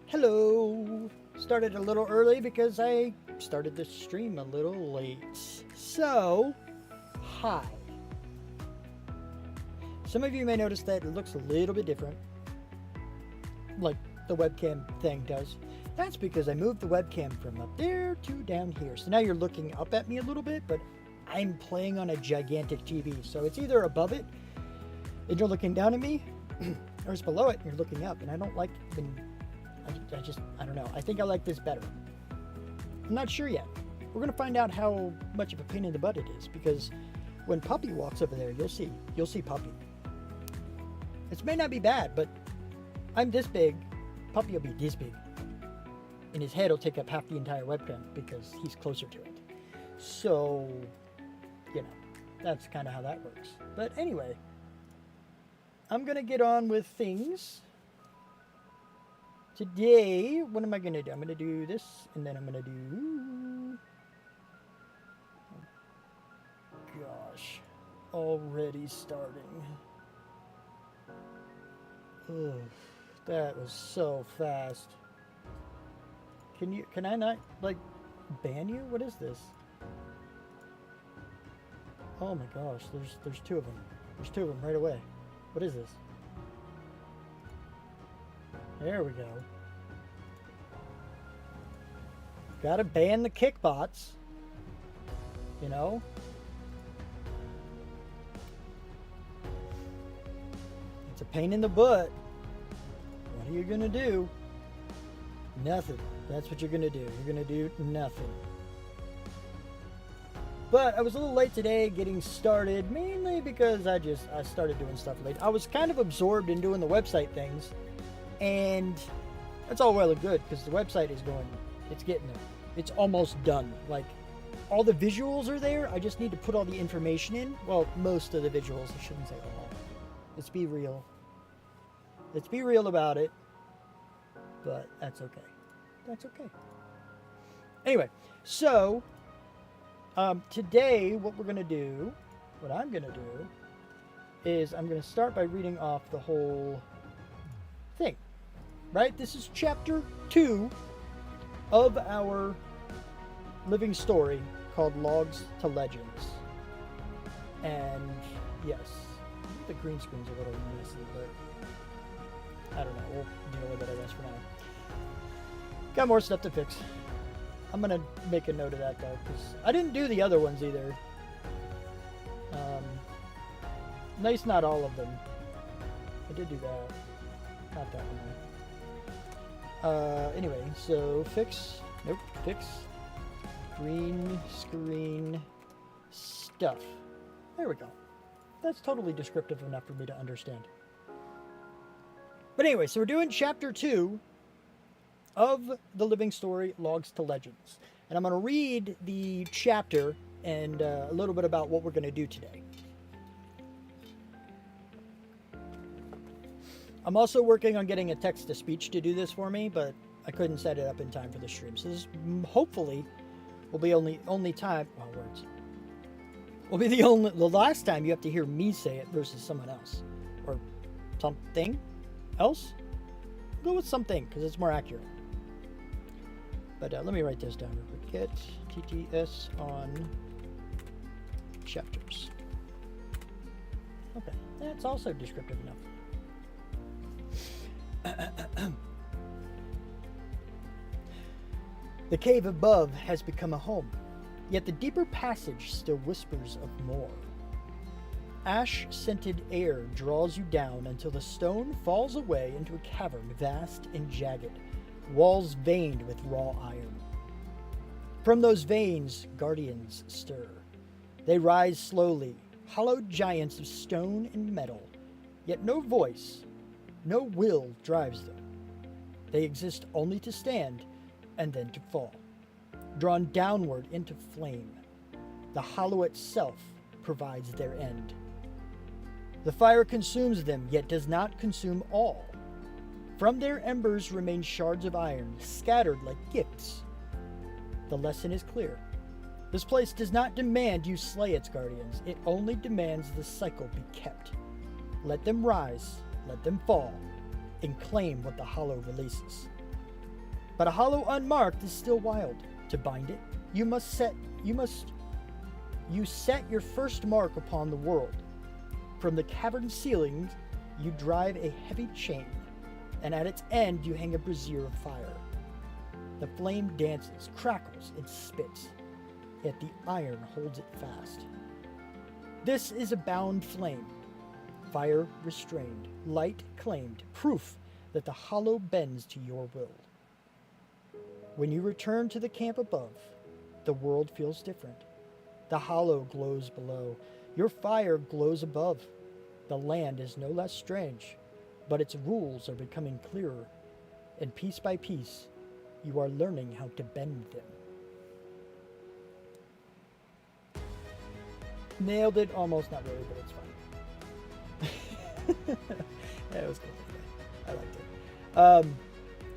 Hello! Started a little early because I started the stream a little late. So, hi. Some of you may notice that it looks a little bit different, like the webcam thing does. That's because I moved the webcam from up there to down here. So now you're looking up at me a little bit, but I'm playing on a gigantic TV. So it's either above it and you're looking down at me, or it's below it and you're looking up. And I don't like when I don't know. I think I like this better. I'm not sure yet. We're going to find out how much of a pain in the butt it is, because when Puppy walks over there, you'll see Puppy. It may not be bad, but I'm this big. Puppy will be this big. And his head will take up half the entire webcam because he's closer to it. So, you know, that's kind of how that works. But anyway, I'm going to get on with things. Today, what am I going to do? I'm going to do this, and then I'm going to do... Oh, gosh. Already starting. Ugh, that was so fast. Can I not, like, ban you? What is this? Oh my gosh, there's two of them. There's two of them right away. What is this? There we go. Gotta ban the kickbots. You know? It's a pain in the butt. What are you gonna do? Nothing. That's what you're gonna do. You're gonna do nothing. But I was a little late today getting started, mainly because I started doing stuff late. I was kind of absorbed in doing the website things. And that's all well and good, because the website is going, it's getting there. It's almost done. Like, all the visuals are there. I just need to put all the information in. Well, most of the visuals. I shouldn't say all. Let's be real. Let's be real about it. But that's okay. That's okay. Anyway, so today what I'm going to do, is I'm going to start by reading off the whole thing. Right? This is chapter 2 of our living story called Logs to Legends. And yes, the green screen's a little messy, but I don't know. We'll deal with it, I guess, for now. Got more stuff to fix. I'm going to make a note of that, though, because I didn't do the other ones either. Nice, not all of them. I did do that. Not that one. Anyway, so fix green screen stuff. There we go. That's totally descriptive enough for me to understand. But anyway, so we're doing chapter 2 of the living story, Logs to Legends. And I'm going to read the chapter and a little bit about what we're going to do today. I'm also working on getting a text-to-speech to do this for me, but I couldn't set it up in time for the stream. So this hopefully will be only time. Well, words. Will be the last time you have to hear me say it versus someone else or something else. Go with something because it's more accurate. But let me write this down real quick. Get TTS on chapters. Okay, that's also descriptive enough. The cave above has become a home, yet the deeper passage still whispers of more. Ash-scented air draws you down until the stone falls away into a cavern vast and jagged, walls veined with raw iron. From those veins, guardians stir. They rise slowly, hollowed giants of stone and metal, yet no voice, no will drives them. They exist only to stand and then to fall, drawn downward into flame. The hollow itself provides their end. The fire consumes them, yet does not consume all. From their embers remain shards of iron, scattered like gifts. The lesson is clear. This place does not demand you slay its guardians. It only demands the cycle be kept. Let them rise, let them fall, and claim what the hollow releases. But a hollow unmarked is still wild. To bind it, you set your first mark upon the world. From the cavern ceilings, you drive a heavy chain, and at its end you hang a brazier of fire. The flame dances, crackles, and spits, yet the iron holds it fast. This is a bound flame, fire restrained, light claimed, proof that the hollow bends to your will. When you return to the camp above, the world feels different. The hollow glows below. Your fire glows above. The land is no less strange, but its rules are becoming clearer, and piece by piece, you are learning how to bend them. Nailed it, almost, not really, but it's fine. Yeah, it was good. I liked it.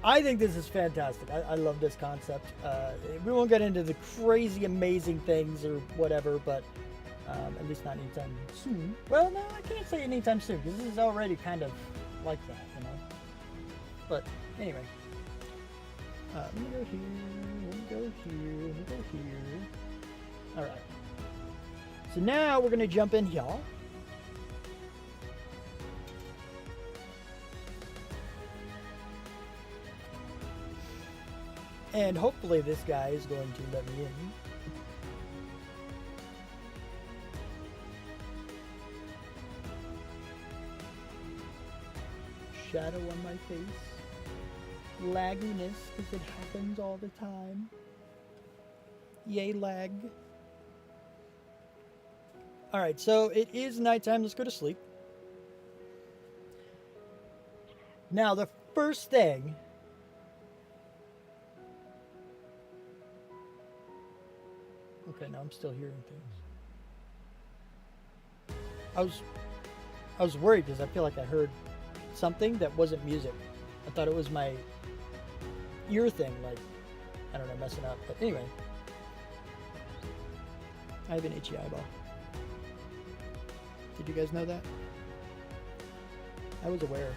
I think this is fantastic. I love this concept. We won't get into the crazy, amazing things or whatever, but at least not anytime soon. Well, no, I can't say anytime soon, because this is already kind of like that, you know? But, anyway. Let me go here, let me go here, let me go here. Alright. So now we're going to jump in here. And hopefully this guy is going to let me in. Shadow on my face. Lagginess, because it happens all the time. Yay, lag. Alright, so it is nighttime. Let's go to sleep. Now, the first thing... Okay, now I'm still hearing things. I was worried because I feel like I heard something that wasn't music. I thought it was my ear thing, like, I don't know, messing up. But anyway, I have an itchy eyeball. Did you guys know that? I was aware.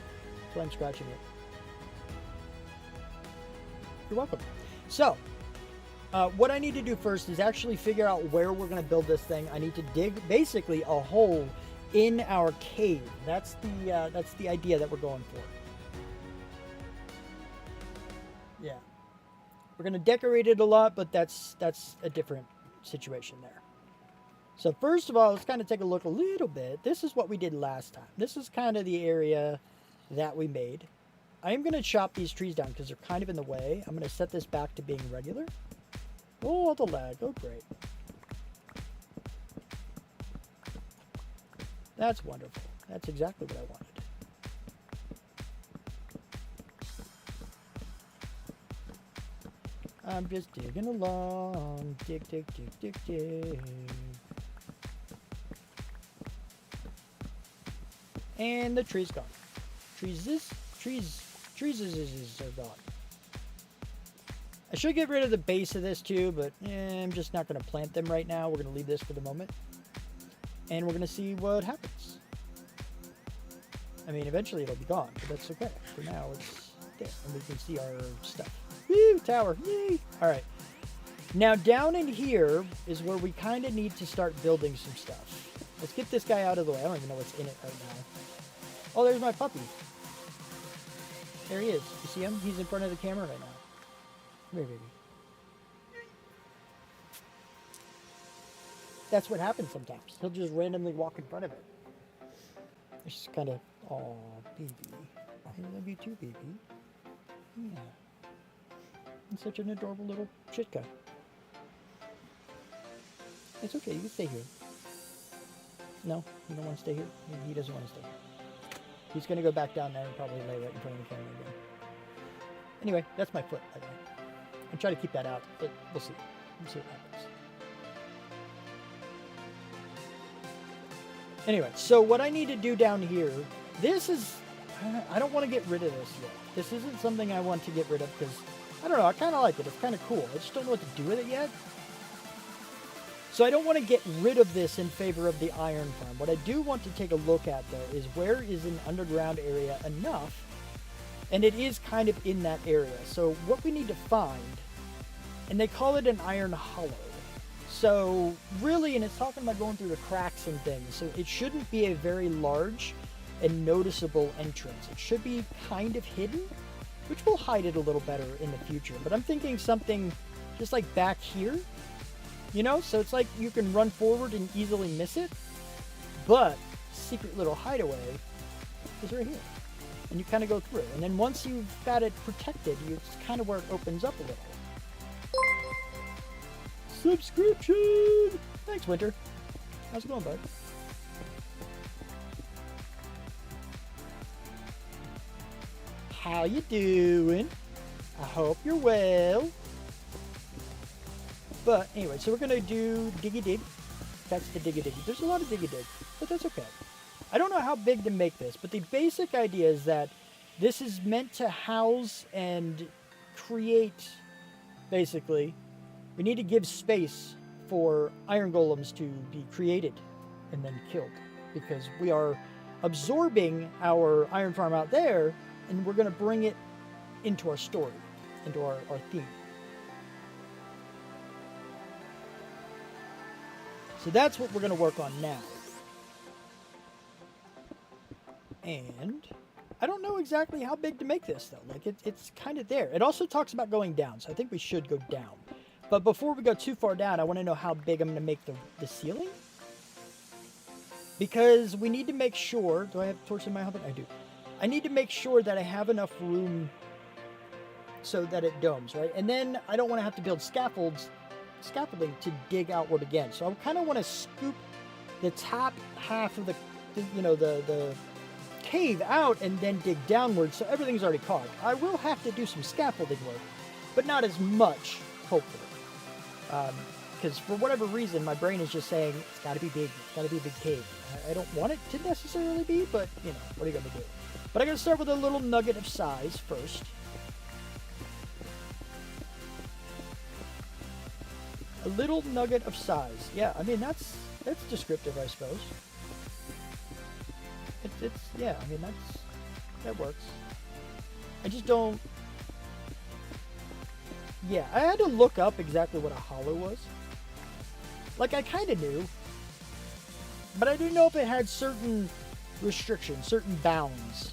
That's why I'm scratching it. You're welcome. So, what I need to do first is actually figure out where we're going to build this thing. I need to dig basically a hole in our cave. That's the idea that we're going for. Yeah. We're going to decorate it a lot, but that's a different situation there. So first of all, let's kind of take a look a little bit. This is what we did last time. This is kind of the area that we made. I am going to chop these trees down because they're kind of in the way. I'm going to set this back to being regular. Oh, the lag. Oh, great. That's wonderful. That's exactly what I wanted. I'm just digging along. Dig, dig, dig, dig, dig. And the tree's gone. Trees are gone. I should get rid of the base of this too, but I'm just not going to plant them right now. We're going to leave this for the moment. And we're going to see what happens. I mean, eventually it'll be gone, but that's okay. For now, it's there. And we can see our stuff. Woo! Tower! Yay! Alright. Now, down in here is where we kind of need to start building some stuff. Let's get this guy out of the way. I don't even know what's in it right now. Oh, there's my puppy. There he is. You see him? He's in front of the camera right now. Come here, baby. that's what happens sometimes. He'll just randomly walk in front of it. It's just kind of, oh, baby. I love you too, baby. Yeah. I'm such an adorable little shit guy. It's okay, you can stay here. No, you don't want to stay here? He doesn't want to stay here. He's going to go back down there and probably lay right in front of the camera again. Anyway, that's my foot, by the way. I'm trying to keep that out, but we'll see. We'll see what happens. Anyway, so what I need to do down here, this is, I don't want to get rid of this yet. This isn't something I want to get rid of because, I don't know, I kind of like it. It's kind of cool. I just don't know what to do with it yet. So I don't want to get rid of this in favor of the iron farm. What I do want to take a look at, though, is where is an underground area enough? And it is kind of in that area. So what we need to find, and they call it an iron hollow. So really, and it's talking about going through the cracks and things, so it shouldn't be a very large and noticeable entrance. It should be kind of hidden, which will hide it a little better in the future. But I'm thinking something just like back here, you know? So it's like you can run forward and easily miss it, but secret little hideaway is right here. And you kind of go through. And then once you've got it protected, it's kind of where it opens up a little. Subscription! Thanks, Winter. How's it going, bud? How you doing? I hope you're well. But anyway, so we're going to do Diggy Dig. That's the Diggy Dig. There's a lot of Diggy Dig, but that's okay. I don't know how big to make this, but the basic idea is that this is meant to house and create, basically, we need to give space for iron golems to be created and then killed, because we are absorbing our iron farm out there, and we're going to bring it into our story, into our theme. So that's what we're going to work on now. And I don't know exactly how big to make this, though. Like, it's kind of there. It also talks about going down, so I think we should go down. But before we go too far down, I want to know how big I'm going to make the ceiling. Because we need to make sure... Do I have torch in my oven? I do. I need to make sure that I have enough room so that it domes, right? And then I don't want to have to build scaffolding to dig outward again. So I kind of want to scoop the top half of the cave out and then dig downward, so everything's already carved. I will have to do some scaffolding work, but not as much, hopefully. Because for whatever reason, my brain is just saying, it's got to be big, it's got to be a big cave. I don't want it to necessarily be, but, you know, what are you going to do? But I'm going to start with a little nugget of size first. A little nugget of size. Yeah, I mean, that's descriptive, I suppose. Yeah, I mean, that works. I just don't... Yeah, I had to look up exactly what a hollow was. Like, I kind of knew. But I didn't know if it had certain restrictions, certain bounds,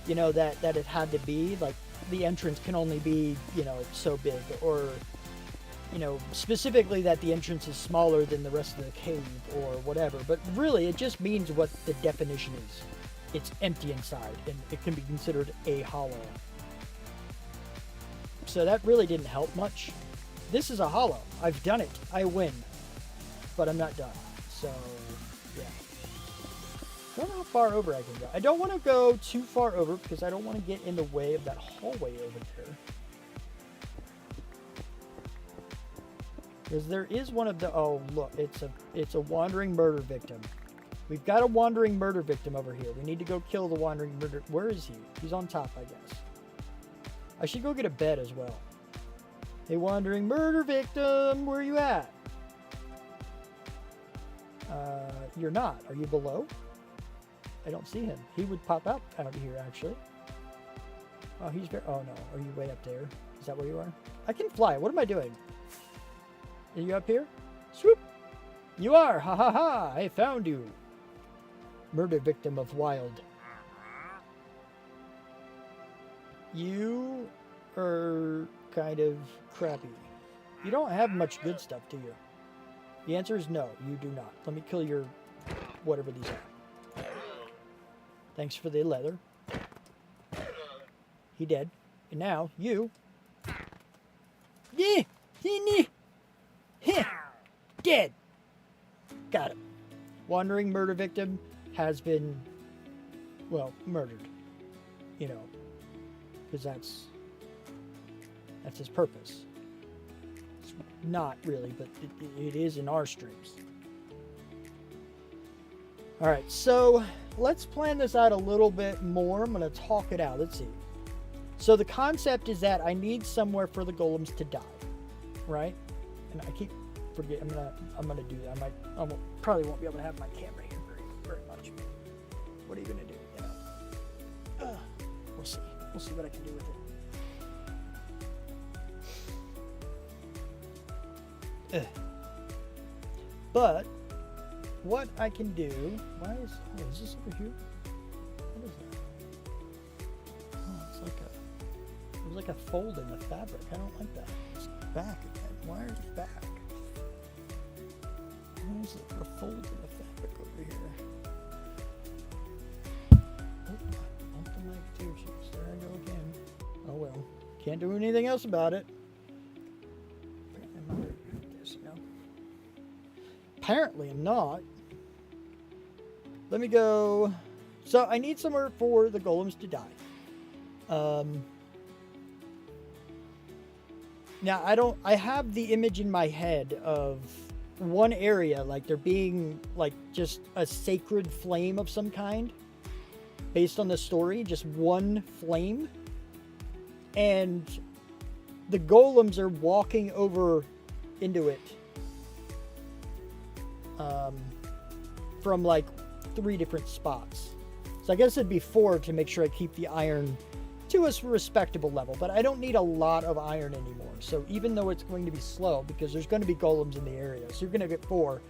you know, that it had to be. Like, the entrance can only be, you know, so big. Or, you know, specifically that the entrance is smaller than the rest of the cave or whatever. But really, it just means what the definition is. It's empty inside, and it can be considered a hollow. So that really didn't help much. This is a hollow. I've done it. I win. But I'm not done. So, yeah. I don't know how far over I can go. I don't want to go too far over because I don't want to get in the way of that hallway over there. Because there is one of the... Oh, look. It's a wandering murder victim. We've got a wandering murder victim over here. We need to go kill the wandering murder... Where is he? He's on top, I guess. I should go get a bed as well. Hey, wandering murder victim, where are you at? You're not. Are you below? I don't see him. He would pop out here, actually. Oh, he's very... Oh, no. Are you way up there? Is that where you are? I can fly. What am I doing? Are you up here? Swoop! You are! Ha ha ha! I found you. Murder victim of wild. You are kind of crappy. You don't have much good stuff, do you? The answer is no, you do not. Let me kill your whatever these are. Thanks for the leather. He dead. And now you. Yeah, dead. Got him. Wandering murder victim has been, well, murdered. You know, because that's his purpose. It's not really, but it is in our streams. All right, so let's plan this out a little bit more. I'm going to talk it out. Let's see. So the concept is that I need somewhere for the golems to die, right? And I keep forgetting. I'm gonna do that. I probably won't be able to have my camera here very much. What are you gonna do? You know, we'll see. We'll see what I can do with it. But what I can do? Is this over here? What is that? Oh, it's like there's like a fold in the fabric. I don't like that. It's back again. Why are you back? Why is it a fold in the fabric over here? Oh, bumped the mic too. There I go again. Oh well. Can't do anything else about it. Apparently I'm not. Let me go. So I need somewhere for the golems to die. Now I have the image in my head of one area, like there being like just a sacred flame of some kind based on the story, just one flame. And the golems are walking over into it from like 3 different spots. So I guess it'd be 4 to make sure I keep the iron to a respectable level, but I don't need a lot of iron anymore. So even though it's going to be slow, because there's going to be golems in the area, so you're going to get 4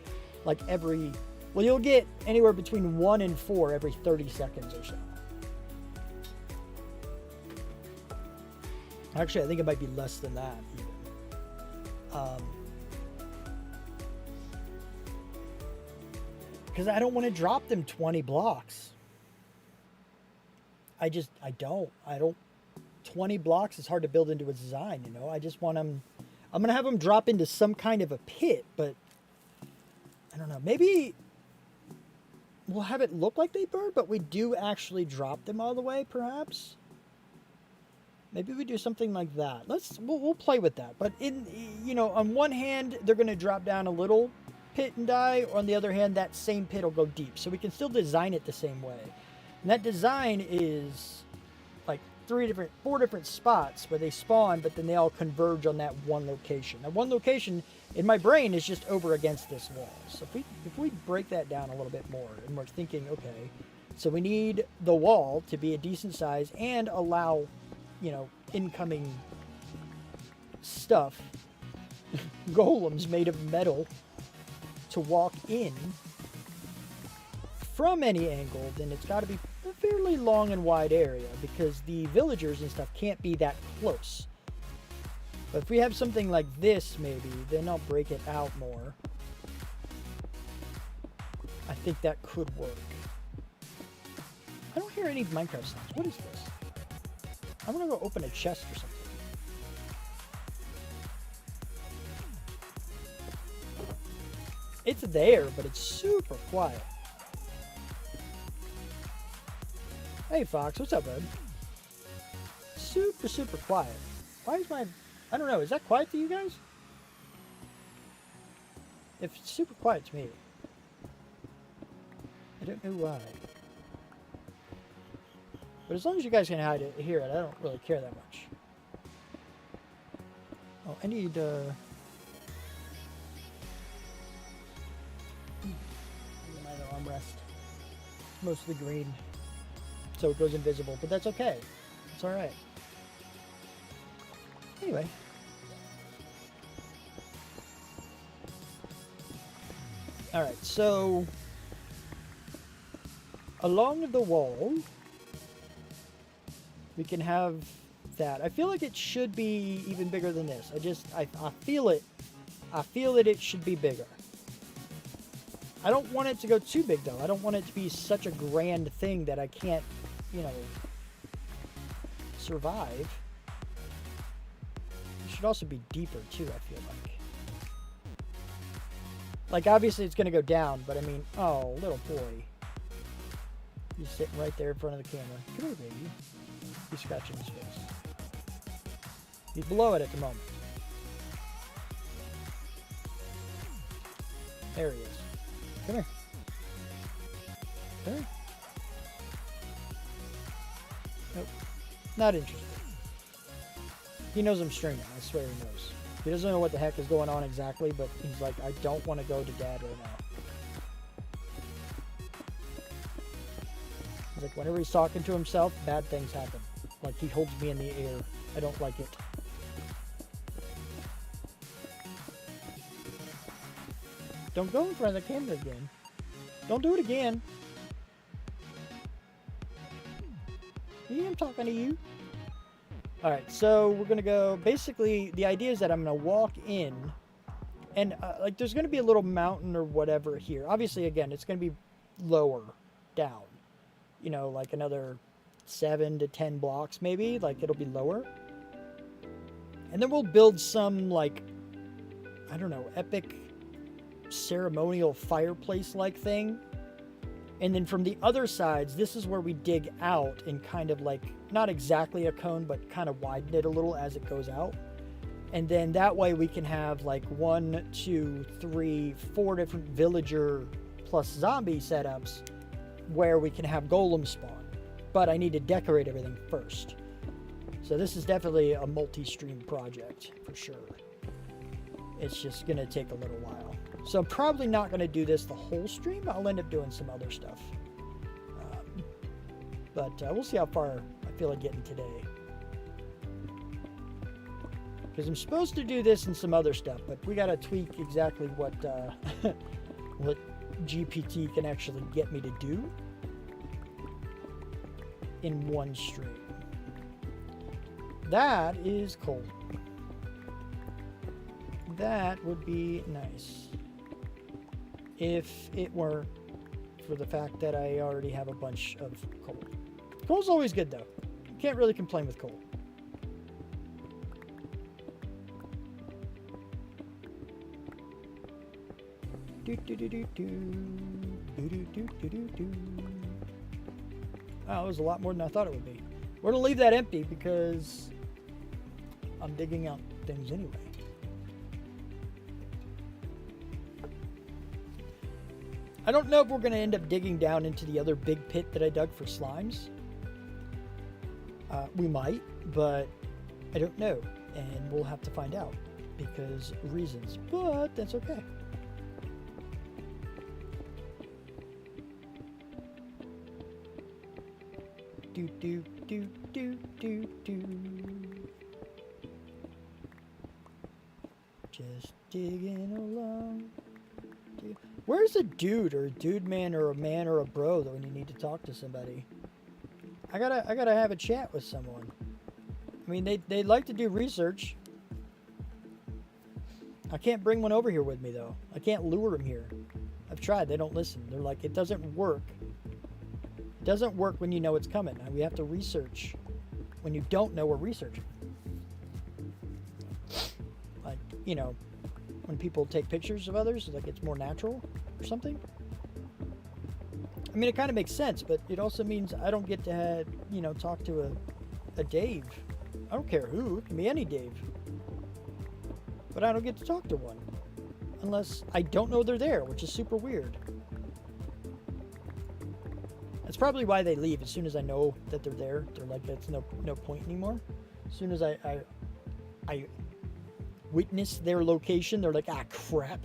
like every, well, you'll get anywhere between 1 and 4 every 30 seconds or so. Actually, I think it might be less than that even. Because I don't want to drop them 20 blocks. I don't. 20 blocks is hard to build into a design, you know. I just want them, I'm going to have them drop into some kind of a pit, but I don't know. Maybe we'll have it look like they burn, but we do actually drop them all the way, perhaps. Maybe we do something like that. We'll play with that. But on one hand, they're going to drop down a little pit and die. On the other hand, that same pit will go deep. So we can still design it the same way. And that design is like 4 different spots where they spawn, but then they all converge on that one location. That one location in my brain is just over against this wall. So if we break that down a little bit more, and we're thinking, okay, so we need the wall to be a decent size and allow, incoming stuff, golems made of metal, to walk in from any angle, then it's got to be a fairly long and wide area because the villagers and stuff can't be that close. But if we have something like this, maybe, then I'll break it out more. I think that could work. I don't hear any Minecraft sounds. What is this? I'm gonna go open a chest or something. It's there, but it's super quiet. Hey, Fox, what's up, bud? Super, super quiet. Why is my... I don't know, is that quiet to you guys? If it's super quiet to me. I don't know why. But as long as you guys can hear it, I don't really care that much. Oh, I need, my armrest. Mostly green. So it goes invisible, but that's okay. It's alright. Anyway. Alright, so along the wall we can have that. I feel like it should be even bigger than this. I feel it. I feel that it should be bigger. I don't want it to go too big, though. I don't want it to be such a grand thing that I can't, you know, survive. It should also be deeper, too, I feel like. Like, obviously it's going to go down, but I mean, oh, little boy. He's sitting right there in front of the camera. Come here, baby. He's scratching his face. He's below it at the moment. There he is. Come here. Come here. Nope. Not interested. He knows I'm streaming. I swear he knows. He doesn't know what the heck is going on exactly, but he's like, I don't want to go to Dad right now. He's like, whenever he's talking to himself, bad things happen. Like, he holds me in the air. I don't like it. Don't go in front of the camera again. Don't do it again. Yeah, I'm talking to you. Alright, so we're going to go... Basically, the idea is that I'm going to walk in. And, like, there's going to be a little mountain or whatever here. Obviously, again, it's going to be lower down. You know, like another 7 to 10 blocks, maybe. Like, it'll be lower. And then we'll build some, like... I don't know, epic... ceremonial fireplace-like thing. And then from the other sides, this is where we dig out and kind of like, not exactly a cone, but kind of widen it a little as it goes out. And then that way we can have like 1, 2, 3, 4 different villager plus zombie setups where we can have golems spawn. But I need to decorate everything first. So this is definitely a multi-stream project for sure. It's just going to take a little while. So I'm probably not going to do this the whole stream. I'll end up doing some other stuff. But we'll see how far I feel like getting today. Because I'm supposed to do this and some other stuff, but we got to tweak exactly what what GPT can actually get me to do in one stream. That is cool. That would be nice. If it weren't for the fact that I already have a bunch of coal. Coal's always good, though. You can't really complain with coal. Wow, it was a lot more than I thought it would be. We're going to leave that empty because I'm digging out things anyway. I don't know if we're going to end up digging down into the other big pit that I dug for slimes. We might, but I don't know. And we'll have to find out because reasons. But that's okay. Do, do, do, do, do, do. Just digging along. Where's a dude or a dude man or a man or a bro though when you need to talk to somebody? I gotta have a chat with someone. I mean, they like to do research. I can't bring one over here with me though. I can't lure them here. I've tried. They don't listen. They're like, it doesn't work. It doesn't work when you know it's coming. We have to research when you don't know we're researching. Like, you know, when people take pictures of others, like it's more natural or something. I mean, it kind of makes sense, but it also means I don't get to have, you know, talk to a Dave. I don't care who. It can be any Dave. But I don't get to talk to one. Unless I don't know they're there, which is super weird. That's probably why they leave. As soon as I know that they're there, they're like, that's no point anymore. As soon as I witness their location, they're like, ah, crap.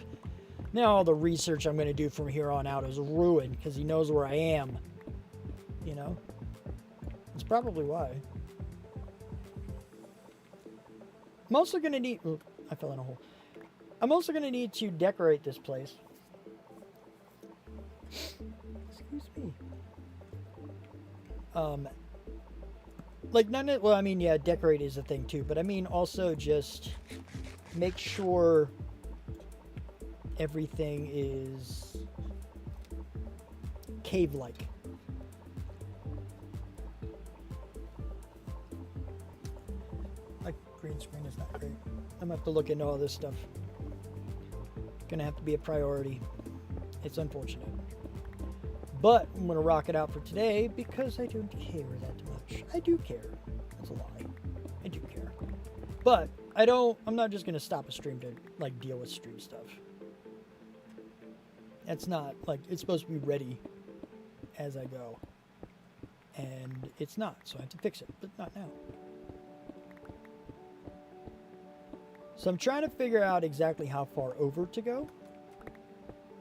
Now all the research I'm going to do from here on out is ruined because he knows where I am. You know? That's probably why. I'm also going to need... Ooh, I fell in a hole. I'm also going to need to decorate this place. Excuse me. Like, well, I mean, yeah, decorate is a thing too, but I mean also just make sure everything is cave-like. My green screen is not great. I'm gonna have to look into all this stuff. Gonna have to be a priority. It's unfortunate. But I'm gonna rock it out for today because I don't care that much. I do care. That's a lie. I do care. But I'm not just gonna stop a stream to like deal with stream stuff. That's not like, it's supposed to be ready as I go. And it's not, so I have to fix it, but not now. So I'm trying to figure out exactly how far over to go.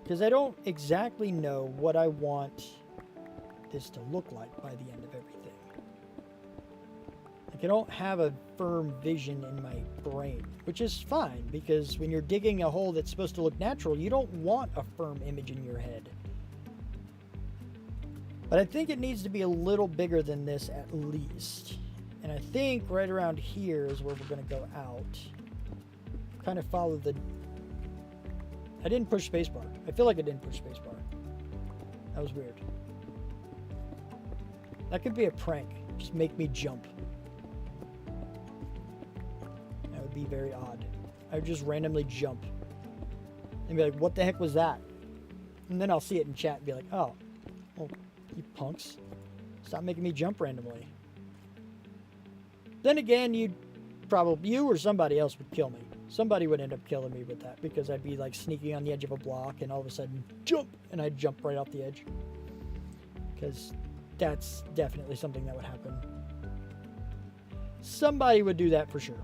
Because I don't exactly know what I want this to look like by the end of everything. Like, I don't have a firm vision in my brain, which is fine, because when you're digging a hole that's supposed to look natural, you don't want a firm image in your head. But I think it needs to be a little bigger than this at least. And I think right around here is where we're going to go out. Kind of follow the... I didn't push spacebar. I feel like I didn't push spacebar. That was weird. That could be a prank. Just make me jump. That would be very odd. I would just randomly jump. And be like, what the heck was that? And then I'll see it in chat and be like, oh, well, you punks. Stop making me jump randomly. Then again, you or somebody else would kill me. Somebody would end up killing me with that because I'd be like sneaking on the edge of a block and all of a sudden jump, and I'd jump right off the edge. Because that's definitely something that would happen. Somebody would do that for sure.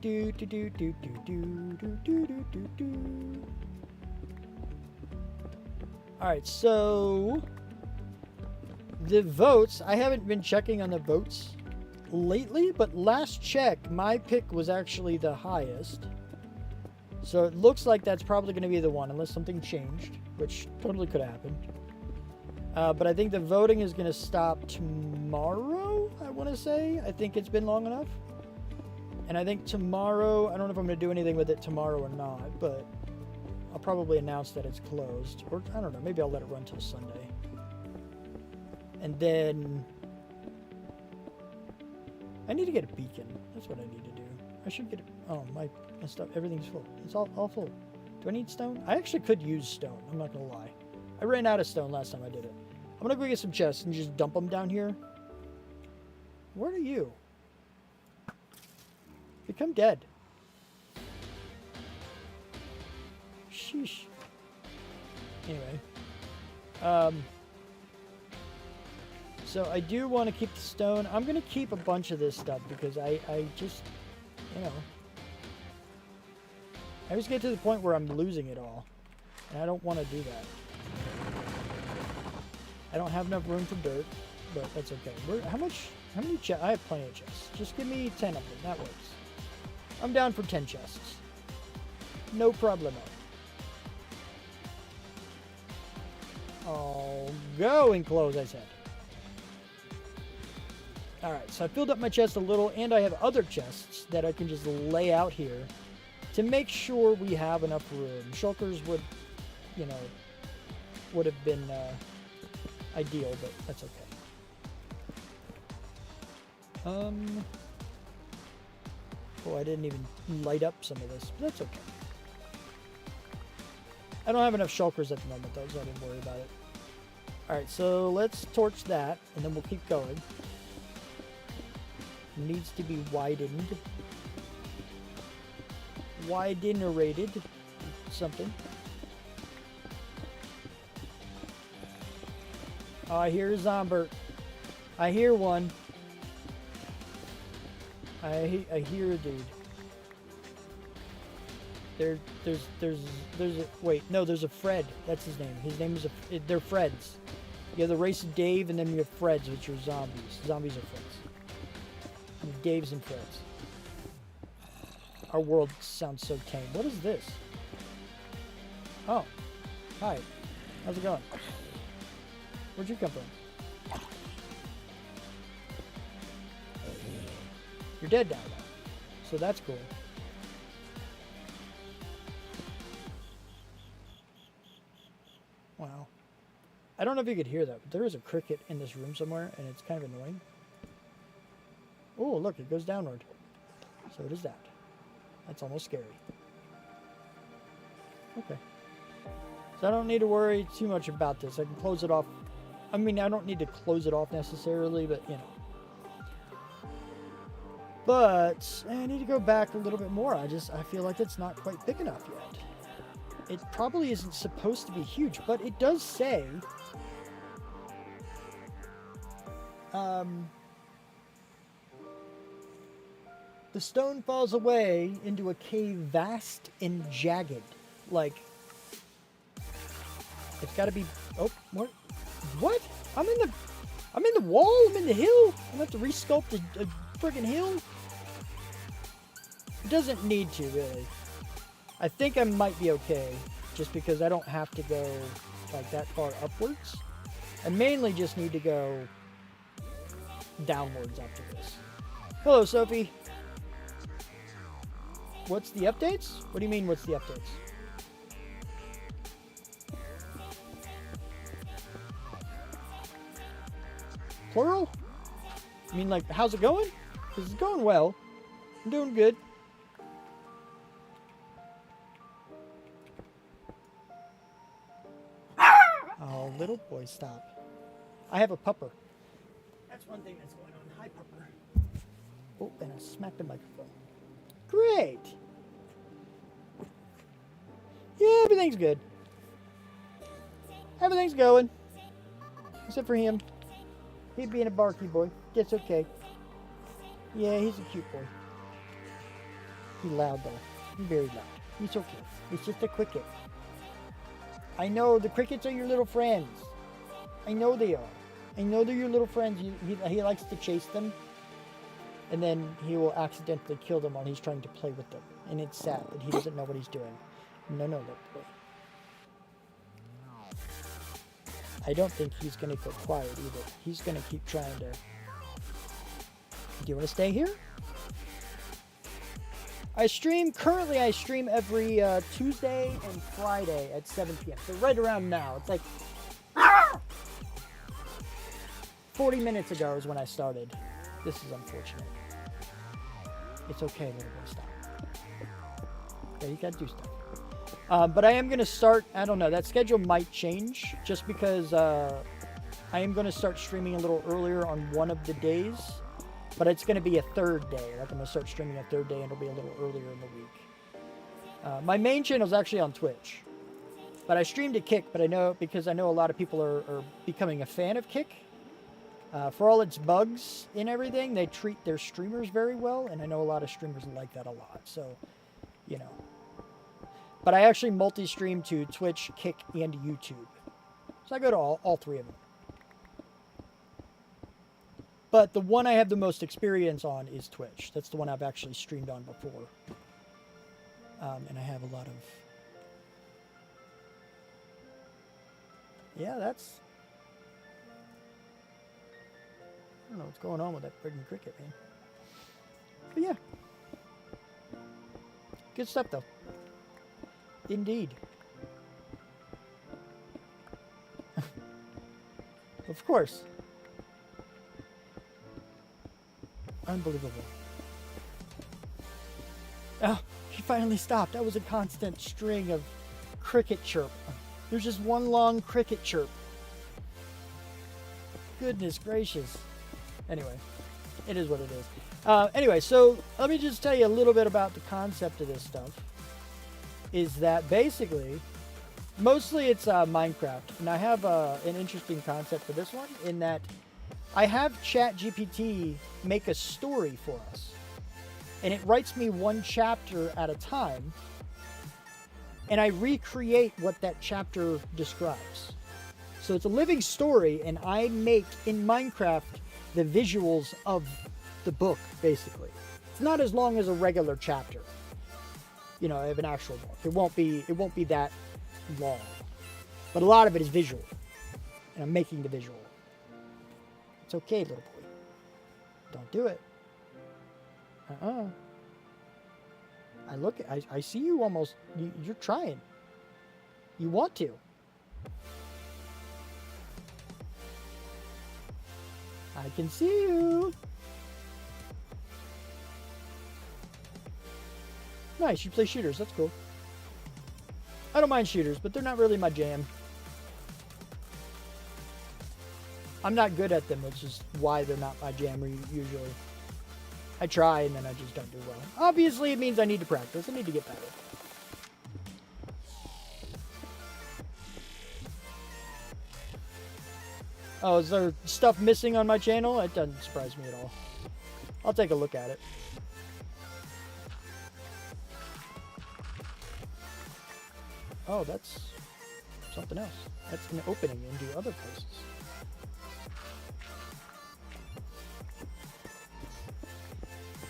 Do do do do do do do do do do do. All right, so the votes, I haven't been checking on the votes lately, but last check, my pick was actually the highest. So it looks like that's probably going to be the one, unless something changed, which totally could have happened. But I think the voting is going to stop tomorrow, I want to say. I think it's been long enough. And I think tomorrow, I don't know if I'm going to do anything with it tomorrow or not, but I'll probably announce that it's closed. Or, I don't know, maybe I'll let it run till Sunday. And then I need to get a beacon. That's what I need to do. I should get it. Oh, my stuff, everything's full. It's all full. Do I need stone? I actually could use stone. I'm not going to lie. I ran out of stone last time I did it. I'm going to go get some chests and just dump them down here. Where are you? Become dead. Sheesh. Anyway. So I do want to keep the stone. I'm going to keep a bunch of this stuff because I just, you know, I always get to the point where I'm losing it all. And I don't want to do that. I don't have enough room for dirt, but that's okay. How many chests? I have plenty of chests. Just give me 10 of them. That works. I'm down for 10 chests. No problemo. I'll go and close, I said. Alright, so I filled up my chest a little, and I have other chests that I can just lay out here to make sure we have enough room. Shulkers would, you know, would have been ideal, but that's okay. Oh, I didn't even light up some of this, but that's okay. I don't have enough shulkers at the moment, though, so I didn't worry about it. Alright, so let's torch that, and then we'll keep going. It needs to be widened. Widenerated. Something. Oh, I hear a zombie. I hear one. I hear a dude. There's a, wait, no, there's a Fred. That's his name. His name is they're Freds. You have the race of Dave, and then you have Freds, which are zombies. Zombies are Freds. And Daves and Freds. Our world sounds so tame. What is this? Oh. Hi. How's it going? Where'd you come from? You're dead now, though. So that's cool. don't know if you could hear that, but there is a cricket in this room somewhere, and it's kind of annoying. Oh, look, it goes downward. So it is that. That's almost scary. Okay. So I don't need to worry too much about this. I can close it off. I mean, I don't need to close it off necessarily, but, you know. But I need to go back a little bit more. I feel like it's not quite big enough yet. It probably isn't supposed to be huge, but it does say... the stone falls away into a cave vast and jagged. Like, it's got to be... Oh, what? What? I'm in the wall? I'm in the hill? I'm going to have to resculpt a friggin' hill? It doesn't need to, really. I think I might be okay, just because I don't have to go, like, that far upwards. I mainly just need to go downwards after this. Hello, Sophie. What's the updates? What do you mean, what's the updates? Plural? You mean, like, how's it going? Because it's going well. I'm doing good. Oh, little boy, stop. I have a pupper. That's one thing that's going on. Hi, pupper. Oh, and I smacked the microphone. Great. Yeah, everything's good. Everything's going. Except for him. He being a barky boy. That's okay. Yeah, he's a cute boy. He's loud, though. He's very loud. He's okay. It's just a cricket. I know the crickets are your little friends. I know they are. I know they're your little friends. He likes to chase them. And then he will accidentally kill them while he's trying to play with them. And it's sad that he doesn't know what he's doing. No, little boy. I don't think he's going to go quiet either. He's going to keep trying to... Do you want to stay here? Currently I stream every Tuesday and Friday at 7 p.m. So right around now. It's like... 40 minutes ago is when I started. This is unfortunate. It's okay, little boy, stop. Yeah, you gotta do stuff. But I am going to start, I don't know, that schedule might change just because I am going to start streaming a little earlier on one of the days, but it's going to be a third day. Like I'm going to start streaming a third day and it'll be a little earlier in the week. My main channel is actually on Twitch, but I streamed to Kick, but I know a lot of people are becoming a fan of Kick. For all its bugs and everything, they treat their streamers very well, and I know a lot of streamers like that a lot, so, you know. But I actually multi-stream to Twitch, Kick, and YouTube. So I go to all three of them. But the one I have the most experience on is Twitch. That's the one I've actually streamed on before. And I have a lot of... Yeah, that's... I don't know what's going on with that friggin' cricket, man. But yeah. Good stuff, though. Indeed. Of course. Unbelievable. Oh, he finally stopped. That was a constant string of cricket chirp. There's just one long cricket chirp. Goodness gracious. Anyway, it is what it is. Anyway, so let me just tell you a little bit about the concept of this stuff. Is that basically, mostly it's Minecraft. And I have an interesting concept for this one in that I have ChatGPT make a story for us. And it writes me one chapter at a time. And I recreate what that chapter describes. So it's a living story, and I make, in Minecraft, the visuals of the book, basically. It's not as long as a regular chapter, you know, of an actual book. It won't be that long. But a lot of it is visual. And I'm making the visual. It's okay, little boy. Don't do it. I see you almost, you're trying. You want to. I can see you. Nice, you play shooters. That's cool. I don't mind shooters, but they're not really my jam. I'm not good at them, which is why they're not my jam usually. I try, and then I just don't do well. Obviously, it means I need to practice. I need to get better. Oh, is there stuff missing on my channel? It doesn't surprise me at all. I'll take a look at it. Oh, that's something else. That's an opening into other places.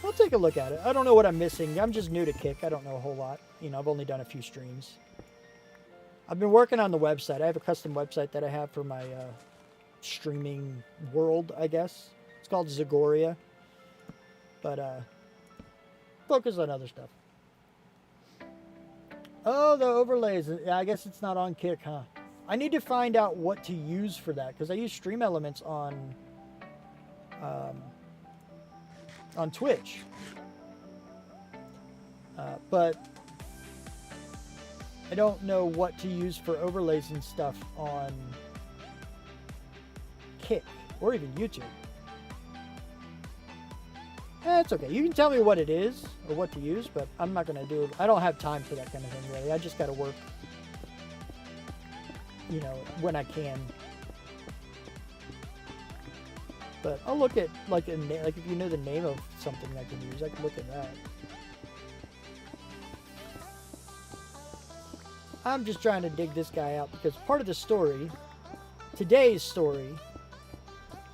I'll take a look at it. I don't know what I'm missing. I'm just new to Kick. I don't know a whole lot. You know, I've only done a few streams. I've been working on the website. I have a custom website that I have for my streaming world, I guess. It's called Zagoria. But focus on other stuff. Oh, the overlays. Yeah, I guess it's not on Kick, huh? I need to find out what to use for that, because I use Stream Elements on Twitch. But I don't know what to use for overlays and stuff on Kick or even YouTube. It's okay. You can tell me what it is or what to use, but I'm not going to do it. I don't have time for that kind of thing, really. I just got to work, you know, when I can. But I'll look at, like if you know the name of something I can use, I can look at that. I'm just trying to dig this guy out because part of the story, today's story,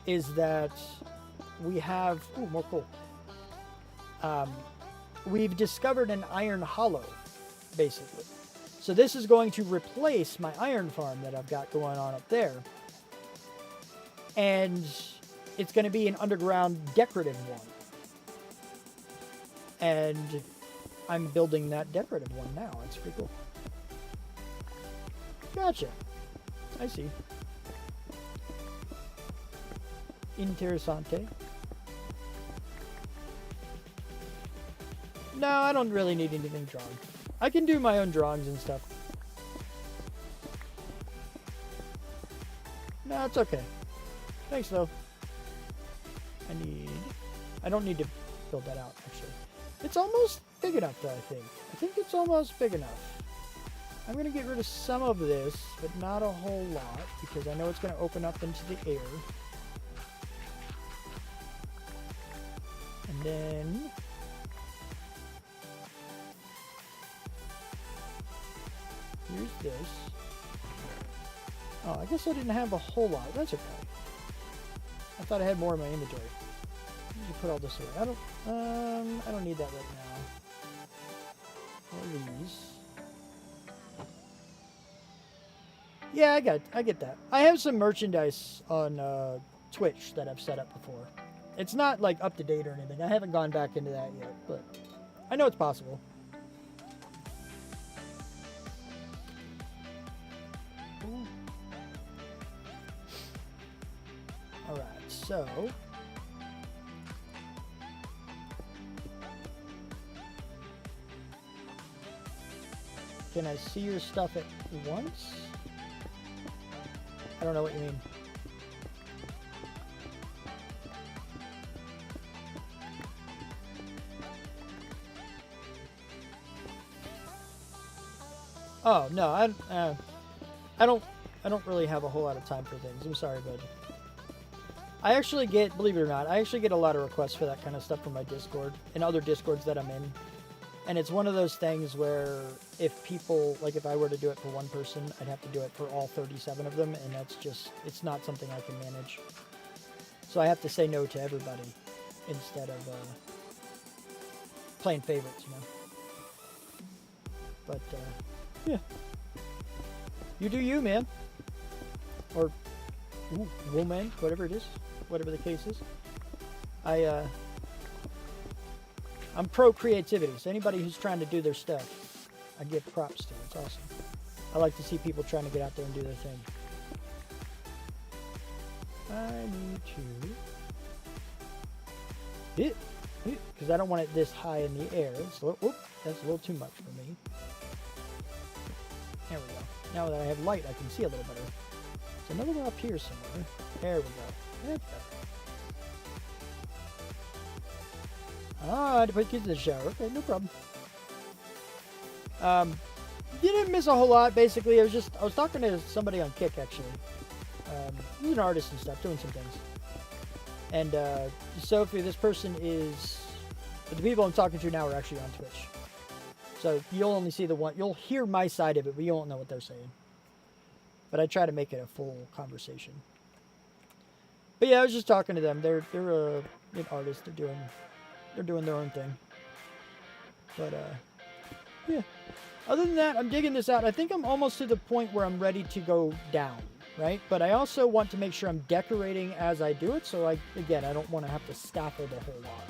is that we have... Ooh, more coal. We've discovered an iron hollow, basically. So this is going to replace my iron farm that I've got going on up there. And it's going to be an underground decorative one. And I'm building that decorative one now. It's pretty cool. Gotcha. I see. Interessante. No, I don't really need anything drawn. I can do my own drawings and stuff. No, it's okay. Thanks, though. I don't need to build that out, actually. It's almost big enough, though, I think. I think it's almost big enough. I'm going to get rid of some of this, but not a whole lot, because I know it's going to open up into the air. And then... here's this. Oh, I guess I didn't have a whole lot. That's okay. I thought I had more in my inventory. Let me put all this away. I don't need that right now. Or these. Yeah, I get that. I have some merchandise on Twitch that I've set up before. It's not like up to date or anything. I haven't gone back into that yet, but I know it's possible. Alright, so can I see your stuff at once? I don't know what you mean. Oh no, I don't really have a whole lot of time for things. I'm sorry, bud. I actually get, believe it or not, I actually get a lot of requests for that kind of stuff from my Discord and other Discords that I'm in. And it's one of those things where if people, like if I were to do it for one person, I'd have to do it for all 37 of them. And that's just, it's not something I can manage. So I have to say no to everybody instead of playing favorites, you know. But, yeah. You do you, man. Or, woman, whatever it is. Whatever the case is. I'm pro creativity, so anybody who's trying to do their stuff, I give props to. It's awesome. I like to see people trying to get out there and do their thing. I need to because I don't want it this high in the air. So, that's a little too much for me. There we go. Now that I have light, I can see a little better. So another one up here somewhere. There we go. That's better. Ah, I had to put kids in the shower. Okay, no problem. You didn't miss a whole lot. Basically, I was talking to somebody on Kick actually. He's an artist and stuff, doing some things. And Sophie, this person is. The people I'm talking to now are actually on Twitch. So you'll only see the one. You'll hear my side of it, but you won't know what they're saying. But I try to make it a full conversation. But yeah, I was just talking to them. They're an artist. They're doing their own thing. But yeah. Other than that, I'm digging this out. I think I'm almost to the point where I'm ready to go down, right? But I also want to make sure I'm decorating as I do it. So I don't want to have to scaffold a whole lot.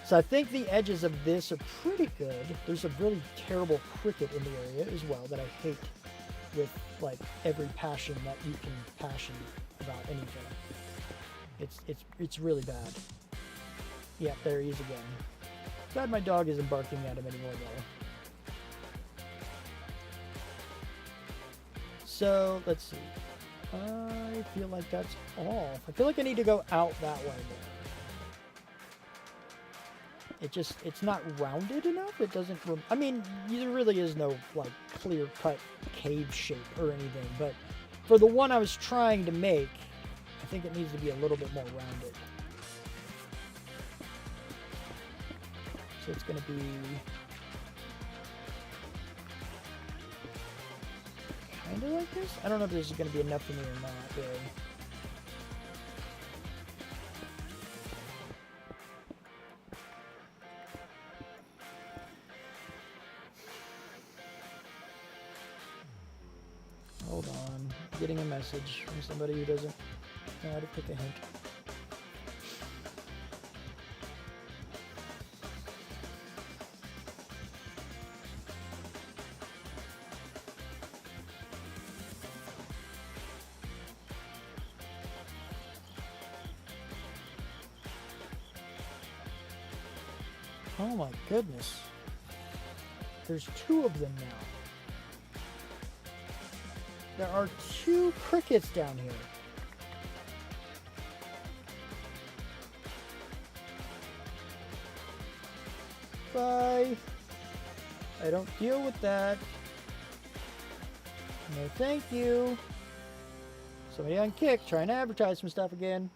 So I think the edges of this are pretty good. There's a really terrible cricket in the area as well that I hate with like every passion that you can passion about anything. It's really bad. Yeah, there he is again. Glad my dog isn't barking at him anymore though. So let's see. I feel like that's off. I feel like I need to go out that way more. It's not rounded enough. It doesn't, I mean, there really is no like clear cut cave shape or anything, but for the one I was trying to make, I think it needs to be a little bit more rounded. So it's going to be kind of like this. I don't know if this is going to be enough for me or not, really. Hold on. I'm getting a message from somebody who doesn't know how to pick a hint. Oh my goodness. There's two of them now. There are two crickets down here. Bye. I don't deal with that. No thank you. Somebody on Kick trying to advertise some stuff again.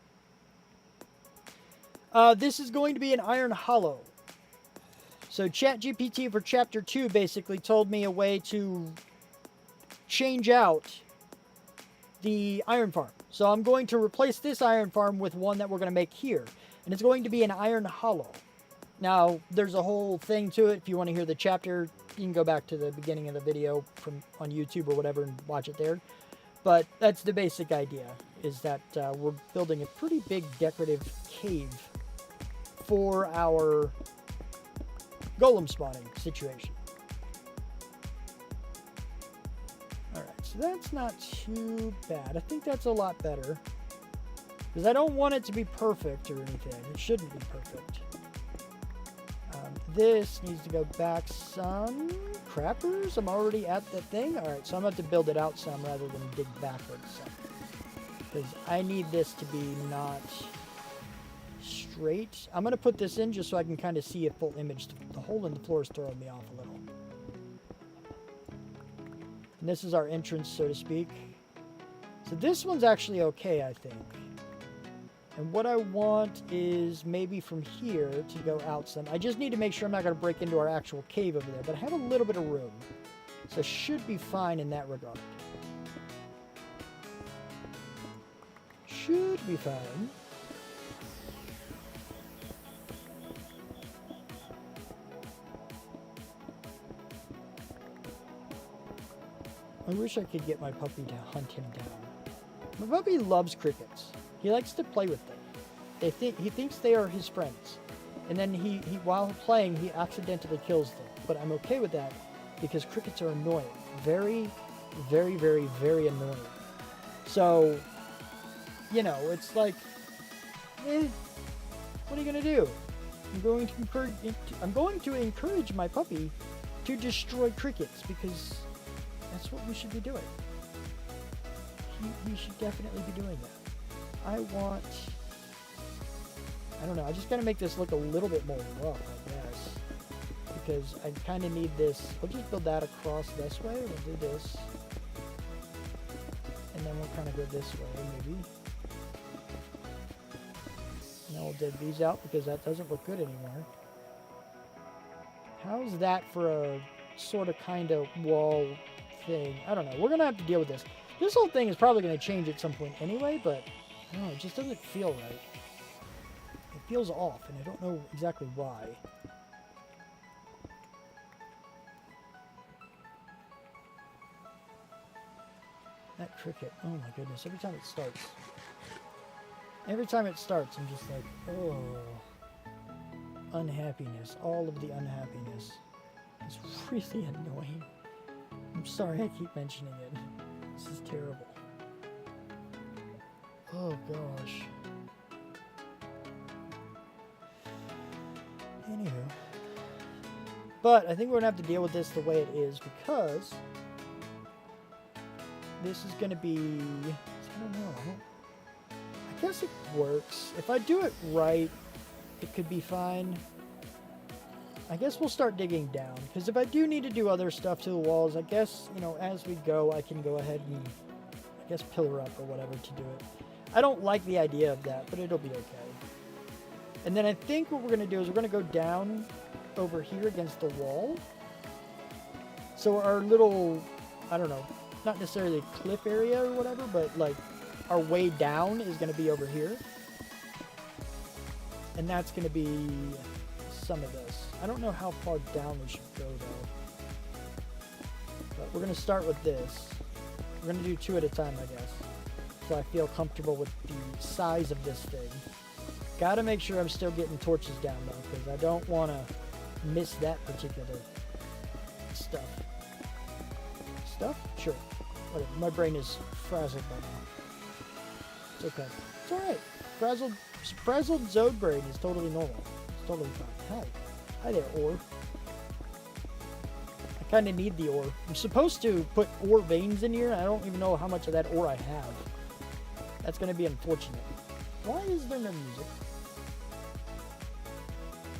This is going to be an iron hollow. So ChatGPT for Chapter 2 basically told me a way to change out the iron farm. So I'm going to replace this iron farm with one that we're going to make here. And it's going to be an iron hollow. Now, there's a whole thing to it. If you want to hear the chapter, you can go back to the beginning of the video on YouTube or whatever and watch it there. But that's the basic idea, is that we're building a pretty big decorative cave for our golem spawning situation. Alright, so that's not too bad. I think that's a lot better. Because I don't want it to be perfect or anything. It shouldn't be perfect. This needs to go back some. Crappers? I'm already at the thing? Alright, so I'm going to have to build it out some rather than dig backwards some. Because I need this to be not straight. I'm going to put this in just so I can kind of see a full image. The hole in the floor is throwing me off a little. And this is our entrance, so to speak. So this one's actually okay, I think. And what I want is maybe from here to go out some. I just need to make sure I'm not going to break into our actual cave over there. But I have a little bit of room. So should be fine in that regard. Should be fine. I wish I could get my puppy to hunt him down. My puppy loves crickets. He likes to play with them. He thinks they are his friends. And then he while playing, he accidentally kills them. But I'm okay with that because crickets are annoying. Very, very, very, very annoying. So, you know, it's like, What are you gonna do? I'm going to encourage my puppy to destroy crickets because that's what we should be doing. He should definitely be doing that. I don't know, I just gotta make this look a little bit more rough, I guess. Because I kind of need this. We'll just build that across this way. We'll do this. And then we'll kind of go this way, maybe. And then we'll dig these out because that doesn't look good anymore. How's that for a sort of kind of wall thing? I don't know. We're going to have to deal with this. This whole thing is probably going to change at some point anyway, but I don't know, it just doesn't feel right. It feels off, and I don't know exactly why. That cricket, oh my goodness, every time it starts, I'm just like, oh, unhappiness, all of the unhappiness. It's really annoying. I'm sorry I keep mentioning it. This is terrible. Oh gosh. Anywho. But I think we're going to have to deal with this the way it is because this is going to be, I don't know. I guess it works. If I do it right, it could be fine. I guess we'll start digging down because if I do need to do other stuff to the walls, I guess, you know, as we go, I can go ahead and, I guess, pillar up or whatever to do it. I don't like the idea of that, but it'll be okay. And then I think what we're going to do is we're going to go down over here against the wall. So our little, I don't know, not necessarily cliff area or whatever, but like our way down is going to be over here. And that's going to be some of this. I don't know how far down we should go though. But we're going to start with this. We're going to do 2 at a time, I guess. So I feel comfortable with the size of this thing. Gotta make sure I'm still getting torches down though, because I don't want to miss that particular stuff. Stuff? Sure. Whatever. My brain is frazzled by now. It's okay. It's alright. Frazzled Zode brain is totally normal. It's totally fine. Hi. Hi there, ore. I kind of need the ore. I'm supposed to put ore veins in here. I don't even know how much of that ore I have. That's going to be unfortunate. Why is there no music?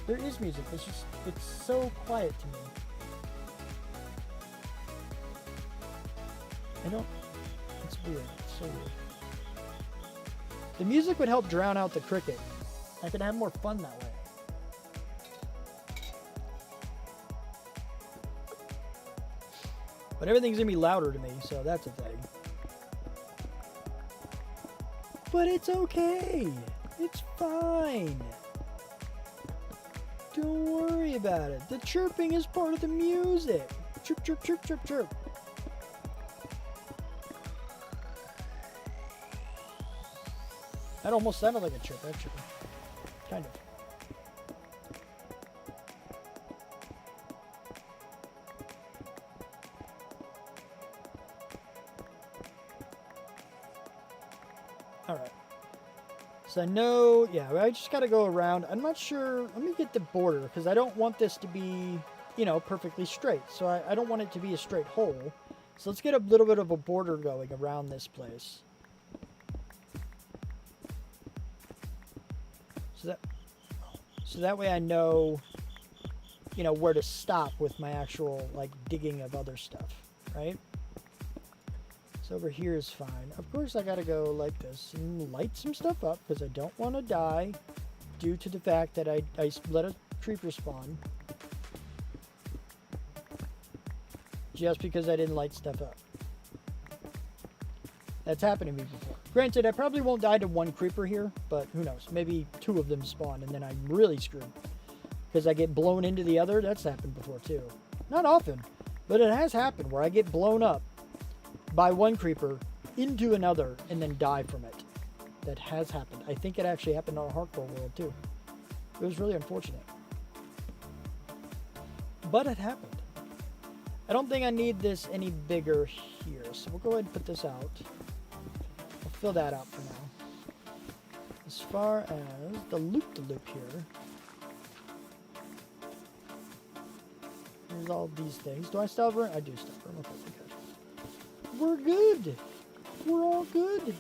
There is music. It's just, it's so quiet to me. It's weird. It's so weird. The music would help drown out the cricket. I could have more fun that way. But everything's gonna be louder to me, so that's a thing. But it's okay. It's fine. Don't worry about it. The chirping is part of the music. Chirp, chirp, chirp, chirp, chirp. That almost sounded like a chirp, actually. Kind of. Alright. So I know, yeah, I just got to go around. I'm not sure. Let me get the border, because I don't want this to be, you know, perfectly straight. So I don't want it to be a straight hole. So let's get a little bit of a border going around this place. So that way I know, you know, where to stop with my actual, like, digging of other stuff, right? So over here is fine. Of course I gotta go like this and light some stuff up because I don't want to die due to the fact that I let a creeper spawn. Just because I didn't light stuff up. That's happened to me before. Granted, I probably won't die to one creeper here, but who knows? Maybe 2 of them spawn and then I'm really screwed. Because I get blown into the other. That's happened before too. Not often, but it has happened where I get blown up by one creeper into another and then die from it. That has happened. I think it actually happened on a hardcore world too. It was really unfortunate. But it happened. I don't think I need this any bigger here. So we'll go ahead and put this out. I'll fill that out for now. as far as the loop-de-loop here, there's all these things. Do I still have room? I do still have room. Okay, we're good. We're all good.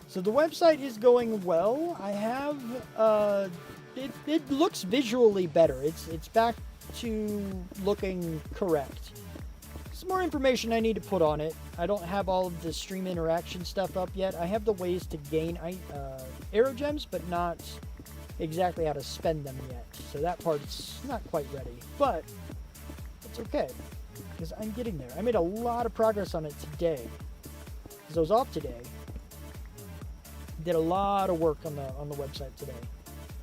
So the website is going well. I have it looks visually better. It's back to looking correct. Some more information I need to put on it. I don't have all of the stream interaction stuff up yet. I have the ways to gain arrow gems, but not exactly how to spend them yet. So that part's not quite ready, but it's okay because I'm getting there. I made a lot of progress on it today because I was off today. Did a lot of work on the website today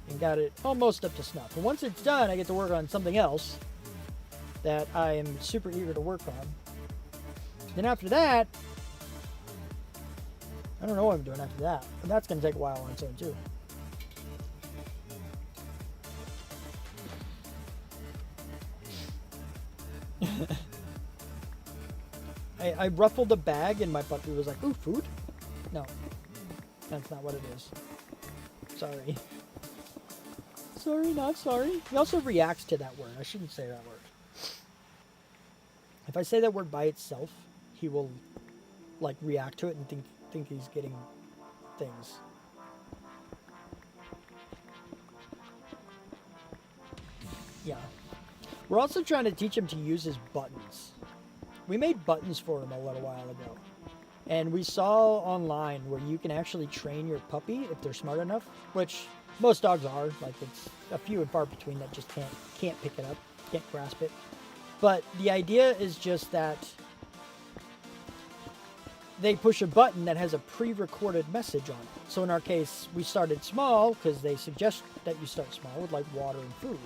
and got it almost up to snuff. And once it's done, I get to work on something else that I am super eager to work on. Then after that, I don't know what I'm doing after that, but that's going to take a while on its own too. I ruffled a bag and my puppy was like, "Ooh, food?" No. That's not what it is. Sorry. Sorry, not sorry. He also reacts to that word. I shouldn't say that word. If I say that word by itself, he will like react to it and think he's getting things. Yeah. We're also trying to teach him to use his buttons. We made buttons for him a little while ago. And we saw online where you can actually train your puppy if they're smart enough, which most dogs are. Like, it's a few and far between that just can't pick it up, can't grasp it. But the idea is just that they push a button that has a pre-recorded message on it. So in our case, we started small because they suggest that you start small with like water and food.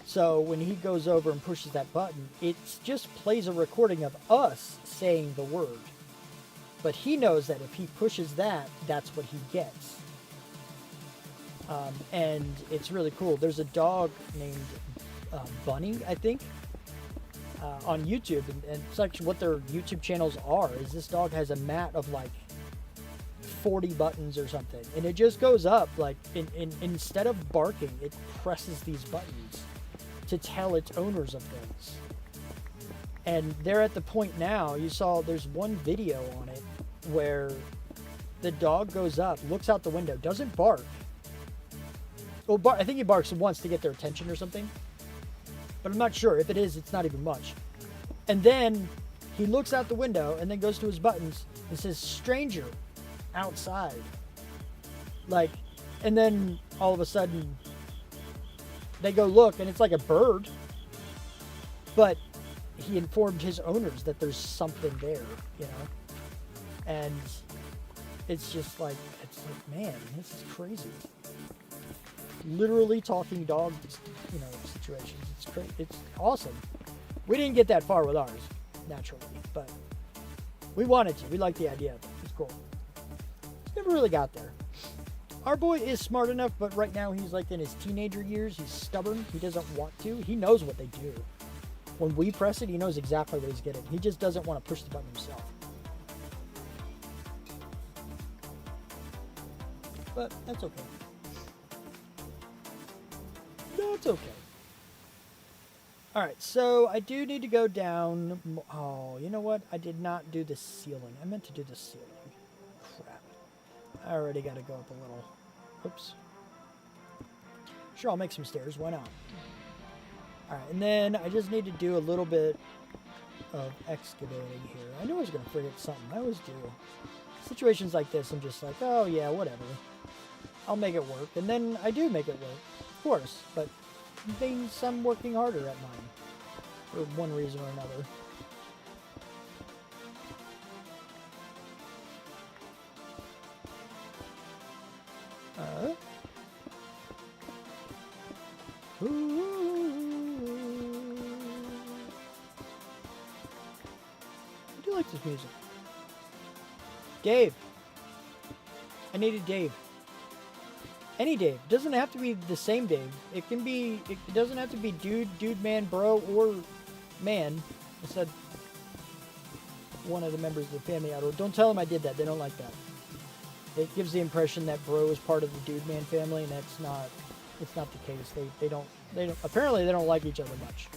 So when he goes over and pushes that button, it just plays a recording of us saying the word. But he knows that if he pushes that, that's what he gets. And it's really cool. There's a dog named Bunny, I think, on YouTube. And it's actually what their YouTube channels are, is this dog has a mat of like 40 buttons or something. And it just goes up, like, instead of barking, it presses these buttons to tell its owners of things. And they're at the point now, you saw there's one video on it where the dog goes up, looks out the window, doesn't bark. Well, I think he barks once to get their attention or something. But I'm not sure. If it is, it's not even much. And then he looks out the window and then goes to his buttons and says, "Stranger, outside." Like, and then all of a sudden they go look and it's like a bird. But he informed his owners that there's something there, you know? And it's just like, man, this is crazy. Literally talking dog, you know, situations. It's great. It's awesome. We didn't get that far with ours, naturally, but we wanted to. We liked the idea of it. It's cool. It's never really got there. Our boy is smart enough, but right now he's like in his teenager years. He's stubborn. He doesn't want to. He knows what they do. When we press it, he knows exactly what he's getting. He just doesn't want to push the button himself. But that's okay. That's okay. Alright, so I do need to go down. Oh, you know what? I did not do the ceiling. I meant to do the ceiling. Crap. I already got to go up a little. Oops. Sure, I'll make some stairs. Why not? Alright, and then I just need to do a little bit of excavating here. I knew I was going to forget something. I always do. Situations like this, I'm just like, oh yeah, whatever. I'll make it work. And then I do make it work. Of course. But things I'm working harder at mine. For one reason or another. I do like this music. Dave. I needed Dave. Any Dave. Doesn't have to be the same Dave. It can be, it doesn't have to be dude, man, bro, or man. I said one of the members of the family out. Don't tell them I did that. They don't like that. It gives the impression that bro is part of the dude man family, and that's not, it's not the case. They don't, apparently they don't like each other much.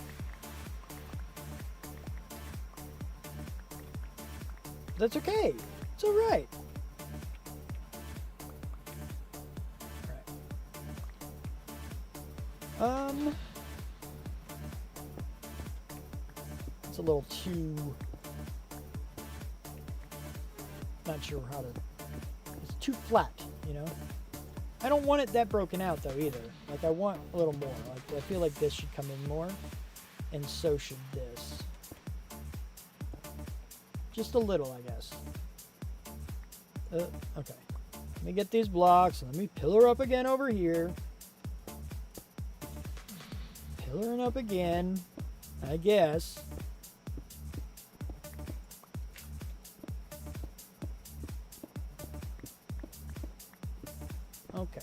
That's okay. It's all right. It's a little too, not sure how to, it's too flat, you know? I don't want it that broken out though either. Like I want a little more. Like I feel like this should come in more, and so should this. Just a little, I guess. Okay. Let me get these blocks and let me pillar up again over here. Pillaring up again, I guess. Okay.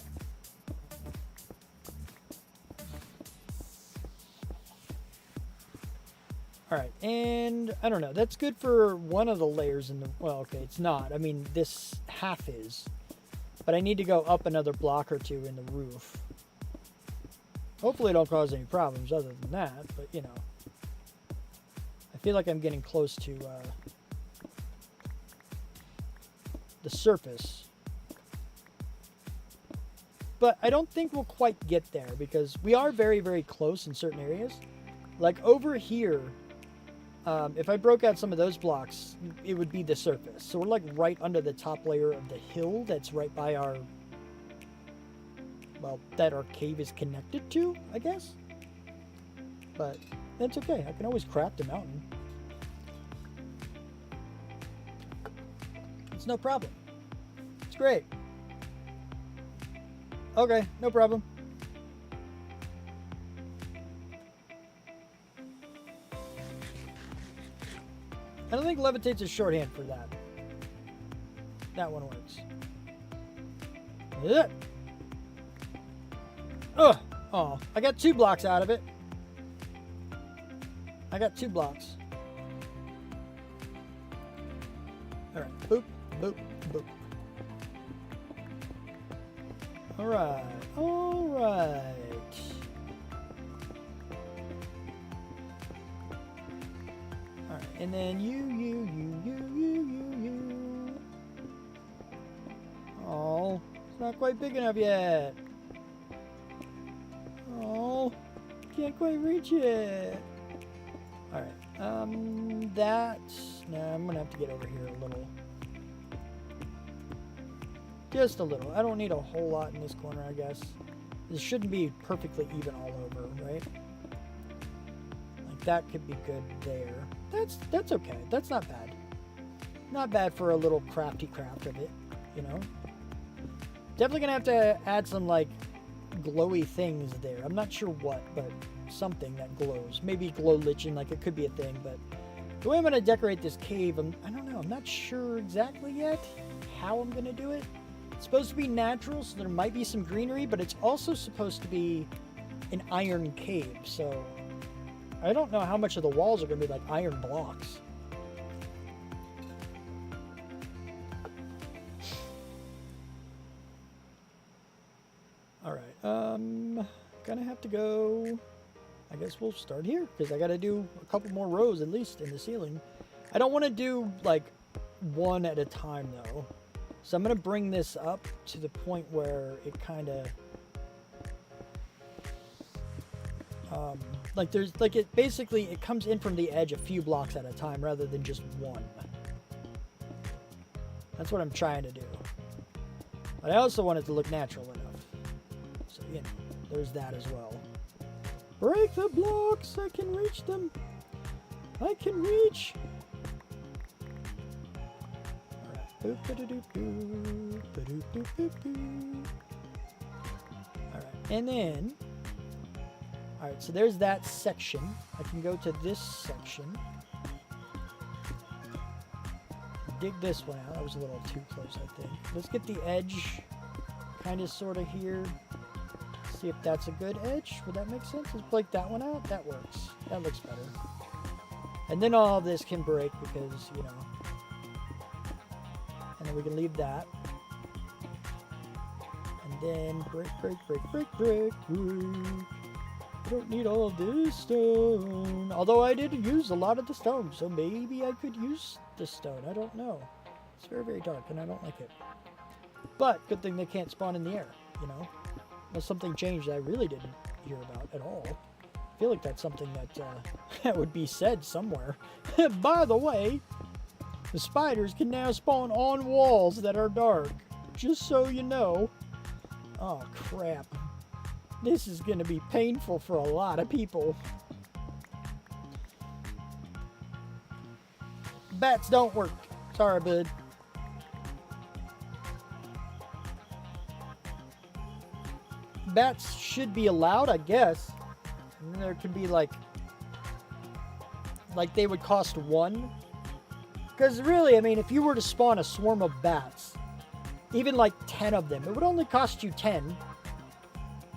All right, and I don't know. That's good for one of the layers in the, well, okay, it's not. I mean, this half is, but I need to go up another block or two in the roof. Hopefully it don't cause any problems other than that, but you know. I feel like I'm getting close to the surface. But I don't think we'll quite get there because we are very, very close in certain areas. Like over here, if I broke out some of those blocks, it would be the surface. So we're like right under the top layer of the hill that's right by our, well, that our cave is connected to, I guess. But that's okay. I can always craft a mountain. It's no problem. It's great. Okay, no problem. I don't think levitate's a shorthand for that. That one works. Yeah. Ugh. Oh, I got 2 blocks out of it. I got 2 blocks. All right. Boop, boop, boop. All right. All right. All right. And then you. Oh, it's not quite big enough yet. Oh, can't quite reach it. All right. That's, nah, I'm gonna have to get over here a little. Just a little. I don't need a whole lot in this corner, I guess. This shouldn't be perfectly even all over, right? Like that could be good there. That's okay. That's not bad. Not bad for a little crafty craft of it, you know? Definitely gonna have to add some like glowy things there. I'm not sure what, but something that glows. Maybe glow lichen, like it could be a thing, but the way I'm gonna decorate this cave, I don't know. I'm not sure exactly yet how I'm gonna do it. It's supposed to be natural, so there might be some greenery, but it's also supposed to be an iron cave, so I don't know how much of the walls are going to be like iron blocks. All right, gonna have to go, I guess we'll start here, because I got to do a couple more rows at least in the ceiling. I don't want to do like one at a time though. So I'm going to bring this up to the point where it kind of, like there's, like it basically, it comes in from the edge a few blocks at a time rather than just one. That's what I'm trying to do. But I also want it to look natural enough. So, you know, there's that as well. Break the blocks! I can reach them! I can reach! Alright, and then, alright, so there's that section. I can go to this section. Dig this one out. That was a little too close, I think. Let's get the edge kind of sort of here. See if that's a good edge. Would that make sense? Let's break that one out. That works. That looks better. And then all this can break because, you know. And then we can leave that. And then break. I don't need all this stone. Although I did use a lot of the stone, so maybe I could use the stone. I don't know. It's very, very dark, and I don't like it. But good thing they can't spawn in the air, you know. Unless something changed that I really didn't hear about at all. I feel like that's something that that would be said somewhere. By the way, the spiders can now spawn on walls that are dark. Just so you know. Oh, crap. This is going to be painful for a lot of people. Bats don't work. Sorry, bud. Bats should be allowed, I guess. And there could be like they would cost one. Because really, I mean, if you were to spawn a swarm of bats, even like 10 of them, it would only cost you 10.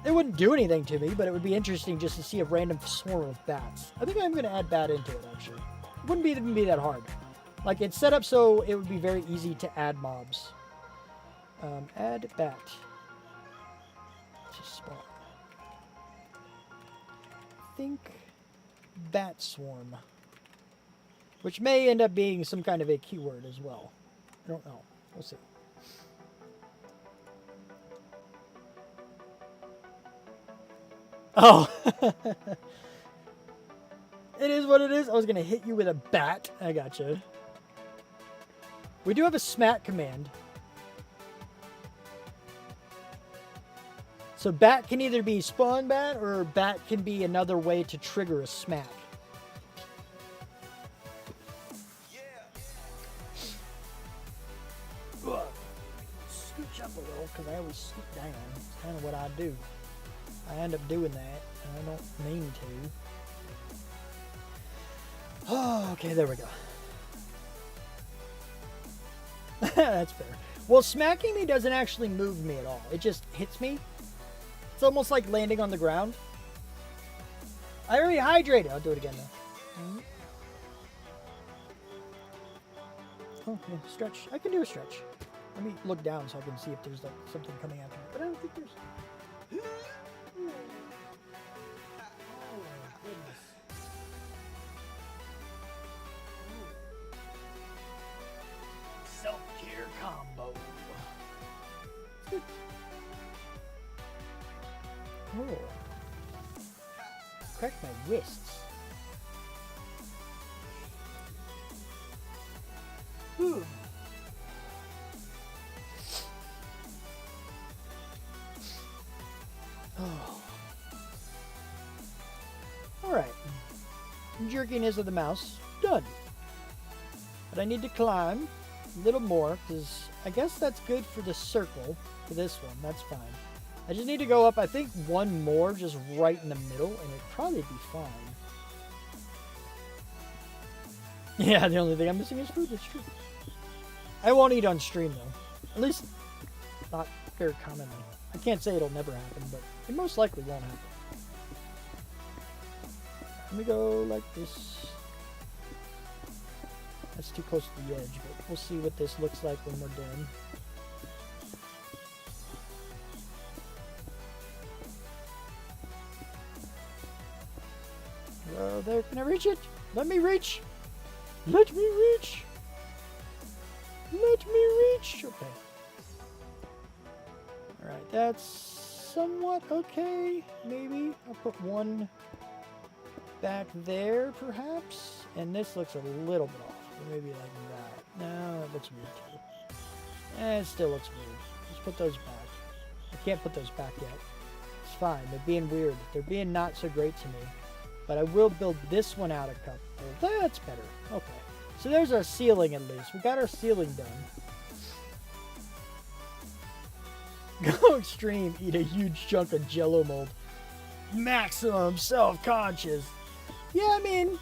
It wouldn't do anything to me, but it would be interesting just to see a random swarm of bats. I think I'm going to add bat into it, actually. It wouldn't even be that hard. Like, it's set up so it would be very easy to add mobs. Add bat. To spawn. Think bat swarm. Which may end up being some kind of a keyword as well. I don't know. We'll see. Oh. It is what it is. I was going to hit you with a bat. I gotcha. We do have a smack command. So bat can either be spawn bat or bat can be another way to trigger a smack. Ugh. Scooch up a little because I always scoot down. It's kind of what I do. I end up doing that, and I don't mean to. Oh, okay, there we go. That's fair. Well, smacking me doesn't actually move me at all. It just hits me. It's almost like landing on the ground. I already hydrated. I'll do it again though. Okay, stretch. I can do a stretch. Let me look down so I can see if there's like something coming after me. But I don't think there's. Self-care combo. Oh. Crack my wrists. Whew. Oh. Alright. Jerkiness of the mouse. Done. But I need to climb a little more, because I guess that's good for the circle. For this one, that's fine. I just need to go up, I think, one more, just right in the middle, and it'd probably be fine. Yeah, the only thing I'm missing is food, that's true. I won't eat on stream, though. At least, not very commonly. I can't say it'll never happen, but it most likely won't happen. Let me go like this. That's too close to the edge, but we'll see what this looks like when we're done. Oh, there. Can I reach it? Let me reach. Let me reach. Let me reach. Okay. Alright, that's somewhat okay. Maybe. I'll put one back there, perhaps. And this looks a little bit off. Maybe like that. No, that looks weird too. It still looks weird. Just put those back. I can't put those back yet. It's fine. They're being weird. They're being not so great to me. But I will build this one out a couple. That's better. Okay. So there's our ceiling at least. We got our ceiling done. Go extreme. Eat a huge chunk of Jello mold. Maximum self-conscious. Yeah, I mean,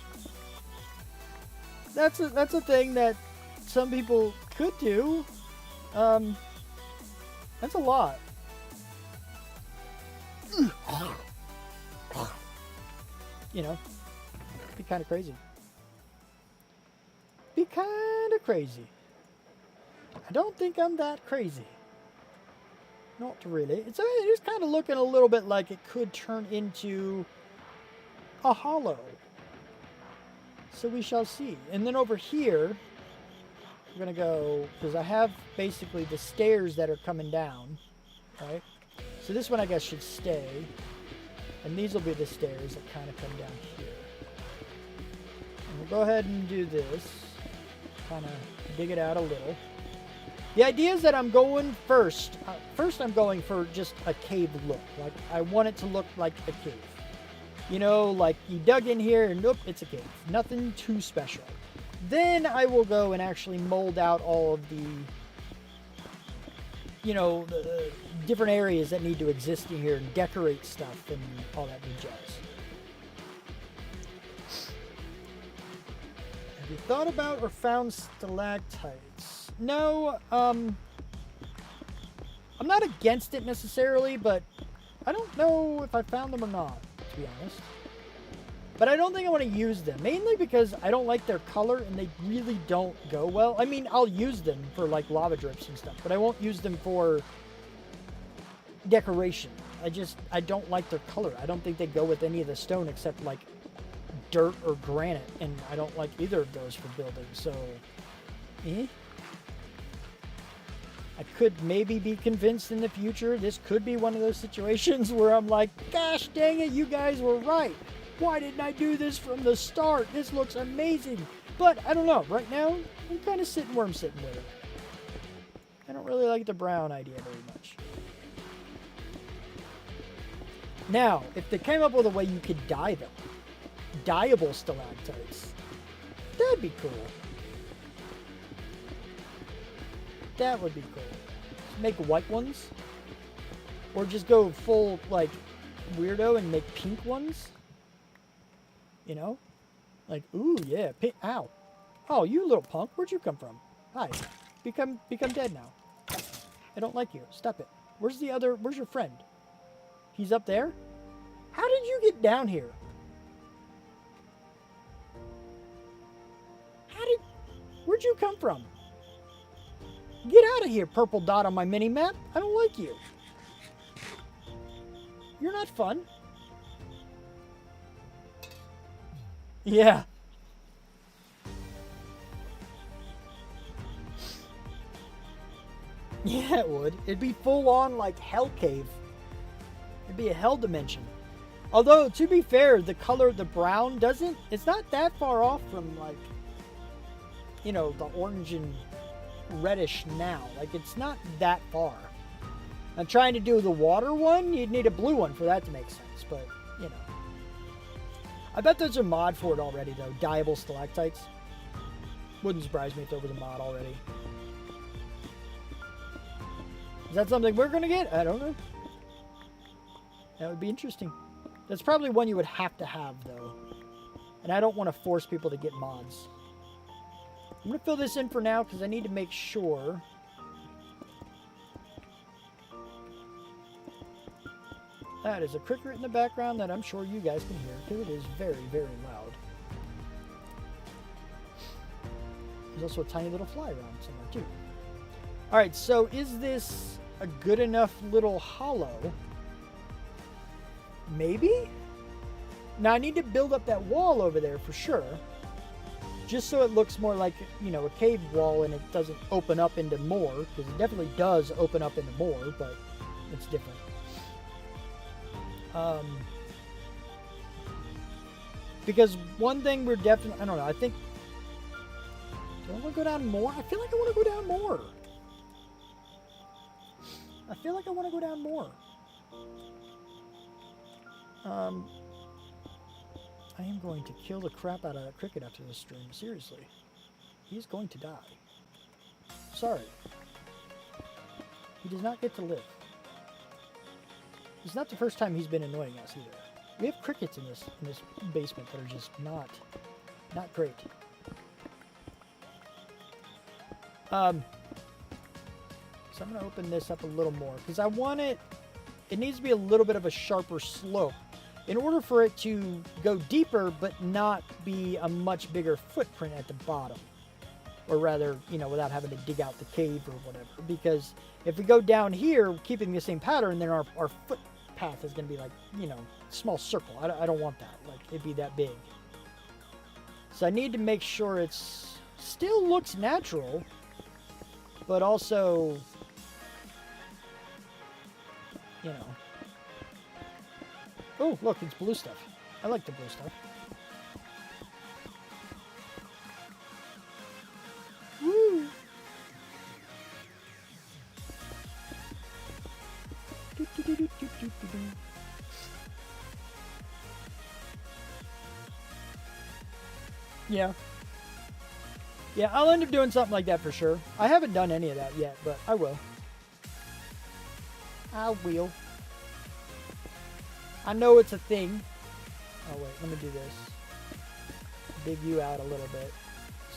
that's a thing that some people could do. That's a lot. You know, be kind of crazy. Be kind of crazy. I don't think I'm that crazy. Not really. It is kind of looking a little bit like it could turn into a hollow. So we shall see. And then over here, we're going to go, because I have basically the stairs that are coming down, right? So this one, I guess, should stay. And these will be the stairs that kind of come down here. And we'll go ahead and do this. Kind of dig it out a little. The idea is that I'm going first. First, I'm going for just a cave look. Like, I want it to look like a cave. You know, like you dug in here and nope, it's a cave. Nothing too special. Then I will go and actually mold out all of the, you know, the different areas that need to exist in here and decorate stuff and all that good jazz. Have you thought about or found stalactites? No, I'm not against it necessarily, but I don't know if I found them or not, to be honest. But I don't think I want to use them, mainly because I don't like their color and they really don't go well. I mean, I'll use them for like lava drips and stuff, but I won't use them for decoration. I don't like their color. I don't think they go with any of the stone except like dirt or granite, and I don't like either of those for building, so I could maybe be convinced in the future this could be one of those situations where I'm like, gosh dang it, you guys were right. Why didn't I do this from the start? This looks amazing. But I don't know. Right now, I'm kind of sitting where I'm sitting with it. I don't really like the brown idea very much. Now, if they came up with a way you could dye them, dyeable stalactites, that'd be cool. That would be cool. Make white ones. Or just go full, like, weirdo and make pink ones. You know? Like, ooh, yeah, pink. Ow. Oh, you little punk. Where'd you come from? Hi. Become dead now. I don't like you. Stop it. Where's your friend? He's up there? How did you get down here? Where'd you come from? Get out of here, purple dot on my mini-map. I don't like you. You're not fun. Yeah. Yeah, it would. It'd be full on like hell cave. It'd be a hell dimension. Although, to be fair, the color, the brown it's not that far off from like, you know, the orange and reddish now. Like, it's not that far. I'm trying to do the water one. You'd need a blue one for that to make sense, but, you know. I bet there's a mod for it already, though. Dyeable stalactites. Wouldn't surprise me if there was a mod already. Is that something we're going to get? I don't know. That would be interesting. That's probably one you would have to have, though. And I don't want to force people to get mods. I'm going to fill this in for now because I need to make sure. That is a cricket in the background that I'm sure you guys can hear because it is very, very loud. There's also a tiny little fly around somewhere too. Alright, so is this a good enough little hollow? Maybe? Now I need to build up that wall over there for sure. Just so it looks more like, you know, a cave wall and it doesn't open up into more. Because it definitely does open up into more, but it's different. Because one thing we're definitely, I don't know, I think, do I want to go down more? I feel like I want to go down more. I feel like I want to go down more. I am going to kill the crap out of that cricket after this stream. Seriously. He's going to die. Sorry. He does not get to live. It's not the first time he's been annoying us either. We have crickets in this basement that are just not great. So I'm going to open this up a little more because I want it needs to be a little bit of a sharper slope in order for it to go deeper but not be a much bigger footprint at the bottom. Or rather, without having to dig out the cave or whatever. Because if we go down here, keeping the same pattern, then our footpath is going to be like, small circle. I don't want that. Like, it'd be that big. So I need to make sure it's still looks natural, but also, Oh, look, it's blue stuff. I like the blue stuff. Woo! Yeah. Yeah, I'll end up doing something like that for sure. I haven't done any of that yet, but I will. I will. I know it's a thing. Oh, wait, let me do this. Dig you out a little bit,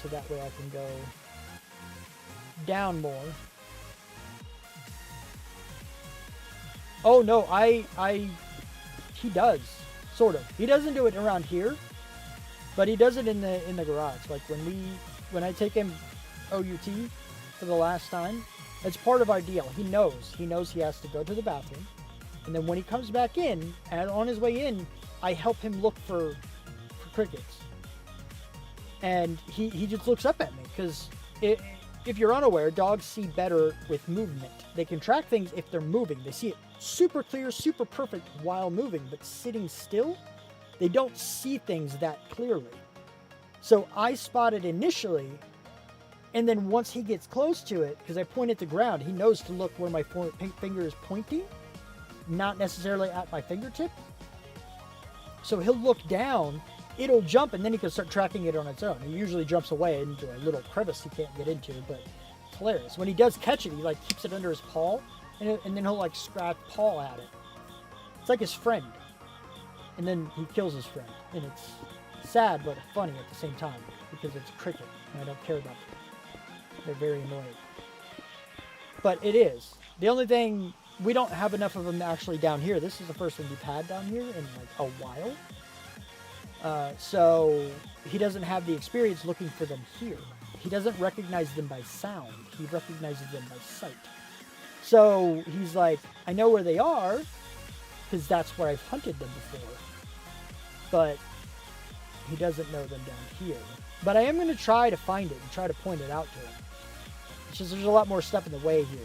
so that way I can go down more. Oh, no, he does, sort of. He doesn't do it around here, but he does it in the garage. Like, when I take him OUT for the last time, it's part of our deal. He knows he has to go to the bathroom. And then when he comes back in, and on his way in, I help him look for crickets. And he just looks up at me, because if you're unaware, dogs see better with movement. They can track things if they're moving. They see it super clear, super perfect while moving, but sitting still, they don't see things that clearly. So I spot it initially, and then once he gets close to it, because I point at the ground, he knows to look where my finger is pointing, not necessarily at my fingertip. So he'll look down, it'll jump, and then he can start tracking it on its own. He usually jumps away into a little crevice he can't get into, but it's hilarious. When he does catch it, he like keeps it under his paw, and then he'll like scratch paw at it. It's like his friend. And then he kills his friend. And it's sad but funny at the same time, because it's a cricket, and I don't care about them. They're very annoying. But it is. The only thing, we don't have enough of them actually down here. This is the first one we've had down here in like a while. So he doesn't have the experience looking for them here. He doesn't recognize them by sound. He recognizes them by sight. So he's like, I know where they are, because that's where I've hunted them before. But he doesn't know them down here. But I am going to try to find it and try to point it out to him. It's just there's a lot more stuff in the way here.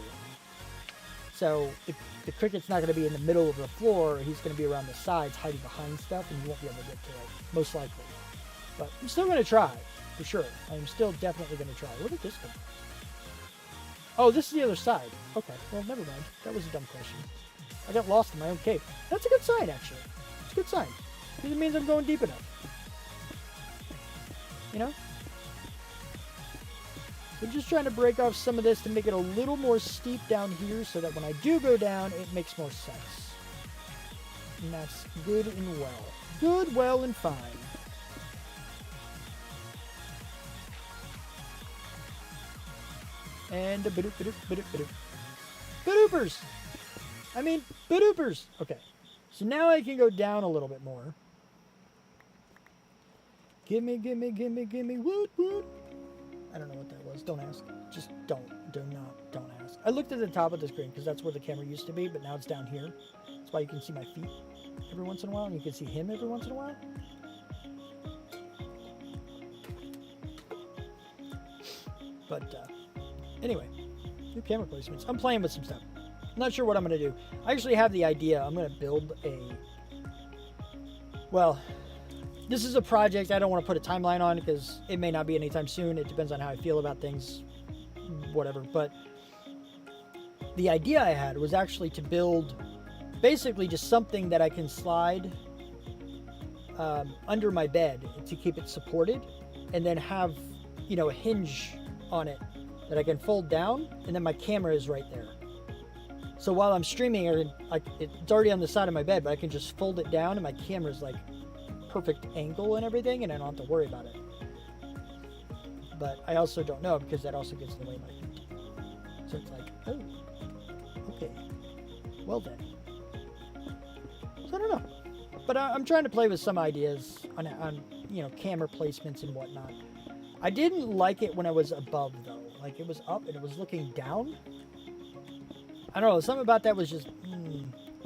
So if the cricket's not going to be in the middle of the floor, he's going to be around the sides hiding behind stuff, and you won't be able to get to it, most likely. But I'm still going to try, for sure. I'm still definitely going to try. Where did this come from? Oh, this is the other side. Okay, well, never mind. That was a dumb question. I got lost in my own cave. That's a good sign, actually. It's a good sign. Because it means I'm going deep enough. You know? So just trying to break off some of this to make it a little more steep down here, so that when I do go down, it makes more sense. And that's good and well. Good, well, and fine. And a badoopers. I mean, badoopers. Okay. So now I can go down a little bit more. Gimme, woot, woot. I don't know what that was. Don't ask. Just don't ask. I looked at the top of the screen because that's where the camera used to be, but now it's down here. That's why you can see my feet every once in a while, and you can see him every once in a while. But, anyway, new camera placements. I'm playing with some stuff. I'm not sure what I'm going to do. I actually have the idea. I'm going to build well, this is a project I don't want to put a timeline on because it may not be anytime soon. It depends on how I feel about things, whatever. But the idea I had was actually to build basically just something that I can slide under my bed to keep it supported, and then have, a hinge on it that I can fold down, and then my camera is right there. So while I'm streaming, it's already on the side of my bed, but I can just fold it down, and my camera's like perfect angle and everything, and I don't have to worry about it. But I also don't know, because that also gets in the way of my feet. So it's like, oh, okay, well then. So I don't know. but I'm trying to play with some ideas on you know, camera placements and whatnot. I didn't like it when I was above though. Like it was up and it was looking down. I don't know. Something about that was just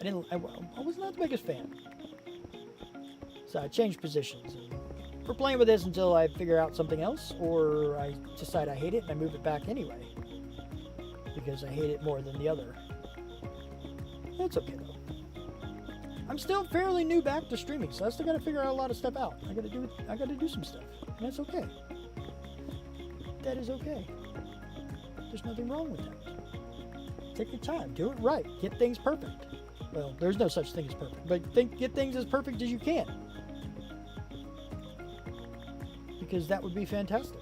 I was not the biggest fan. So I changed positions. And we're playing with this until I figure out something else, or I decide I hate it and I move it back anyway because I hate it more than the other. That's okay though. I'm still fairly new back to streaming, so I still got to figure out a lot of stuff out. I got to do some stuff, and that's okay. That is okay. There's nothing wrong with that. Take your time, do it right, get things perfect. Well, there's no such thing as perfect, but get things as perfect as you can, because that would be fantastic.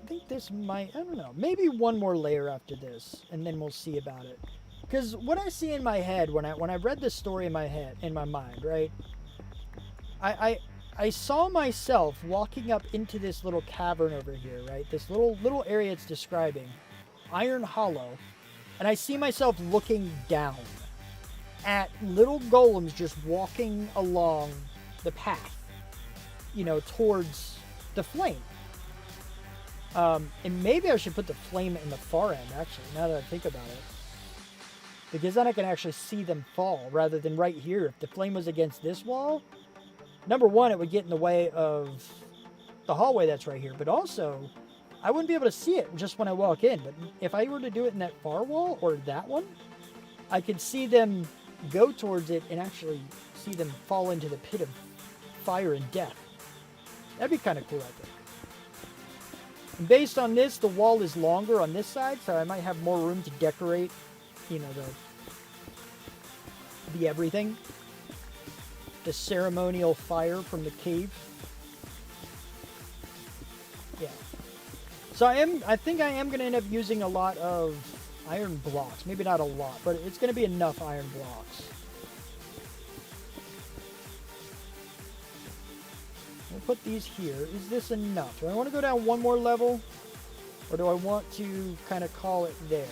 I think this might, I don't know, maybe one more layer after this, and then we'll see about it. Because what I see in my head when I read this story in my mind, right? I saw myself walking up into this little cavern over here, right? This little area it's describing, Iron Hollow, and I see myself looking down at little golems just walking along the path, you know, towards the flame. And maybe I should put the flame in the far end, actually, now that I think about it. Because then I can actually see them fall, rather than right here. If the flame was against this wall, number one, it would get in the way of the hallway that's right here. But also, I wouldn't be able to see it just when I walk in. But if I were to do it in that far wall, or that one, I could see them go towards it and actually see them fall into the pit of fire and death. That'd be kind of cool, I think. And based on this, the wall is longer on this side, so I might have more room to decorate, you know, the everything. The ceremonial fire from the cave. Yeah. So I think I am going to end up using a lot of iron blocks. Maybe not a lot, but it's going to be enough iron blocks. I'll put these here. Is this enough? Do I want to go down one more level? Or do I want to kind of call it there?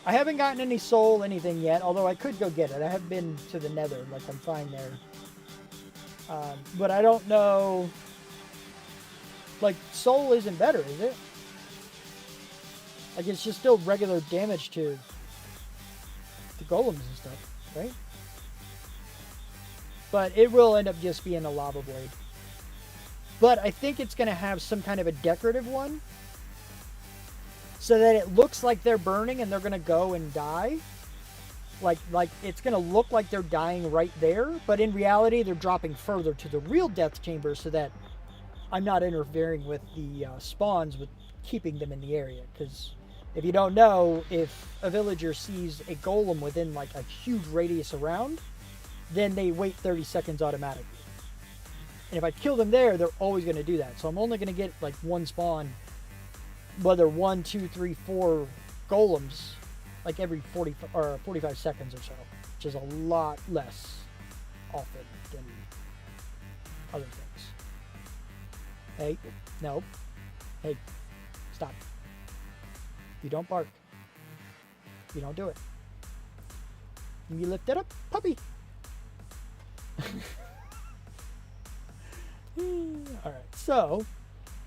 I haven't gotten any soul anything yet, although I could go get it. I have been to the nether, like I'm fine there. But I don't know, like soul isn't better, is it? Like it's just still regular damage to the golems and stuff, right? But it will end up just being a lava blade. But I think it's going to have some kind of a decorative one, so that it looks like they're burning and they're going to go and die. Like it's going to look like they're dying right there, but in reality they're dropping further to the real death chamber, so that I'm not interfering with the spawns with keeping them in the area. Because if you don't know, if a villager sees a golem within like a huge radius around, then they wait 30 seconds automatically. And if I kill them there, they're always going to do that. So I'm only going to get like one spawn, whether 1, 2, 3, 4 golems, like every 40 or 45 seconds or so, which is a lot less often than other things. Hey, no. Hey, stop. You don't bark. You don't do it. You lift it up, puppy. Alright, so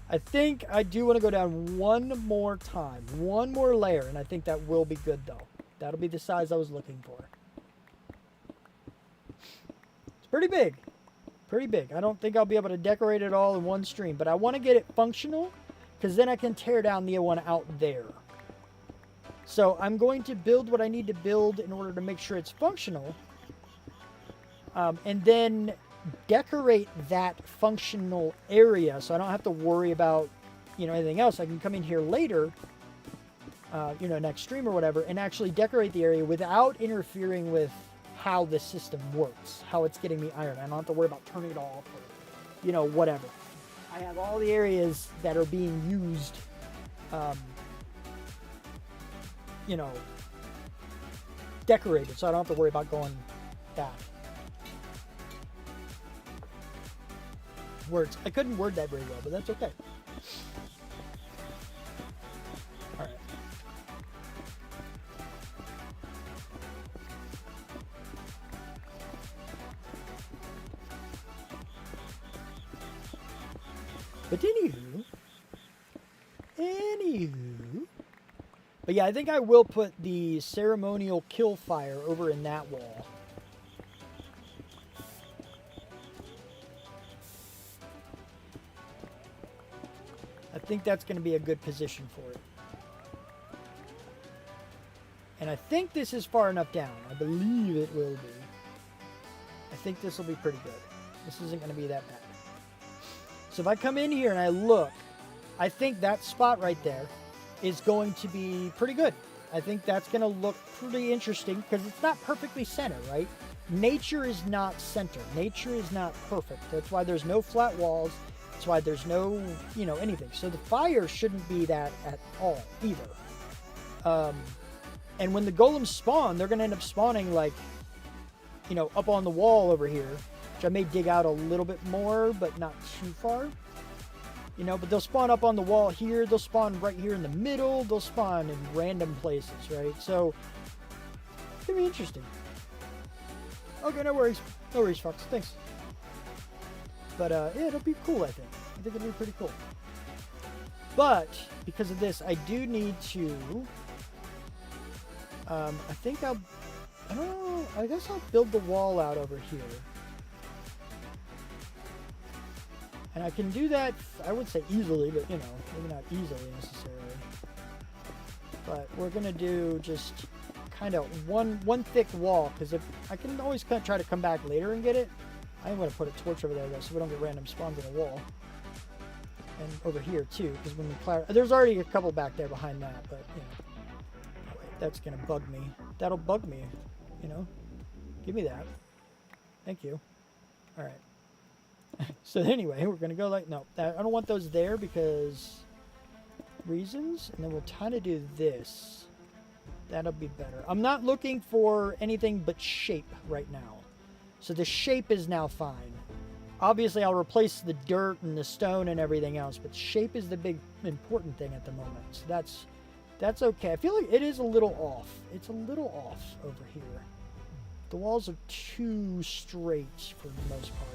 I think I do want to go down one more time, one more layer, and I think that will be good though. That'll be the size I was looking for. It's pretty big. Pretty big. I don't think I'll be able to decorate it all in one stream, but I want to get it functional, because then I can tear down the one out there. So I'm going to build what I need to build in order to make sure it's functional, and then decorate that functional area, so I don't have to worry about, you know, anything else. I can come in here later, you know, next stream or whatever, and actually decorate the area without interfering with how the system works, how it's getting me iron. I don't have to worry about turning it off or, you know, whatever. I have all the areas that are being used, you know, decorated, so I don't have to worry about going back. Words. I couldn't word that very well, but that's okay. But anywho. But yeah, I think I will put the ceremonial kill fire over in that wall. I think that's going to be a good position for it. And I think this is far enough down. I believe it will be. I think this will be pretty good. This isn't going to be that bad. So if I come in here and I look, I think that spot right there is going to be pretty good. I think that's going to look pretty interesting because it's not perfectly center, right? Nature is not center. Nature is not perfect. That's why there's no flat walls. That's why there's no, anything. So the fire shouldn't be that at all either. And when the golems spawn, they're going to end up spawning like, up on the wall over here, which I may dig out a little bit more, but not too far. But they'll spawn up on the wall here. They'll spawn right here in the middle. They'll spawn in random places, right? So it's going to be interesting. Okay, no worries. No worries, Fox. Thanks. But yeah, it'll be cool, I think. I think it'll be pretty cool. But because of this, I do need to... I don't know. I guess I'll build the wall out over here. And I can do that, I would say easily, but maybe not easily necessarily. But we're going to do just kind of one thick wall, because if I can always kind of try to come back later and get it. I'm going to put a torch over there, though, so we don't get random spawns in the wall. And over here, too, because when we there's already a couple back there behind that, but, that's going to bug me. That'll bug me, Give me that. Thank you. All right. So anyway, we're going to go like, no, I don't want those there because reasons. And then we'll kind of do this. That'll be better. I'm not looking for anything but shape right now. So the shape is now fine. Obviously, I'll replace the dirt and the stone and everything else, but shape is the big important thing at the moment. So that's okay. I feel like it is a little off. It's a little off over here. The walls are too straight for the most part.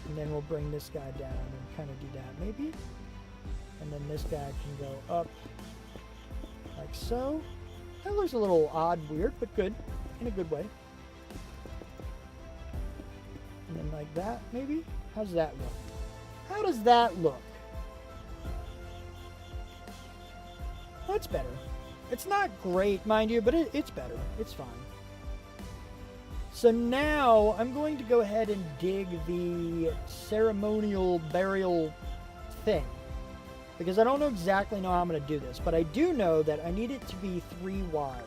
And then we'll bring this guy down and kind of do that maybe. And then this guy can go up like so. That looks a little odd, weird, but good. In a good way. And then like that maybe. How's that look? How does that look? That's better. It's not great, mind you, but it's better. It's fine. So now I'm going to go ahead and dig the ceremonial burial thing. Because I don't exactly know how I'm going to do this. But I do know that I need it to be 3 wide.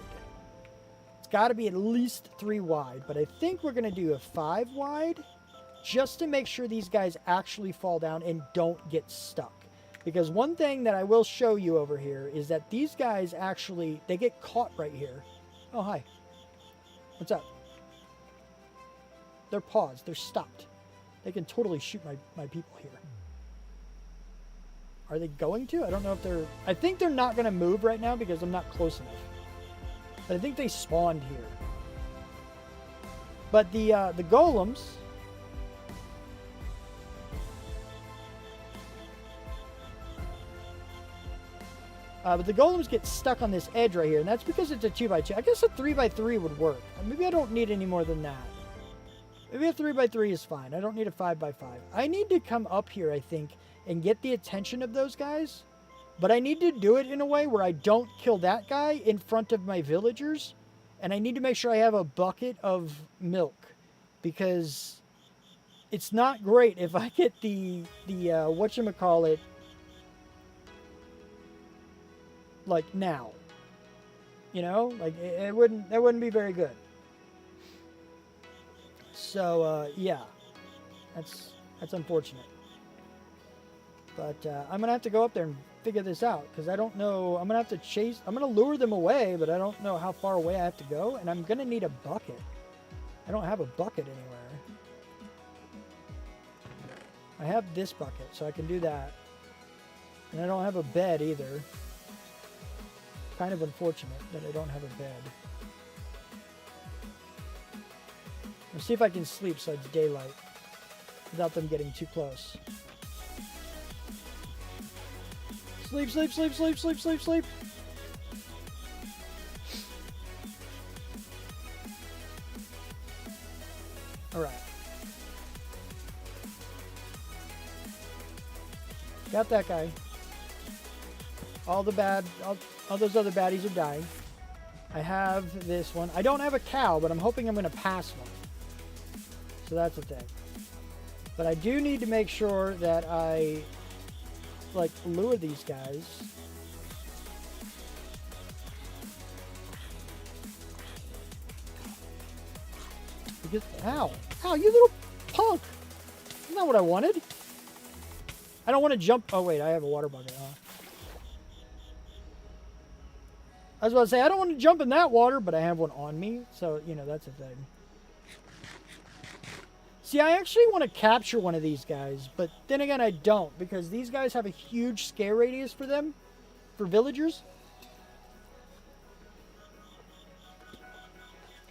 It's got to be at least 3 wide. But I think we're going to do a 5 wide. Just to make sure these guys actually fall down and don't get stuck. Because one thing that I will show you over here is that these guys actually, they get caught right here. Oh, hi. What's up? They're paused. They're stopped. They can totally shoot my people here. Are they going to? I don't know if they're... I think they're not going to move right now because I'm not close enough. But I think they spawned here. But the golems... but the golems get stuck on this edge right here, and that's because it's a 2x2. I guess a 3x3 would work. Maybe I don't need any more than that. Maybe a 3x3 is fine. I don't need a 5x5. I need to come up here, I think, and get the attention of those guys. But I need to do it in a way where I don't kill that guy in front of my villagers. And I need to make sure I have a bucket of milk. Because it's not great if I get the whatchamacallit, like now. Like that wouldn't be very good. So yeah, that's unfortunate. But I'm gonna have to go up there and figure this out because I don't know. I'm gonna have to I'm gonna lure them away, but I don't know how far away I have to go, and I'm gonna need a bucket. I don't have a bucket anywhere. I have this bucket, so I can do that, and I don't have a bed either. Kind of unfortunate that I don't have a bed. Let's see if I can sleep so it's daylight without them getting too close. Sleep, sleep, sleep, sleep, sleep, sleep, sleep. All right. Got that guy. All those other baddies are dying. I have this one. I don't have a cow, but I'm hoping I'm going to pass one. So that's the thing. But I do need to make sure that I, like, lure these guys. Because, ow, you little punk. That's not what I wanted. I don't want to jump. Oh, wait, I have a water bucket, huh? I was about to say, I don't want to jump in that water, but I have one on me. So, you know, that's a thing. See, I actually want to capture one of these guys, but then again, I don't, because these guys have a huge scare radius for them, for villagers.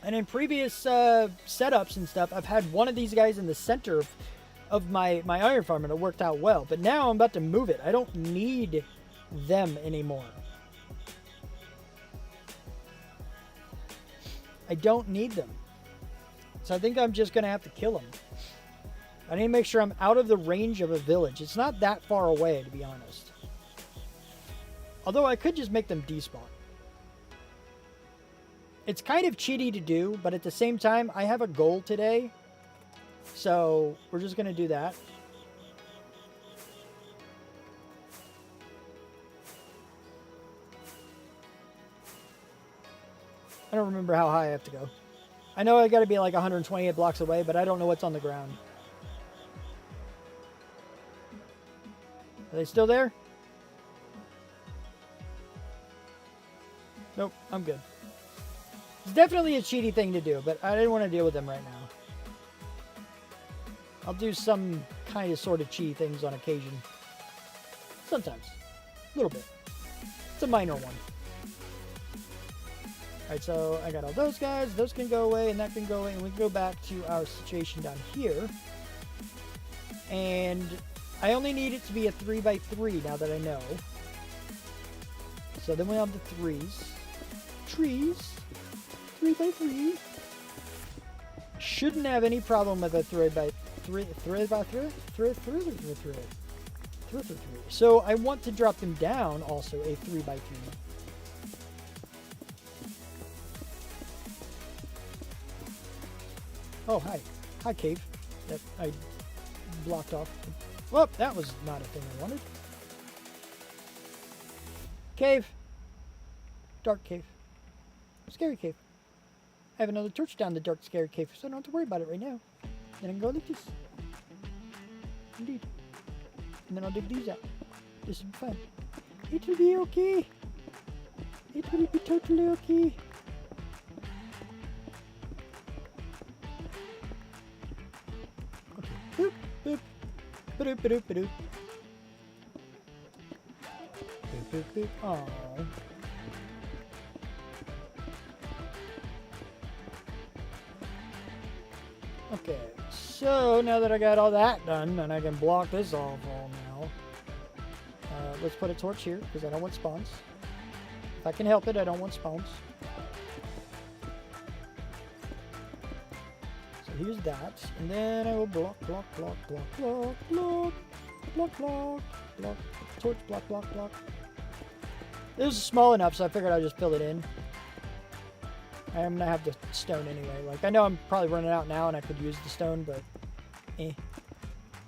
And in previous setups and stuff, I've had one of these guys in the center of my iron farm, and it worked out well. But now I'm about to move it. I don't need them anymore. I don't need them. So I think I'm just going to have to kill them. I need to make sure I'm out of the range of a village. It's not that far away, to be honest. Although I could just make them despawn. It's kind of cheaty to do, but at the same time, I have a goal today. So we're just going to do that. I don't remember how high I have to go. I know I got to be like 128 blocks away, but I don't know what's on the ground. Are they still there? Nope, I'm good. It's definitely a cheaty thing to do, but I didn't want to deal with them right now. I'll do some kind of sort of cheaty things on occasion. Sometimes. A little bit. It's a minor one. Alright, so I got all those guys. Those can go away, and that can go away. And we can go back to our situation down here. And I only need it to be a 3x3 now that I know. So then we have the threes. Trees. 3x3. Shouldn't have any problem with a 3x3. So I want to drop them down also a 3x3. Oh, hi. Hi, cave. That I blocked off. Whoop, that was not a thing I wanted. Cave. Dark cave. Scary cave. I have another torch down the dark, scary cave, so I don't have to worry about it right now. Then I can go like this. Indeed. And then I'll dig these out. This will be fun. It will be okay. It will be totally okay. Okay. Boop, boop. Ba-doop, ba-doop, ba-doop. Boop, boop, boop. Aww. Okay, so now that I got all that done, and I can block this off all now, let's put a torch here, because I don't want spawns. If I can help it, I don't want spawns. So here's that, and then I will block, block, block, block, block, block, block, block, block, torch, block, block, block. This is small enough, so I figured I'd just fill it in. I'm gonna have the stone anyway. Like, I know I'm probably running out now and I could use the stone, but eh.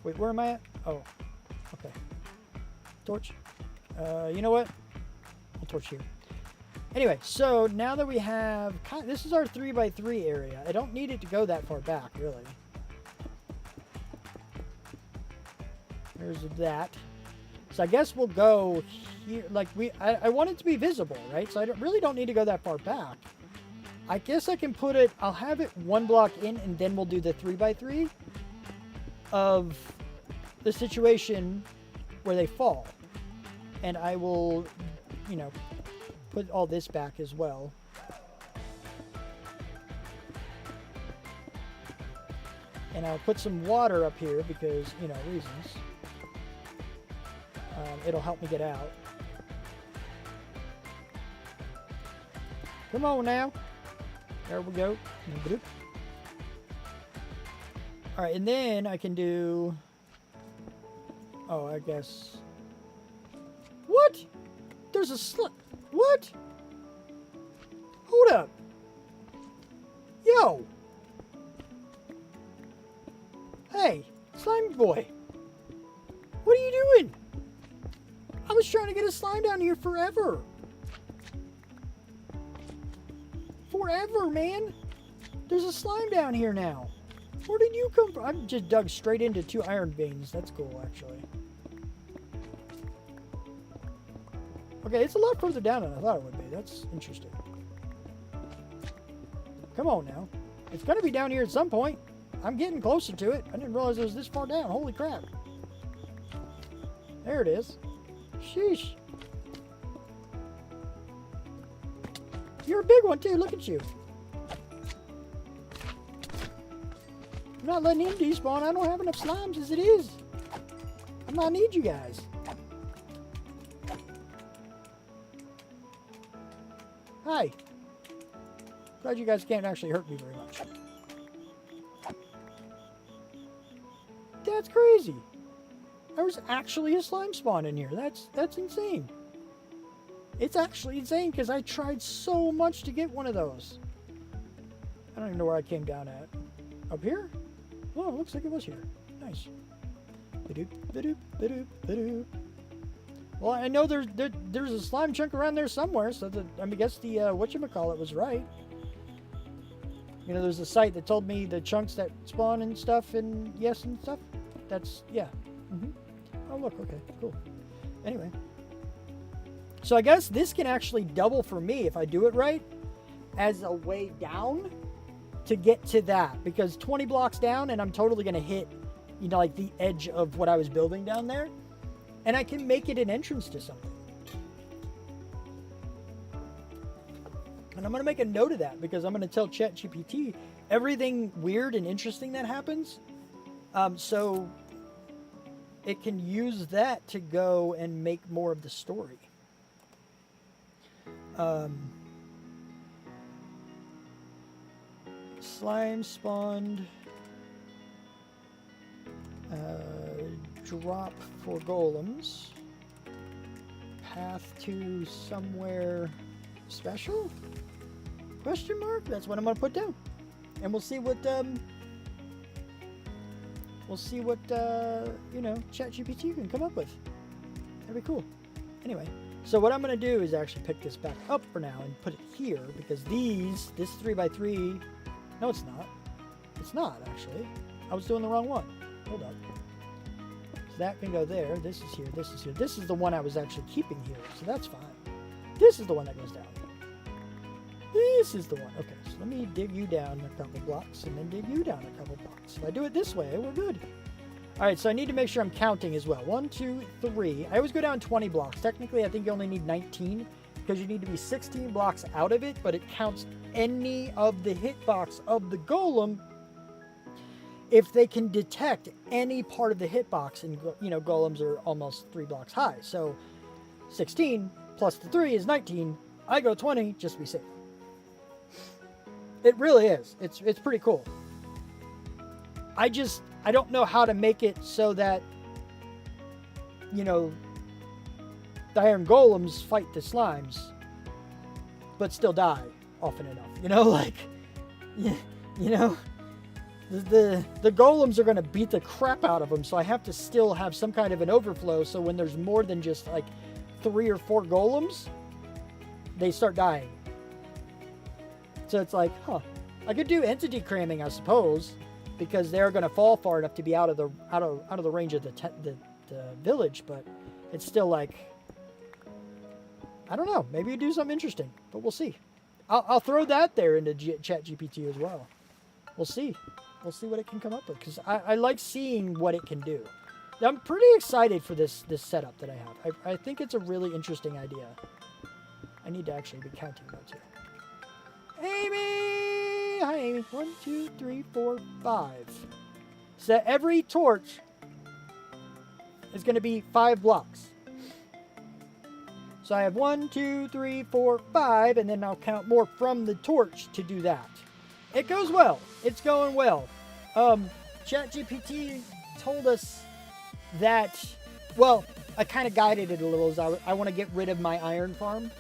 Wait, where am I at? Oh, okay. Torch. You know what? I'll torch here. Anyway, so now that we have... this is our 3x3 area. I don't need it to go that far back, really. There's that. So I guess we'll go here. Like, I want it to be visible, right? So I really don't need to go that far back. I guess I can put it, I'll have it one block in, and then we'll do the 3x3 of the situation where they fall. And I will, you know, put all this back as well. And I'll put some water up here because, you know, reasons. It'll help me get out. Come on now. There we go. Alright, and then I can do... Oh, I guess... What? There's a slip. What? Hold up. Yo. Hey, slime boy. What are you doing? I was trying to get a slime down here forever. Forever, man. There's a slime down here now. Where did you come from? I just dug straight into 2 iron veins. That's cool, actually. Okay, it's a lot further down than I thought it would be. That's interesting. Come on now. It's going to be down here at some point. I'm getting closer to it. I didn't realize it was this far down. Holy crap. There it is. Sheesh. You're a big one, too. Look at you. I'm not letting him despawn. I don't have enough slimes as it is. I might need you guys. Hi. Glad you guys can't actually hurt me very much. That's crazy. There was actually a slime spawn in here. That's insane. It's actually insane because I tried so much to get one of those. I don't even know where I came down at. Up here? Oh, it looks like it was here. Nice. Well, I know there's a slime chunk around there somewhere, so I guess the whatchamacallit was right. You know, there's a site that told me the chunks that spawn and stuff, and yes and stuff. That's, yeah. Oh, look, okay, cool. Anyway. So I guess this can actually double for me if I do it right as a way down to get to that. Because 20 blocks down and I'm totally going to hit, you know, like the edge of what I was building down there. And I can make it an entrance to something. And I'm going to make a note of that because I'm going to tell ChatGPT everything weird and interesting that happens. So it can use that to go and make more of the story. Slime spawned. Drop for golems. Path to somewhere special? Question mark? That's what I'm going to put down. And we'll see what, you know, ChatGPT can come up with. That'd be cool. Anyway, so what I'm going to do is actually pick this back up for now and put it here because this 3x3, no, it's not. It's not, actually. I was doing the wrong one. Hold up. So that can go there. This is here. This is here. This is the one I was actually keeping here, so that's fine. This is the one that goes down. This is the one. Okay, so let me dig you down a couple blocks and then dig you down a couple blocks. If I do it this way, we're good. All right, so I need to make sure I'm counting as well. 1, 2, 3. I always go down 20 blocks. Technically, I think you only need 19 because you need to be 16 blocks out of it, but it counts any of the hitbox of the golem if they can detect any part of the hitbox. And, you know, golems are almost 3 blocks high. So 16 plus the 3 is 19. I go 20 just to be safe. It really is. It's pretty cool. I don't know how to make it so that, you know, the iron golems fight the slimes, but still die often enough. You know, like, you know, the golems are going to beat the crap out of them, so I have to still have some kind of an overflow, so when there's more than just, like, 3 or 4 golems, they start dying. So it's like, huh. I could do entity cramming, I suppose, because they're going to fall far enough to be out of the range of the village, but it's still like, I don't know. Maybe you do something interesting, but we'll see. I'll throw that there into ChatGPT as well. We'll see. We'll see what it can come up with, because I like seeing what it can do. I'm pretty excited for this setup that I have. I think it's a really interesting idea. I need to actually be counting those here. Amy! Hi, Amy. 1, 2, 3, 4, 5. So every torch is going to be 5 blocks. So I have 1, 2, 3, 4, 5, and then I'll count more from the torch to do that. It goes well. It's going well. ChatGPT told us that, well, I kind of guided it a little as I want to get rid of my iron farm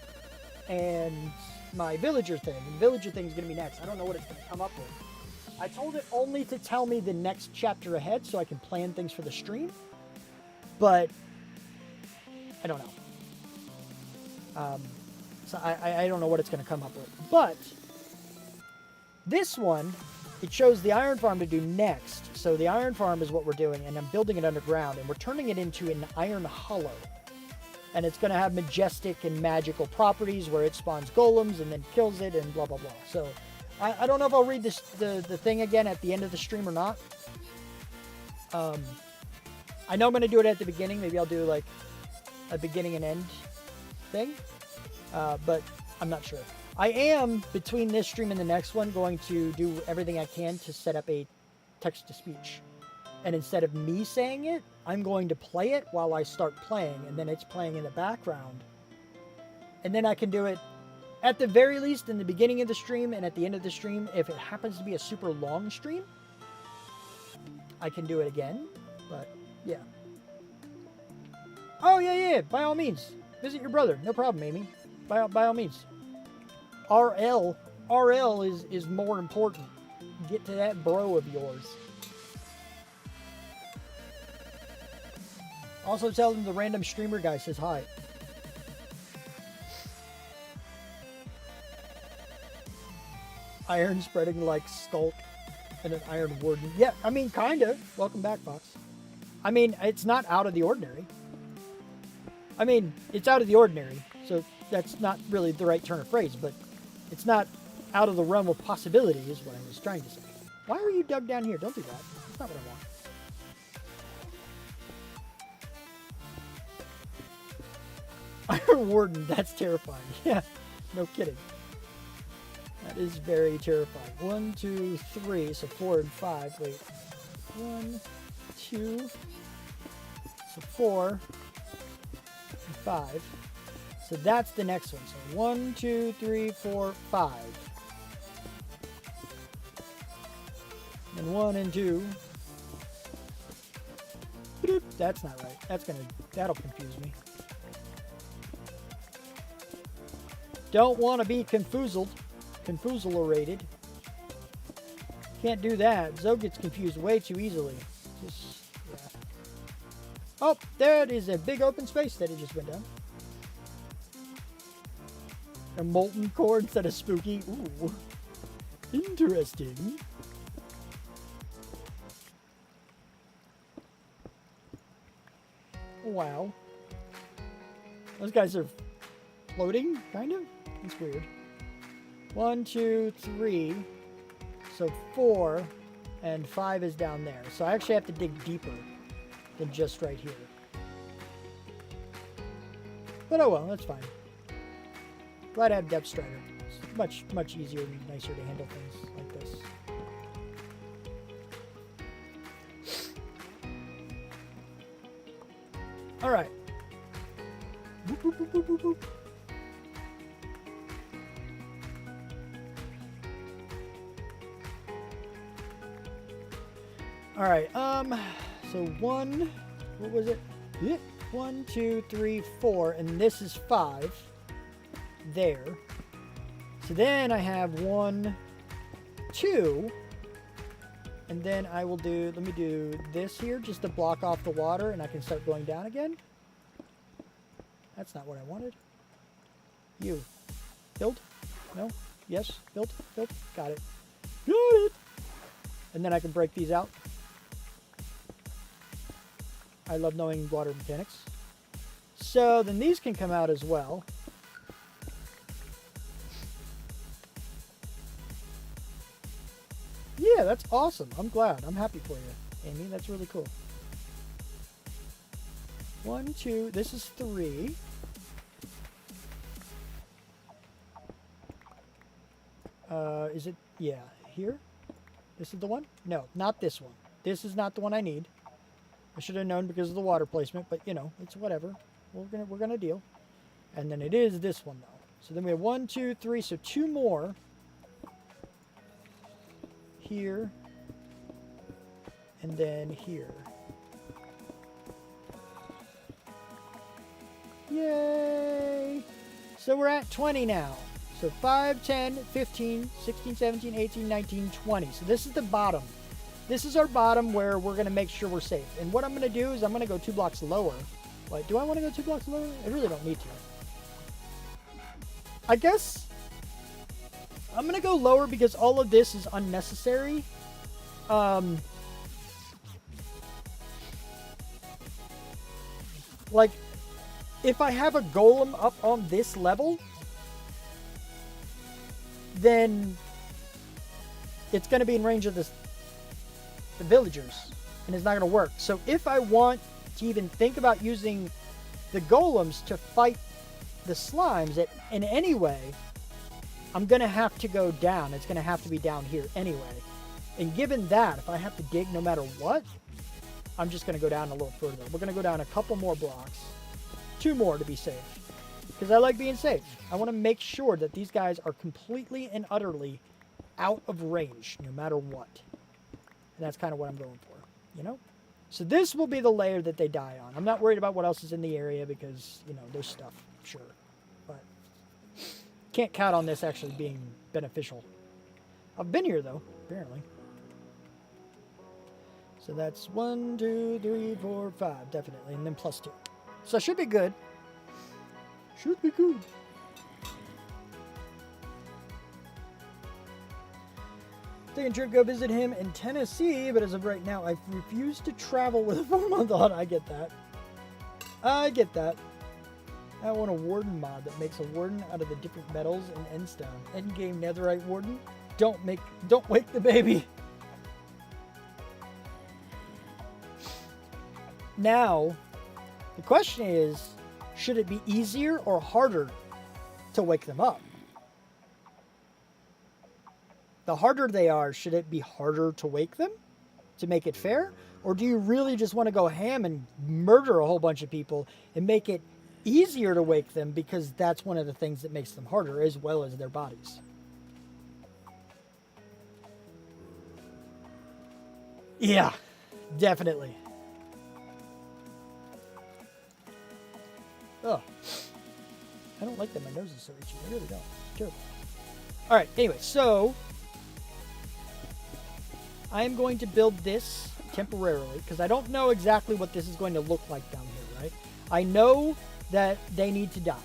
and my villager thing. And the villager thing is going to be next. I don't know what it's going to come up with. I told it only to tell me the next chapter ahead so I can plan things for the stream. But I don't know. So I don't know what it's going to come up with. But this one, it shows the iron farm to do next. So the iron farm is what we're doing, and I'm building it underground, and we're turning it into an iron hollow. And it's going to have majestic and magical properties where it spawns golems and then kills it and blah, blah, blah. So I don't know if I'll read this, the thing again at the end of the stream or not. I know I'm going to do it at the beginning. Maybe I'll do like a beginning and end thing. But I'm not sure. I am, between this stream and the next one, going to do everything I can to set up a text-to-speech. And instead of me saying it, I'm going to play it while I start playing, and then it's playing in the background. And then I can do it, at the very least, in the beginning of the stream and at the end of the stream. If it happens to be a super long stream, I can do it again. But, yeah. Oh, yeah, by all means. Visit your brother. No problem, Amy. By all means. RL is more important. Get to that bro of yours. Also tell them the random streamer guy says hi. Iron spreading like Skulk and an Iron Warden. Yeah, I mean, kind of. Welcome back, Fox. I mean, it's not out of the ordinary. I mean, it's out of the ordinary, so that's not really the right turn of phrase, but it's not out of the realm of possibility is what I was trying to say. Why are you dug down here? Don't do that. That's not what I want. Iron Warden, that's terrifying. Yeah, no kidding. That is very terrifying. 1, 2, 3, so 4 and 5. Wait. 1, 2, so 4 and 5. So that's the next one. So 1, 2, 3, 4, 5. And 1 and 2. That's not right. That'll confuse me. Don't want to be confuselated. Can't do that. Zoe gets confused way too easily. Just, yeah. Oh, there it is, a big open space that it just went down. A molten core instead of spooky. Ooh, interesting. Wow. Those guys are floating, kind of? It's weird. 1, 2, 3. So 4 and 5 is down there. So I actually have to dig deeper than just right here. But oh well, that's fine. Glad I have Depth Strider. It's much easier and nicer to handle things like this. Alright. Boop, boop, boop, boop, boop, boop. Alright, so 1, what was it? 1, 2, 3, 4, and this is 5 there. So then I have 1, 2, and then I will do, let me do this here just to block off the water and I can start going down again. That's not what I wanted. You. Build? No? Yes? Build? Build? Got it. Got it! And then I can break these out. I love knowing water mechanics. So then these can come out as well. Yeah, that's awesome. I'm glad. I'm happy for you, Amy. That's really cool. 1, 2. This is 3. Is it? Yeah, here? This is the one? No, not this one. This is not the one I need. I should have known because of the water placement, but you know, it's whatever. We're gonna deal. And then it is this one though. So then we have 1, 2, 3, so 2 more. Here. And then here. Yay! So we're at 20 now. So 5, 10, 15, 16, 17, 18, 19, 20. So this is the bottom. This is our bottom where we're going to make sure we're safe. And what I'm going to do is I'm going to go 2 blocks lower. Like, do I want to go 2 blocks lower? I really don't need to. I guess I'm going to go lower because all of this is unnecessary. Like, if I have a golem up on this level, then it's going to be in range of the villagers, and it's not going to work. So if I want to even think about using the golems to fight the slimes in any way, I'm going to have to go down. It's going to have to be down here anyway. And given that, if I have to dig no matter what, I'm just going to go down a little further. We're going to go down a couple more blocks. 2 more to be safe. Because I like being safe. I want to make sure that these guys are completely and utterly out of range, no matter what. And that's kind of what I'm going for, you know? So this will be the layer that they die on. I'm not worried about what else is in the area because, you know, there's stuff, sure. But can't count on this actually being beneficial. I've been here, though, apparently. So that's 1, 2, 3, 4, 5, definitely. And then +2. So it should be good. Should be good. Taking a trip, go visit him in Tennessee, but as of right now, I've refused to travel with a 4-month on. I get that. I get that. I want a warden mod that makes a warden out of the different metals and endstone. Endgame netherite warden. Don't wake the baby. Now, the question is, should it be easier or harder to wake them up? The harder they are, should it be harder to wake them to make it fair? Or do you really just want to go ham and murder a whole bunch of people and make it easier to wake them because that's one of the things that makes them harder as well as their bodies? Yeah, definitely. Oh, I don't like that my nose is so itchy. I really don't. Terrible. All right, anyway, so I am going to build this temporarily because I don't know exactly what this is going to look like down here, right? I know that they need to die.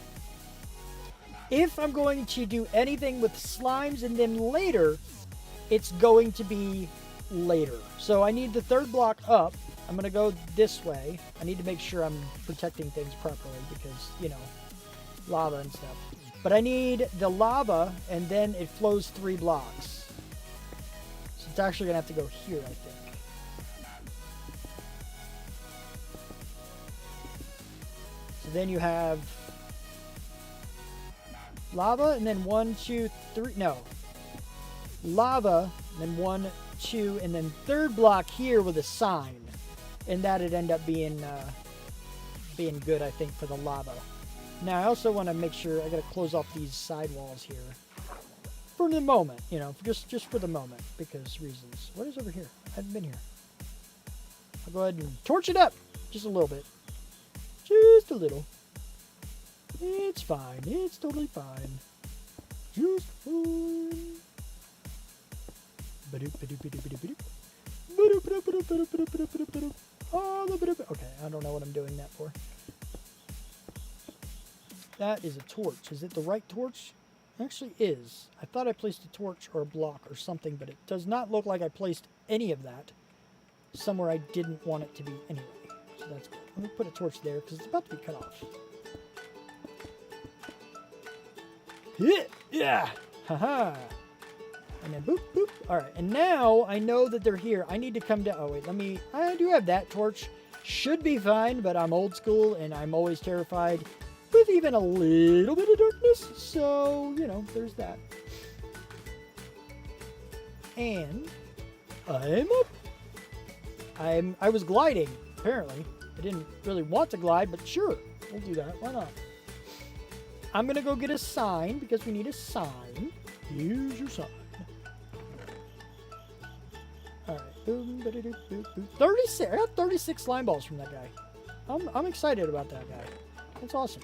If I'm going to do anything with slimes and then later, it's going to be later. So I need the 3rd block up. I'm going to go this way. I need to make sure I'm protecting things properly because, you know, lava and stuff. But I need the lava, and then it flows 3 blocks. So it's actually going to have to go here, I think. So then you have lava, and then 1, 2, 3. No. Lava, and then 1, 2, and then 3rd block here with a sign. And that'd end up being good, I think, for the lava. Now, I also want to make sure I got to close off these side walls here for the moment, you know, just for the moment, because reasons. What is over here? I haven't been here. I'll go ahead and torch it up just a little bit. Just a little. It's fine. It's totally fine. Just fine. Okay, I don't know what I'm doing that for. That is a torch. Is it the right torch? It actually is. I thought I placed a torch or a block or something, but it does not look like I placed any of that somewhere I didn't want it to be anyway. So that's good. Let me put a torch there because it's about to be cut off. Yeah! Haha! And then boop, boop. All right, and now I know that they're here. I need to come down. Oh, wait, I do have that torch. Should be fine, but I'm old school, and I'm always terrified with even a little bit of darkness. So, you know, there's that. And I'm up. I was gliding, apparently. I didn't really want to glide, but sure, we'll do that. Why not? I'm gonna go get a sign because we need a sign. Here's your sign. All right. Boom, 36. I got 36 slime balls from that guy. I'm excited about that guy. That's awesome.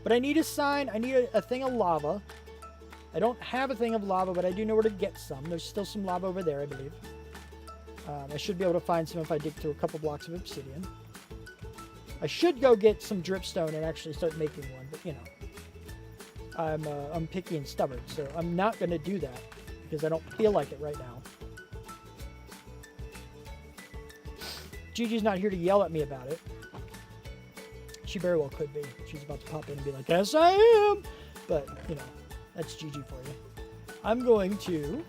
But I need a sign. I need a thing of lava. I don't have a thing of lava, but I do know where to get some. There's still some lava over there, I believe. I should be able to find some if I dig through a couple blocks of obsidian. I should go get some dripstone and actually start making one, but you know, I'm picky and stubborn, so I'm not going to do that because I don't feel like it right now. Gigi's not here to yell at me about it. She very well could be. She's about to pop in and be like, yes, I am! But, you know, that's Gigi for you. I'm going to...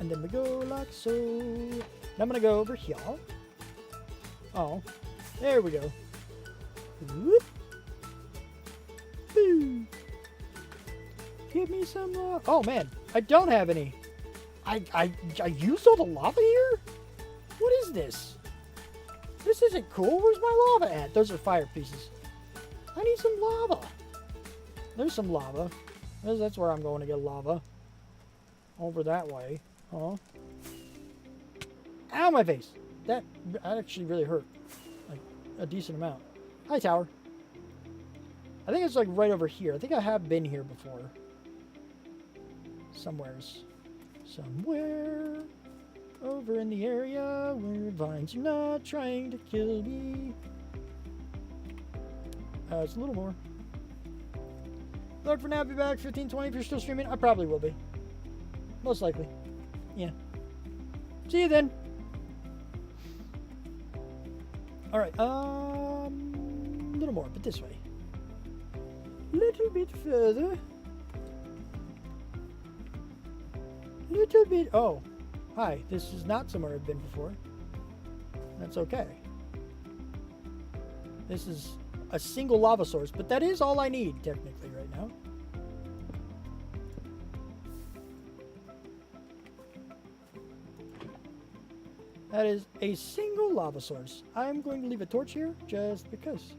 And then we go like so. And I'm going to go over here. Oh, there we go. Whoop. Boo. Give me some lava. Oh man, I don't have any. I used all the lava here? What is this? This isn't cool. Where's my lava at? Those are fire pieces. I need some lava. There's some lava. That's where I'm going to get lava. Over that way. Huh? Ow, my face. That actually really hurt. Like, a decent amount. Hi, tower. I think it's like right over here. I think I have been here before. Somewhere over in the area where vines are not trying to kill me. It's a little more. Lord, for now, be back 15:20 if you're still streaming. I probably will be. Most likely. Yeah. See you then. All right. A little more, but this way. Little bit further. Little bit. Oh, hi. This is not somewhere I've been before. That's okay. This is a single lava source, but that is all I need technically right now. That is a single lava source. I'm going to leave a torch here just because.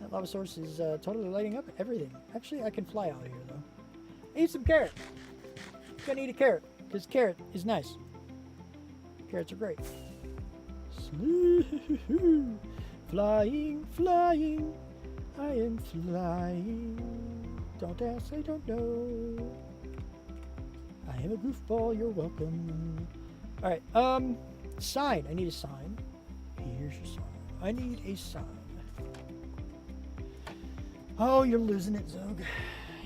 That lava source is totally lighting up everything. Actually, I can fly out of here though. Eat some carrot. Gonna eat a carrot because carrot is nice. Carrots are great. Flying, flying, I am flying. Don't ask, I don't know. I am a goofball, you're welcome. All right, sign. I need a sign. Here's your sign. I need a sign. Oh, you're losing it, Zog.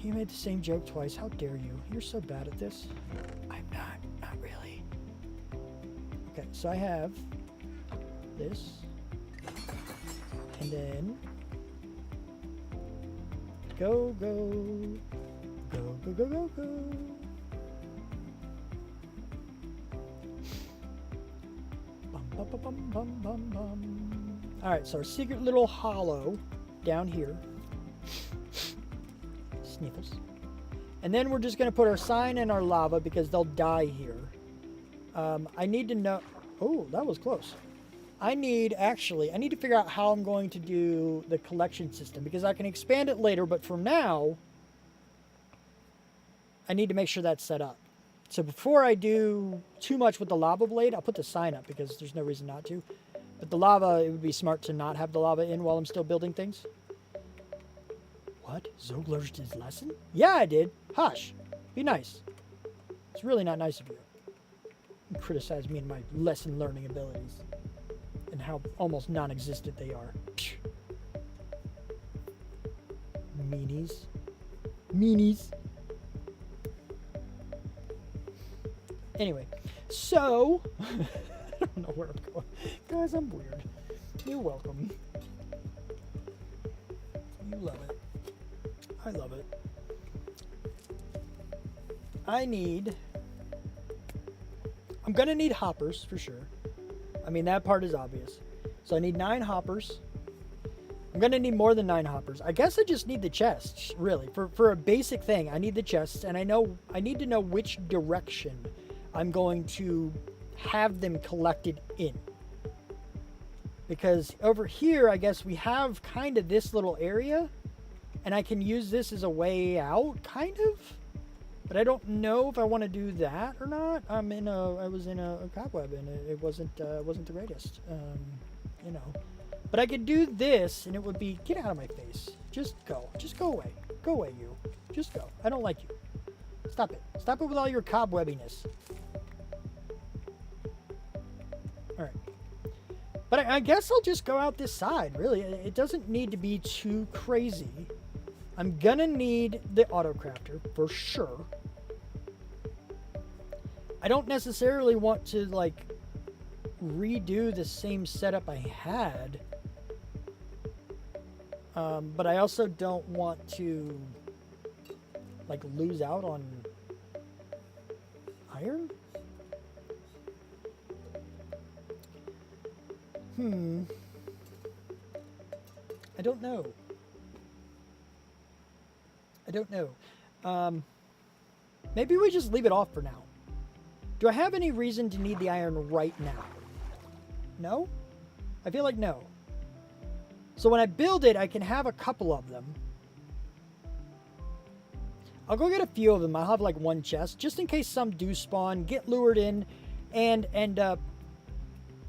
You made the same joke twice. How dare you? You're so bad at this. I'm not really. Okay, so I have this. And then go. Bum. All right, so our secret little hollow down here. Sniffles. And then we're just going to put our sign and our lava because they'll die here. I need to know... Oh, that was close. I need to figure out how I'm going to do the collection system because I can expand it later, but for now, I need to make sure that's set up. So before I do too much with the lava blade, I'll put the sign up because there's no reason not to. But the lava, it would be smart to not have the lava in while I'm still building things. What? Zog learned his lesson? Yeah, I did. Hush. Be nice. It's really not nice of you. You criticize me and my lesson learning abilities. And how almost non-existent they are. Psh. Meanies. Anyway, so... I don't know where I'm going. Guys, I'm weird. You're welcome. You love it. I love it. I'm gonna need hoppers for sure. I mean, that part is obvious. So I need 9 hoppers. I'm going to need more than 9 hoppers. I guess I just need the chests, really. For a basic thing, I need the chests, and I need to know which direction I'm going to have them collected in. Because over here, I guess we have kind of this little area, and I can use this as a way out, kind of. But I don't know if I want to do that or not. I was in a cobweb, and it wasn't the greatest, you know. But I could do this, and it would be, get out of my face. Just go. Just go away. Go away, you. Just go. I don't like you. Stop it. Stop it with all your cobwebbiness. All right. But I guess I'll just go out this side, really. It doesn't need to be too crazy. I'm gonna need the autocrafter, for sure. I don't necessarily want to, like, redo the same setup I had. But I also don't want to, like, lose out on iron? I don't know. Maybe we just leave it off for now. Do I have any reason to need the iron right now? No? I feel like no. So when I build it, I can have a couple of them. I'll go get a few of them. I'll have like one chest, just in case some do spawn, get lured in, and end up,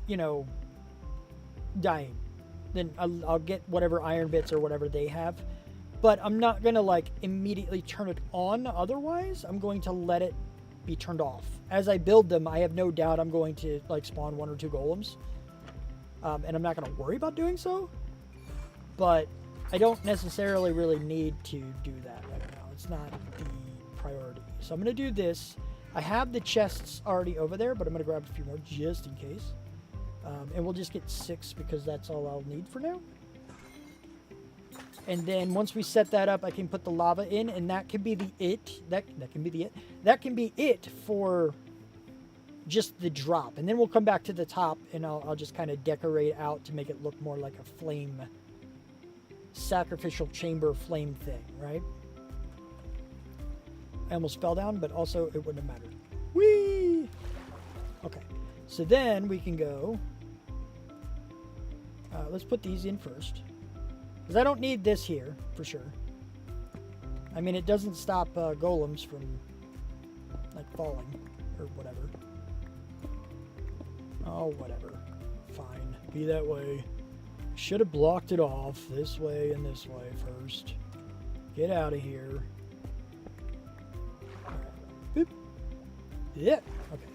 you know, dying. Then I'll get whatever iron bits or whatever they have. But I'm not going to, like, immediately turn it on otherwise. I'm going to let it be turned off. As I build them, I have no doubt I'm going to, like, spawn 1 or 2 golems. And I'm not going to worry about doing so. But I don't necessarily really need to do that right now. It's not the priority. So I'm going to do this. I have the chests already over there, but I'm going to grab a few more just in case. And we'll just get 6 because that's all I'll need for now. And then once we set that up, I can put the lava in, and that can be the it. That can be the it. That can be it for just the drop. And then we'll come back to the top, and I'll just kind of decorate out to make it look more like a flame, sacrificial chamber flame thing, right? I almost fell down, but also it wouldn't have mattered. Whee! Okay, so then we can go. Let's put these in first. Because I don't need this here, for sure. I mean, it doesn't stop golems from, like, falling, or whatever. Oh, whatever. Fine. Be that way. Should have blocked it off this way and this way first. Get out of here. Alright. Boop. Yeah. Okay.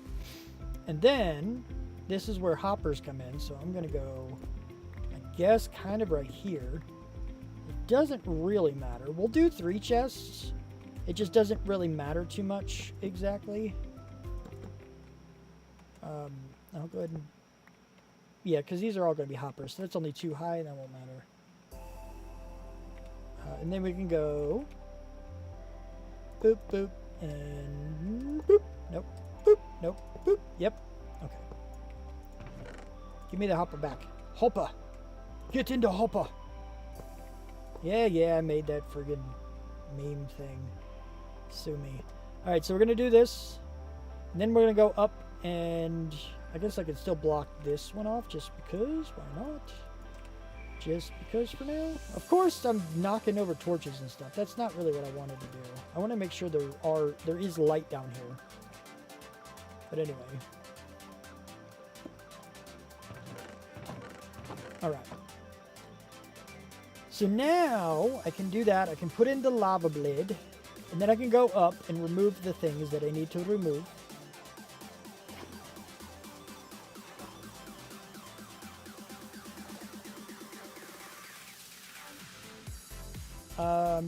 And then, this is where hoppers come in, so I'm going to go, I guess, kind of right here. It doesn't really matter. We'll do 3 chests. It just doesn't really matter too much exactly. I'll go ahead and... Yeah, because these are all going to be hoppers. So that's only 2 high, and that won't matter. And then we can go... Boop, boop, and boop. Nope. Boop, nope. Boop. Yep. Okay. Give me the hopper back. Hopper! Get into hopper! Yeah, I made that friggin' meme thing. Sue me. Alright, so we're going to do this. And then we're going to go up, and I guess I could still block this one off just because. Why not? Just because for now. Of course, I'm knocking over torches and stuff. That's not really what I wanted to do. I want to make sure there is light down here. But anyway. Alright. So now I can do that. I can put in the lava blade, and then I can go up and remove the things that I need to remove.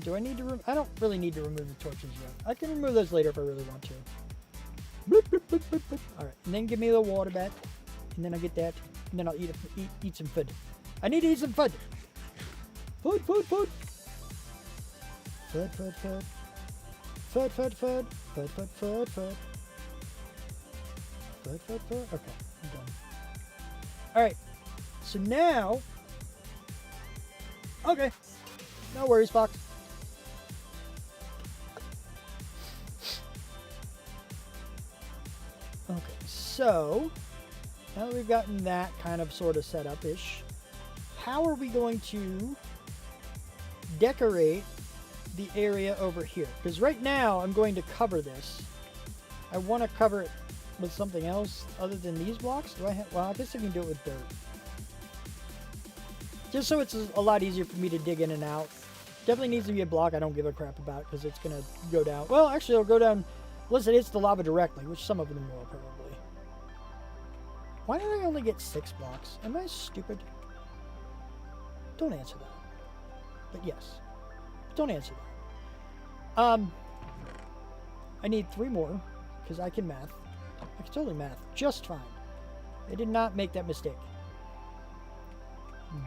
Do I need to I don't really need to remove the torches yet. I can remove those later if I really want to. Bloop, bloop, bloop, bloop, bloop. Alright, and then give me the water back. And then I'll get that. And then I'll eat some food. I need to eat some food. Food. Food. Food. Okay, I'm done. Alright. So now Okay. No worries, Fox. Okay, so now that we've gotten that kind of sort of set up-ish, how are we going to decorate the area over here? Because right now I'm going to cover this. I want to cover it with something else other than these blocks. Do I have? Well, I guess I can do it with dirt. Just so it's a lot easier for me to dig in and out. Definitely needs to be a block I don't give a crap about because it's going to go down. Well, actually, it'll go down unless it hits the lava directly, which some of them will probably. Why did I only get 6 blocks? Am I stupid? Don't answer that. But yes. Don't answer that. I need 3 more because I can math. I can totally math just fine. I did not make that mistake.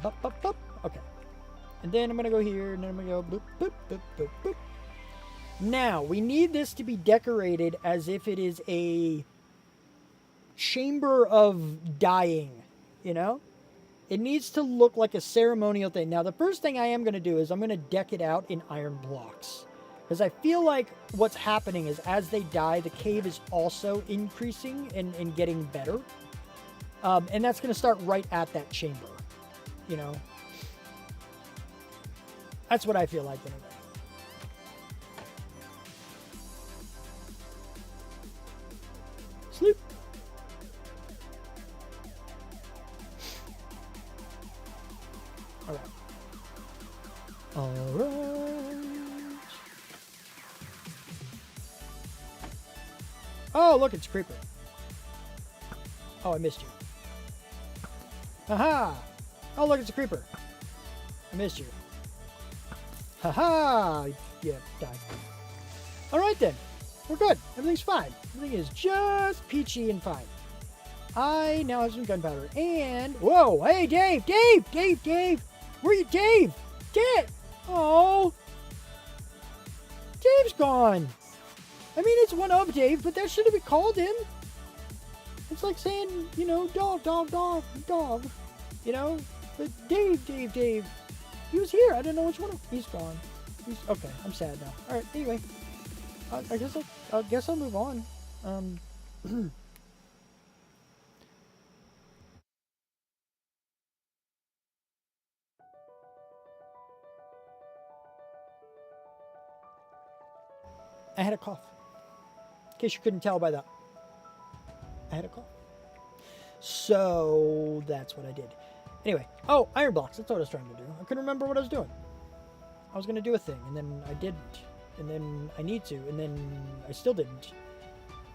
Bup, bup, bup. Okay. And then I'm going to go here, and then I'm going to go boop, boop, boop, boop, boop. Now, we need this to be decorated as if it is a chamber of dying, you know? It needs to look like a ceremonial thing. Now, the first thing I am going to do is I'm going to deck it out in iron blocks. Because I feel like what's happening is as they die, the cave is also increasing and getting better. And that's going to start right at that chamber, you know? That's what I feel like anyway. Sleep. All right. All right. Oh, look, it's Creeper. Oh, I missed you. Haha. Oh, look, it's a Creeper. I missed you. Haha! Yeah, die. Alright then. We're good. Everything's fine. Everything is just peachy and fine. I now have some gunpowder. And... Whoa! Hey, Dave! Dave! Dave! Dave! Where are you? Dave! Dave! Oh! Dave's gone! I mean, it's one of Dave, but that shouldn't be called him. It's like saying, you know, dog, dog, dog, dog. You know? But Dave, Dave, Dave. He was here. I didn't know which one. He's gone. He's okay. I'm sad now. All right. Anyway, I guess I'll move on. I had a cough. In case you couldn't tell by that, I had a cough. So that's what I did. Anyway, oh, iron blocks. That's what I was trying to do. I couldn't remember what I was doing. I was going to do a thing, and then I didn't. And then I need to, and then I still didn't.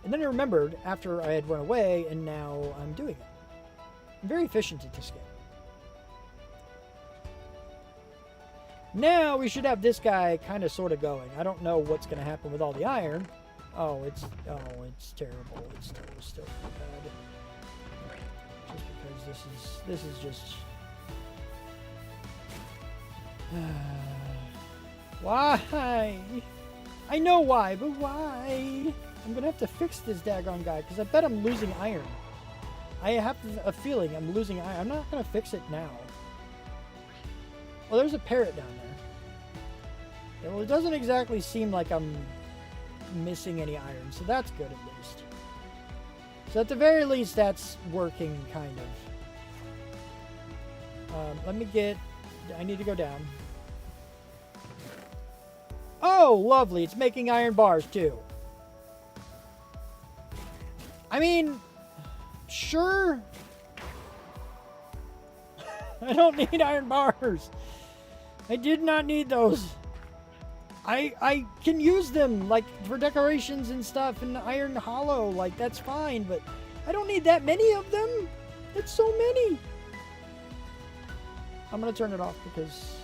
And then I remembered after I had run away, and now I'm doing it. I'm very efficient at this game. Now we should have this guy kind of sort of going. I don't know what's going to happen with all the iron. Oh, it's terrible. It's still bad. Just because this is just why? I know why, but why? I'm gonna have to fix this daggone guy because I bet I'm losing iron. I have a feeling I'm losing iron. I'm not gonna fix it now. Well, there's a parrot down there. Yeah, well, it doesn't exactly seem like I'm missing any iron, so that's good at least. So at the very least, that's working, kind of. I need to go down. Oh, lovely. It's making iron bars, too. I mean, sure. I don't need iron bars. I did not need those. I can use them, like, for decorations and stuff, and iron hollow, like, that's fine, but I don't need that many of them. That's so many. I'm gonna turn it off because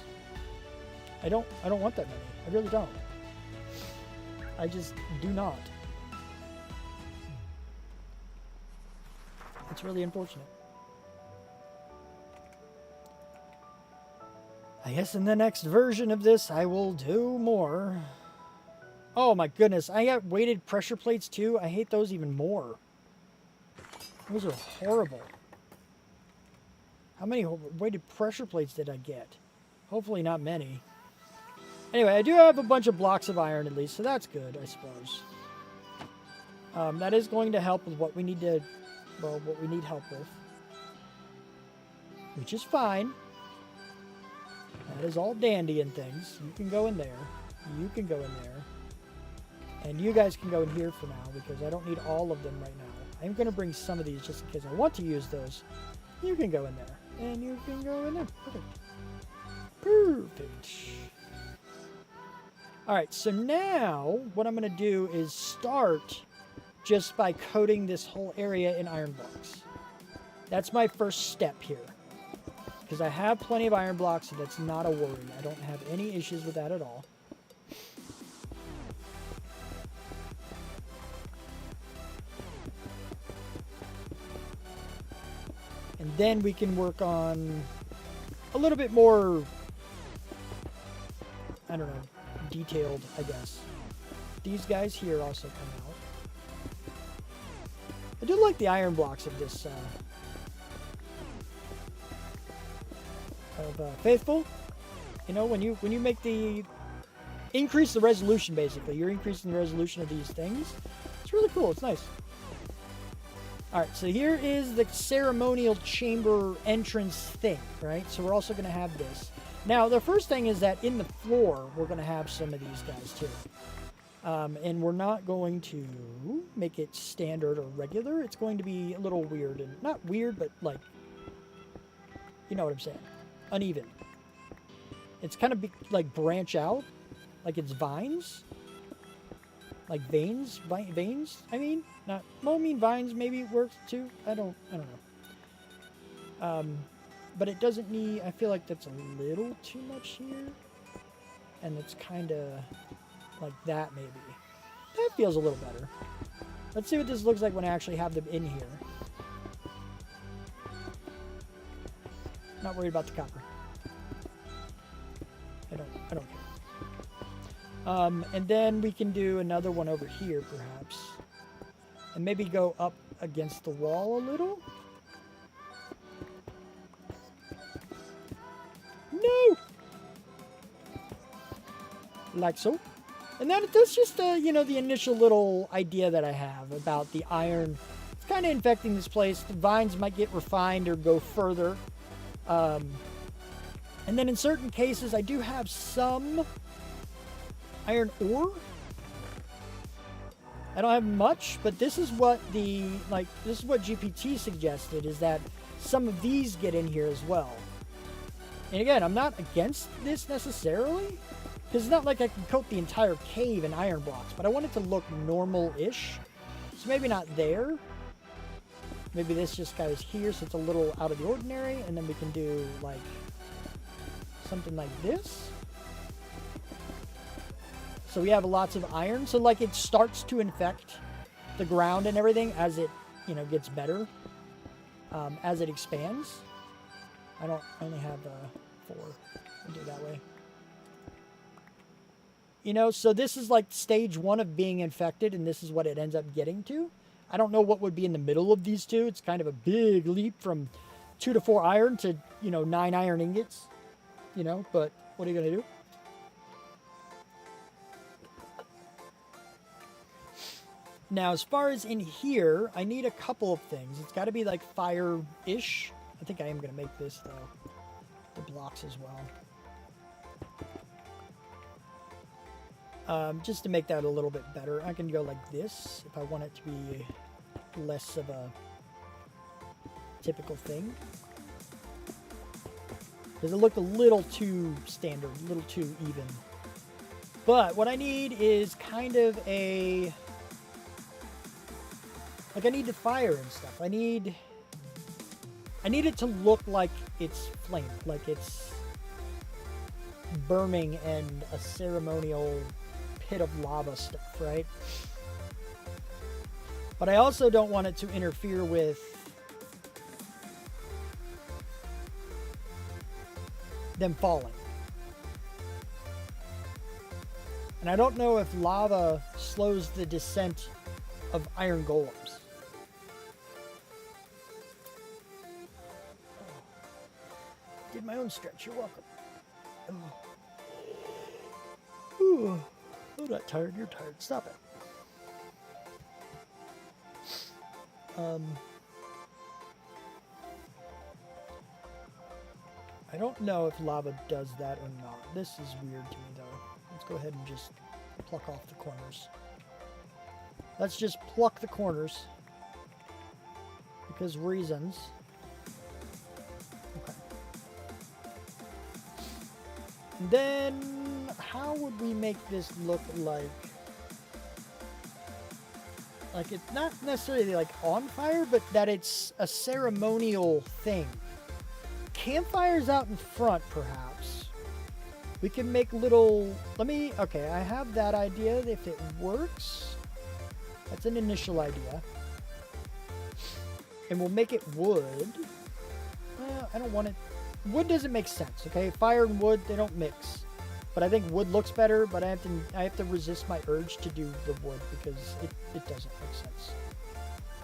I don't want that many. I really don't. I just do not. It's really unfortunate. I guess in the next version of this, I will do more. Oh my goodness, I got weighted pressure plates too. I hate those even more. Those are horrible. How many weighted pressure plates did I get? Hopefully not many. Anyway, I do have a bunch of blocks of iron at least, so that's good, I suppose. That is going to help with what we need to, well, what we need help with. Which is fine. That is all dandy and things. You can go in there. You can go in there. And you guys can go in here for now, because I don't need all of them right now. I'm going to bring some of these just in case I want to use those. You can go in there. And you can go in there. Perfect. Perfect. Alright, so now what I'm going to do is start just by coating this whole area in iron blocks. That's my first step here. Because I have plenty of iron blocks, so that's not a worry. I don't have any issues with that at all. And then we can work on a little bit more, I don't know, detailed, I guess. These guys here also come out. I do like the iron blocks of this, Faithful. You know, when you make the increase the resolution, basically, you're increasing the resolution of these things. It's really cool. It's nice. All right, so here is the ceremonial chamber entrance thing, right? So we're also going to have this. Now, the first thing is that in the floor, we're going to have some of these guys too. And we're not going to make it standard or regular. It's going to be a little weird. And not weird, but like, you know what I'm saying. Uneven. It's kind of like branch out. Like it's vines. Like veins? Veins, I mean? Not, well, I mean vines maybe works too. I don't know. But it doesn't need, I feel like that's a little too much here. And it's kind of like that maybe. That feels a little better. Let's see what this looks like when I actually have them in here. Not worried about the copper. I don't care. And then we can do another one over here, perhaps. And maybe go up against the wall a little. No! Like so. And that's just, you know, the initial little idea that I have about the iron. It's kind of infecting this place. The vines might get refined or go further. And then in certain cases, I do have some iron ore. I don't have much, but this is what this is what GPT suggested, is that some of these get in here as well. And again, I'm not against this necessarily, because it's not like I can coat the entire cave in iron blocks, but I want it to look normal-ish. So maybe not there. Maybe this just goes here, so it's a little out of the ordinary, and then we can do, like, something like this. So we have lots of iron. So, like, it starts to infect the ground and everything as it, you know, gets better, as it expands. I only have 4. I'll do it that way. You know, so this is like stage 1 of being infected, and this is what it ends up getting to. I don't know what would be in the middle of these two. It's kind of a big leap from 2 to 4 iron to, you know, 9 iron ingots. You know, but what are you going to do? Now, as far as in here, I need a couple of things. It's got to be like fire-ish. I think I am going to make this, though. The blocks as well. Just to make that a little bit better. I can go like this if I want it to be less of a typical thing. Because it looked a little too standard, a little too even. But what I need is kind of a... Like, I need the fire and stuff. I need it to look like it's flamed, like it's burning and a ceremonial pit of lava stuff, right? But I also don't want it to interfere with them falling. And I don't know if lava slows the descent of iron golems. Did my own stretch, you're welcome. Ooh, I'm not tired. You're tired. Stop it. I don't know if lava does that or not. This is weird to me, though. Let's go ahead and just pluck off the corners. Let's just pluck the corners. Because reasons. Okay. And then, how would we make this look like? Like, it's not necessarily like on fire, but that it's a ceremonial thing. Campfires out in front, perhaps. We can make little... Okay, I have that idea. If it works, that's an initial idea. And we'll make it wood. I don't want it... Wood doesn't make sense, okay? Fire and wood, they don't mix. But I think wood looks better, but I have to resist my urge to do the wood because it doesn't make sense.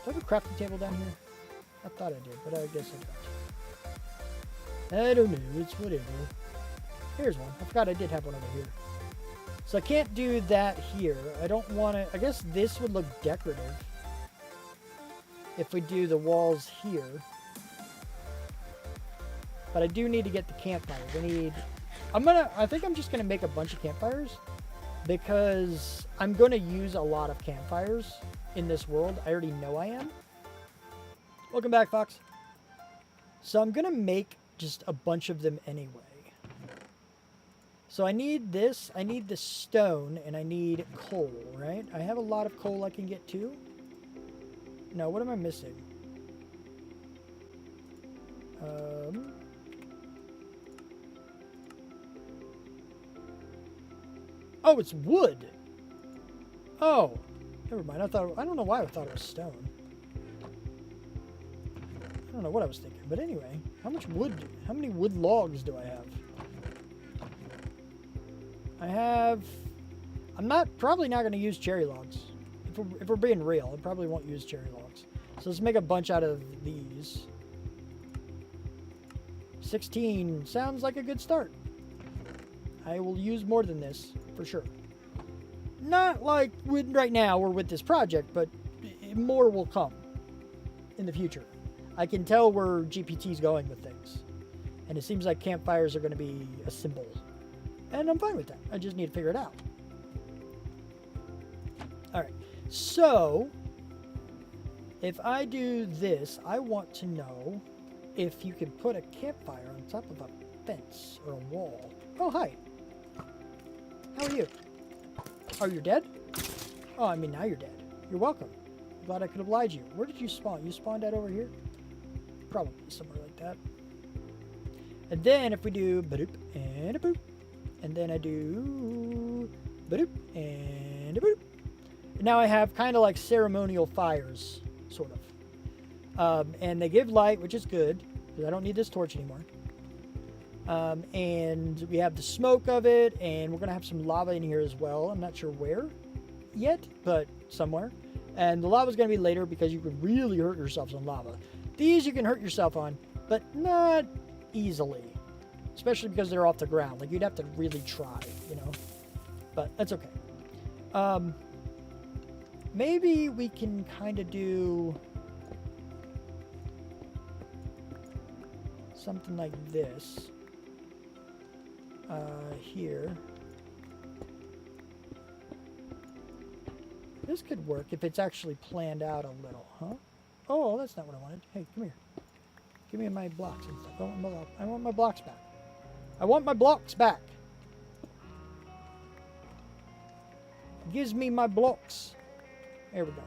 Do I have a crafting table down here? I thought I did, but I guess I don't. I don't know. It's whatever. Here's one. I forgot I did have one over here. So I can't do that here. I don't want to... I guess this would look decorative if we do the walls here. But I do need to get the campfires. I think I'm just gonna make a bunch of campfires because I'm gonna use a lot of campfires in this world. I already know I am. Welcome back, Fox. So I'm gonna make just a bunch of them anyway. So I need this, I need the stone, and I need coal, right? I have a lot of coal I can get too. No, what am I missing? Oh, it's wood. Oh, never mind. I don't know why I thought it was stone. I don't know what I was thinking, but anyway, how many wood logs do I have? I'm probably not going to use cherry logs. If we're being real, I probably won't use cherry logs. So let's make a bunch out of these. 16 sounds like a good start. I will use more than this, for sure. Not like right now or with this project, but more will come in the future. I can tell where GPT's going with things. And it seems like campfires are going to be a symbol. And I'm fine with that. I just need to figure it out. Alright, so if I do this, I want to know if you can put a campfire on top of a fence or a wall. Oh, hi. How are you? Oh, you're dead? Oh, I mean, now you're dead. You're welcome. I'm glad I could oblige you. Where did you spawn? You spawned out over here? Probably somewhere like that. And then if we do ba-doop and a boop, and then I do ba-doop and a boop. And now I have kind of like ceremonial fires, sort of. And they give light, which is good, because I don't need this torch anymore. And we have the smoke of it, and we're going to have some lava in here as well. I'm not sure where yet, but somewhere. And the lava is going to be later because you can really hurt yourselves on lava. These you can hurt yourself on, but not easily. Especially because they're off the ground. Like, you'd have to really try, you know. But that's okay. Maybe we can kind of do something like this. Here. This could work if it's actually planned out a little, huh? Oh, that's not what I wanted. Hey, come here. Give me my blocks and stuff. I want my blocks back. I want my blocks back. Gives me my blocks. There we go.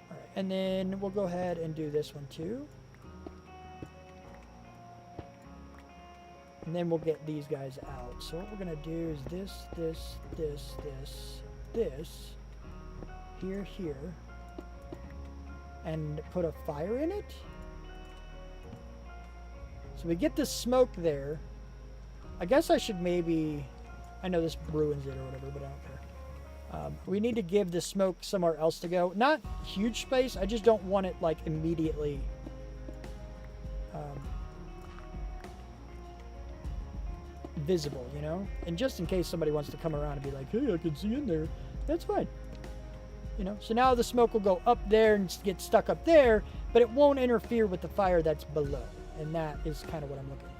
Alright, and then we'll go ahead and do this one too. And then we'll get these guys out. So what we're going to do is this, here, and put a fire in it. So we get the smoke there. I guess I should maybe... I know this ruins it or whatever, but I don't care. We need to give the smoke somewhere else to go. Not huge space. I just don't want it, like, immediately... visible, you know? And just in case somebody wants to come around and be like, hey, I can see in there, that's fine. You know, so now the smoke will go up there and get stuck up there, but it won't interfere with the fire that's below. And that is kind of what I'm looking for.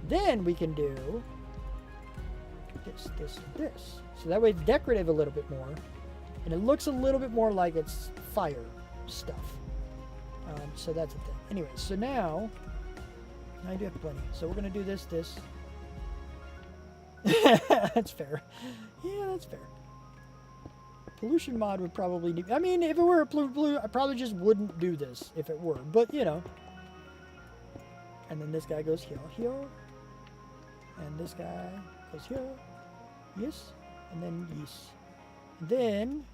Then we can do this, this, and this. So that way it's decorative a little bit more. And it looks a little bit more like it's fire stuff. So that's the thing. Anyway, so now I do have plenty. So we're going to do this, this. That's fair. Yeah, that's fair. Pollution mod would probably need... I mean, if it were a blue, I probably just wouldn't do this if it were. But, you know. And then this guy goes here, here. And this guy goes here. Yes. And then yes. And then,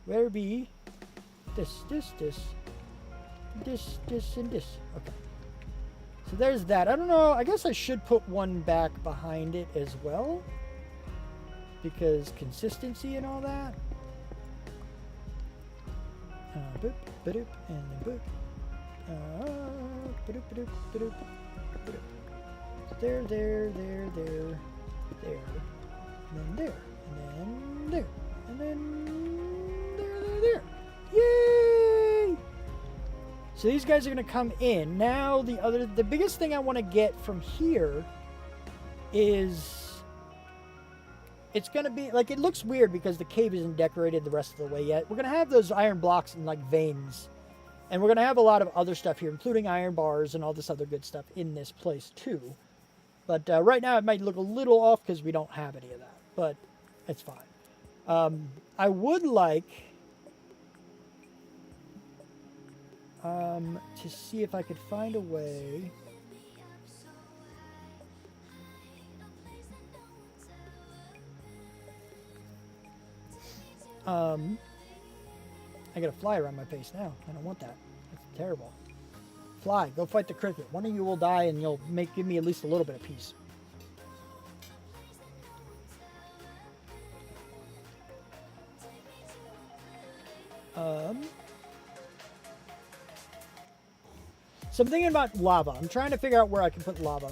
where be this, this, this. This, this, and this. Okay. So there's that. I don't know. I guess I should put one back behind it as well. Because consistency and all that. Boop, ba-doop, and then boop. Ba-doop, ba-doop, ba-doop, ba-doop. There, there, there, there, there. And then there. And then there. And then there, there, there. Yay! So these guys are going to come in. Now the biggest thing I want to get from here is it's going to be like, it looks weird because the cave isn't decorated the rest of the way yet. We're going to have those iron blocks and like veins. And we're going to have a lot of other stuff here, including iron bars and all this other good stuff in this place too. But right now it might look a little off because we don't have any of that. But it's fine. I would like to see if I could find a way. I got a fly around my face now. I don't want that. That's terrible. Fly, go fight the cricket. One of you will die and you'll give me at least a little bit of peace. So I'm thinking about lava. I'm trying to figure out where I can put lava.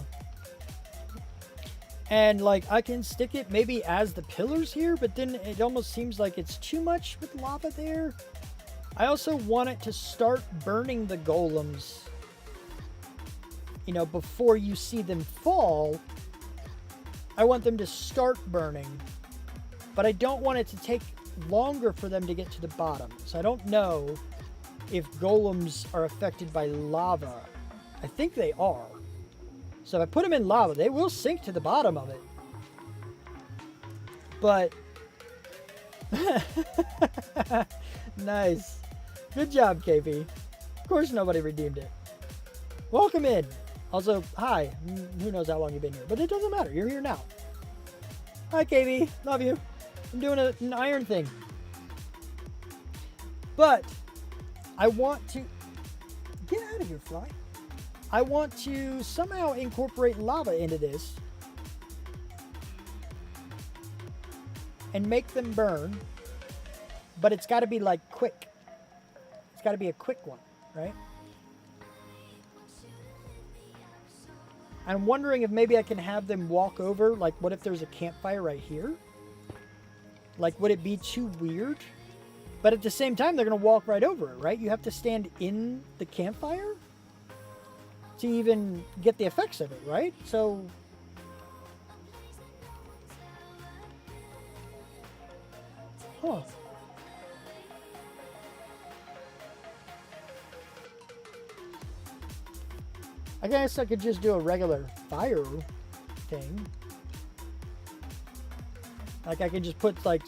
And like I can stick it maybe as the pillars here, but then it almost seems like it's too much with lava there. I also want it to start burning the golems, you know, before you see them fall. I want them to start burning, but I don't want it to take longer for them to get to the bottom. So I don't know if golems are affected by lava. I think they are. So if I put them in lava, they will sink to the bottom of it. But nice. Good job, KP. Of course nobody redeemed it. Welcome in. Also, hi. Who knows how long you've been here, but it doesn't matter. You're here now. Hi, KP. Love you. I'm doing an iron thing. But I want to... Get out of here, fly. I want to somehow incorporate lava into this and make them burn, but it's got to be like quick. It's got to be a quick one, right? I'm wondering if maybe I can have them walk over. Like, what if there's a campfire right here? Like, would it be too weird? But at the same time, they're going to walk right over it, right? You have to stand in the campfire to even get the effects of it, right? So huh. I guess I could just do a regular fire thing. Like I could just put like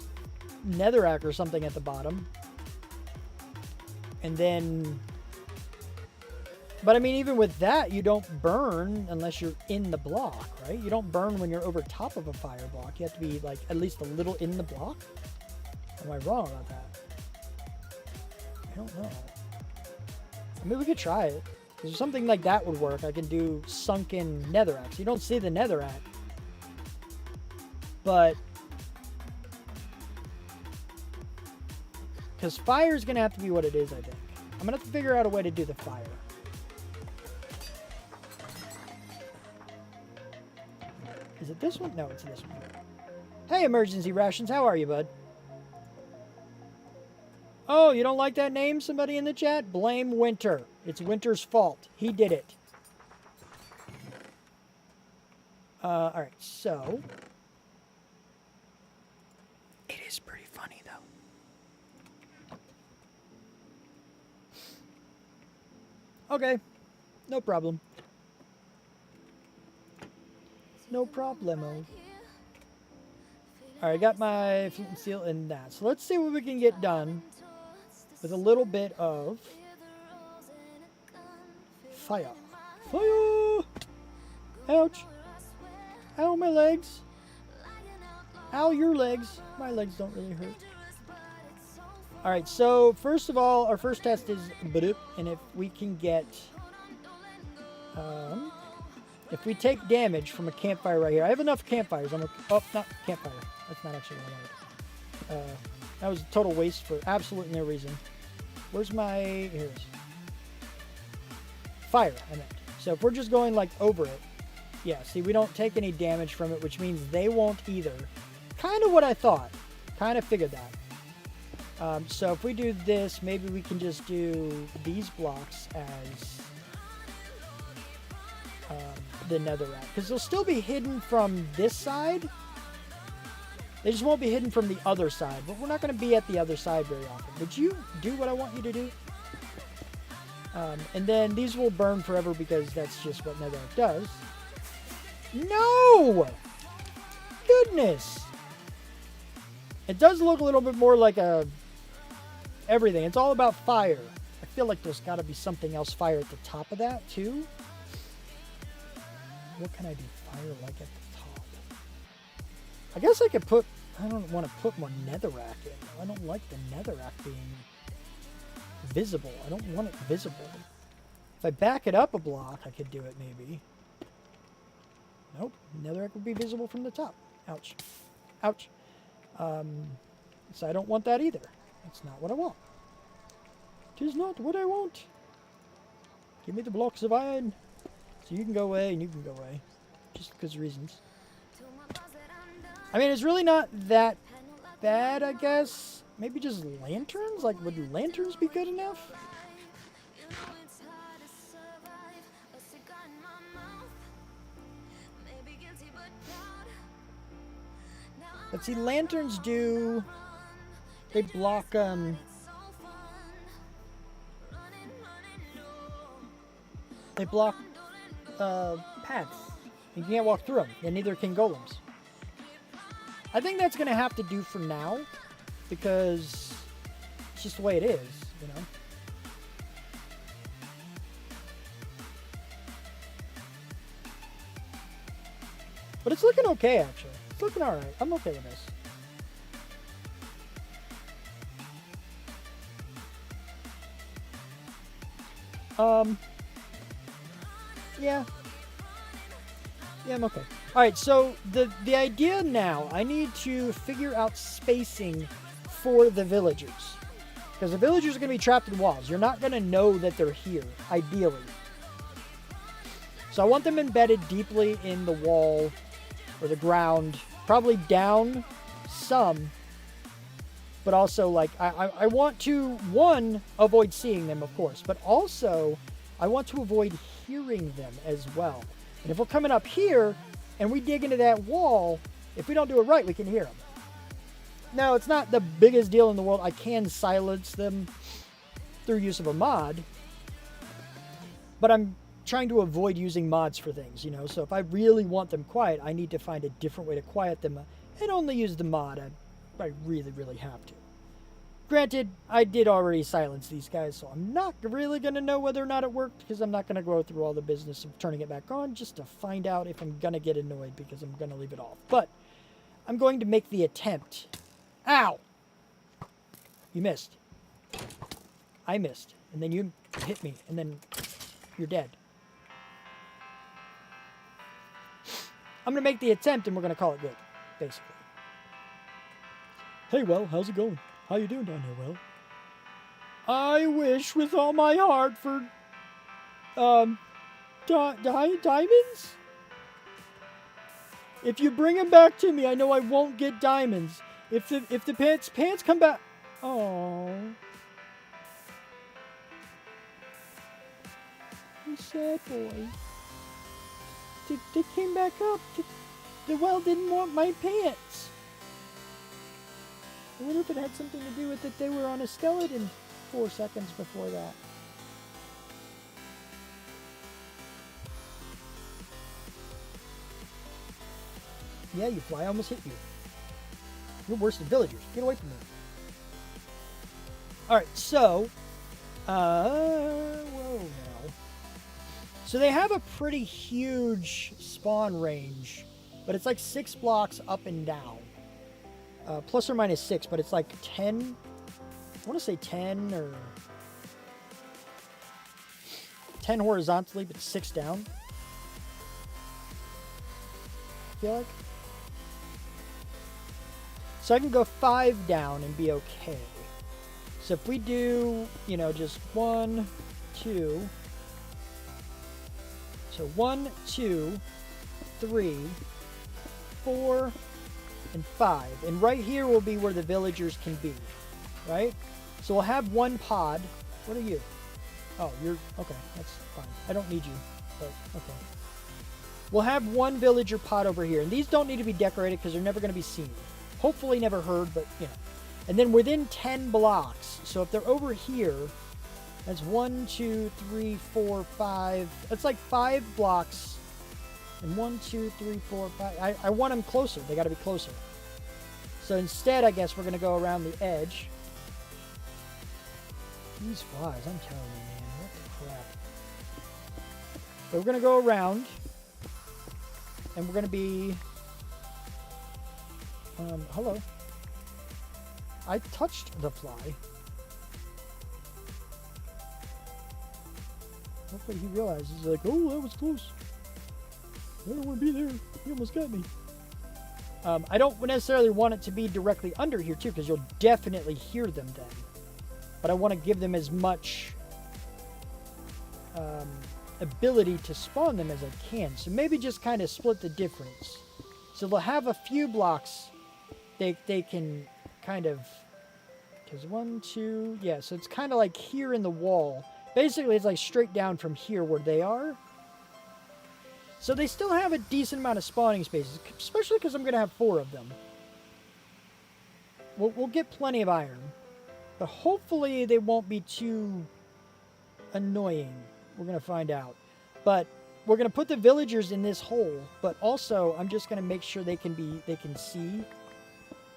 netherrack or something at the bottom. And then... But I mean, even with that, you don't burn unless you're in the block, right? You don't burn when you're over top of a fire block. You have to be like at least a little in the block. Am I wrong about that? I don't know. I mean, we could try it. Because something like that would work. I can do sunken netherrack. So you don't see the netherrack. But... because fire is going to have to be what it is, I think. I'm going to have to figure out a way to do the fire. Is it this one? No, it's this one. Hey, Emergency Rations, how are you, bud? Oh, you don't like that name? Somebody in the chat? Blame Winter. It's Winter's fault. He did it. Alright, so... It is pretty funny, though. Okay. No problem. No problemo. Alright, I got my flint and steel in that. So let's see what we can get done with a little bit of fire. Fire! Ouch. Ow, my legs. Ow, your legs. My legs don't really hurt. Alright, so first of all, our first test is bloop, and if we can get... if we take damage from a campfire right here... I have enough campfires. Oh, not campfire. That's not actually what I wanted. That was a total waste for absolutely no reason. Where's my... Here it is. Fire, I meant. So if we're just going, like, over it... Yeah, see, we don't take any damage from it, which means they won't either. Kind of what I thought. Kind of figured that. So if we do this, maybe we can just do these blocks as the netherrack. Because they'll still be hidden from this side. They just won't be hidden from the other side. But we're not going to be at the other side very often. Would you do what I want you to do? And then these will burn forever because that's just what netherrack does. No! Goodness! It does look a little bit more like a... everything. It's all about fire. I feel like there's got to be something else fire at the top of that, too. What can I do fire like at the top? I guess I could put... I don't want to put more netherrack in. I don't like the netherrack being visible. I don't want it visible. If I back it up a block, I could do it, maybe. Nope. Netherrack would be visible from the top. Ouch. Ouch. So I don't want that either. That's not what I want. Tis not what I want. Give me the blocks of iron. So you can go away and you can go away. Just because of reasons. I mean, it's really not that bad, I guess. Maybe just lanterns? Like, would lanterns be good enough? Let's see, lanterns do... They block, They block, paths. You can't walk through them, and neither can golems. I think that's going to have to do for now, because it's just the way it is, you know? But it's looking okay, actually. It's looking alright. I'm okay with this. Yeah. Yeah, I'm okay. Alright, so the idea now, I need to figure out spacing for the villagers. Because the villagers are going to be trapped in walls. You're not going to know that they're here, ideally. So I want them embedded deeply in the wall or the ground. Probably down some. But also, like, I want to, one, avoid seeing them, of course. But also, I want to avoid hearing them as well. And if we're coming up here and we dig into that wall, if we don't do it right, we can hear them. Now, it's not the biggest deal in the world. I can silence them through use of a mod. But I'm trying to avoid using mods for things, you know. So if I really want them quiet, I need to find a different way to quiet them and only use the mod. I really, really have to. Granted, I did already silence these guys, so I'm not really going to know whether or not it worked, because I'm not going to go through all the business of turning it back on just to find out if I'm going to get annoyed, because I'm going to leave it off. But I'm going to make the attempt. Ow! You missed. I missed. And then you hit me, and then you're dead. I'm going to make the attempt, and we're going to call it good, basically. Hey, Well, how's it going? How you doing down here, Will? I wish with all my heart for, diamonds? If you bring him back to me, I know I won't get diamonds. If the pants come back... Oh. You sad boy. They came back up. The well didn't want my pants. I wonder if it had something to do with it. They were on a skeleton 4 seconds before that. Yeah, you fly. I almost hit you. You're worse than villagers. Get away from me. Alright, so... whoa now. So they have a pretty huge spawn range. But it's like 6 blocks up and down. Plus or minus 6, but it's like 10. I want to say 10 or 10 horizontally, but 6 down. I feel like. So I can go 5 down and be okay. So if we do, you know, just 1, 2. So 1, 2, 3, 4, and 5. And right here will be where the villagers can be. Right? So we'll have 1 pod. What are you? Oh, you're... Okay, that's fine. I don't need you. But, okay. We'll have 1 villager pod over here. And these don't need to be decorated because they're never going to be seen. Hopefully never heard, but, you know. And then within 10 blocks. So if they're over here, that's 1, 2, 3, 4, 5. That's like 5 blocks. And 1, 2, 3, 4, 5. I want them closer. They got to be closer. So instead, I guess we're going to go around the edge. These flies, I'm telling you, man. What the crap. So we're going to go around. And we're going to be... hello. I touched the fly. Hopefully he realizes, he's like, oh, that was close. I don't want to be there. He almost got me. I don't necessarily want it to be directly under here, too, because you'll definitely hear them then. But I want to give them as much ability to spawn them as I can. So maybe just kind of split the difference. So they'll have a few blocks they can kind of... Because 1, 2... Yeah, so it's kind of like here in the wall. Basically, it's like straight down from here where they are. So they still have a decent amount of spawning spaces, especially because I'm going to have 4 of them. We'll get plenty of iron. But hopefully they won't be too annoying. We're going to find out. But we're going to put the villagers in this hole. But also, I'm just going to make sure they can see.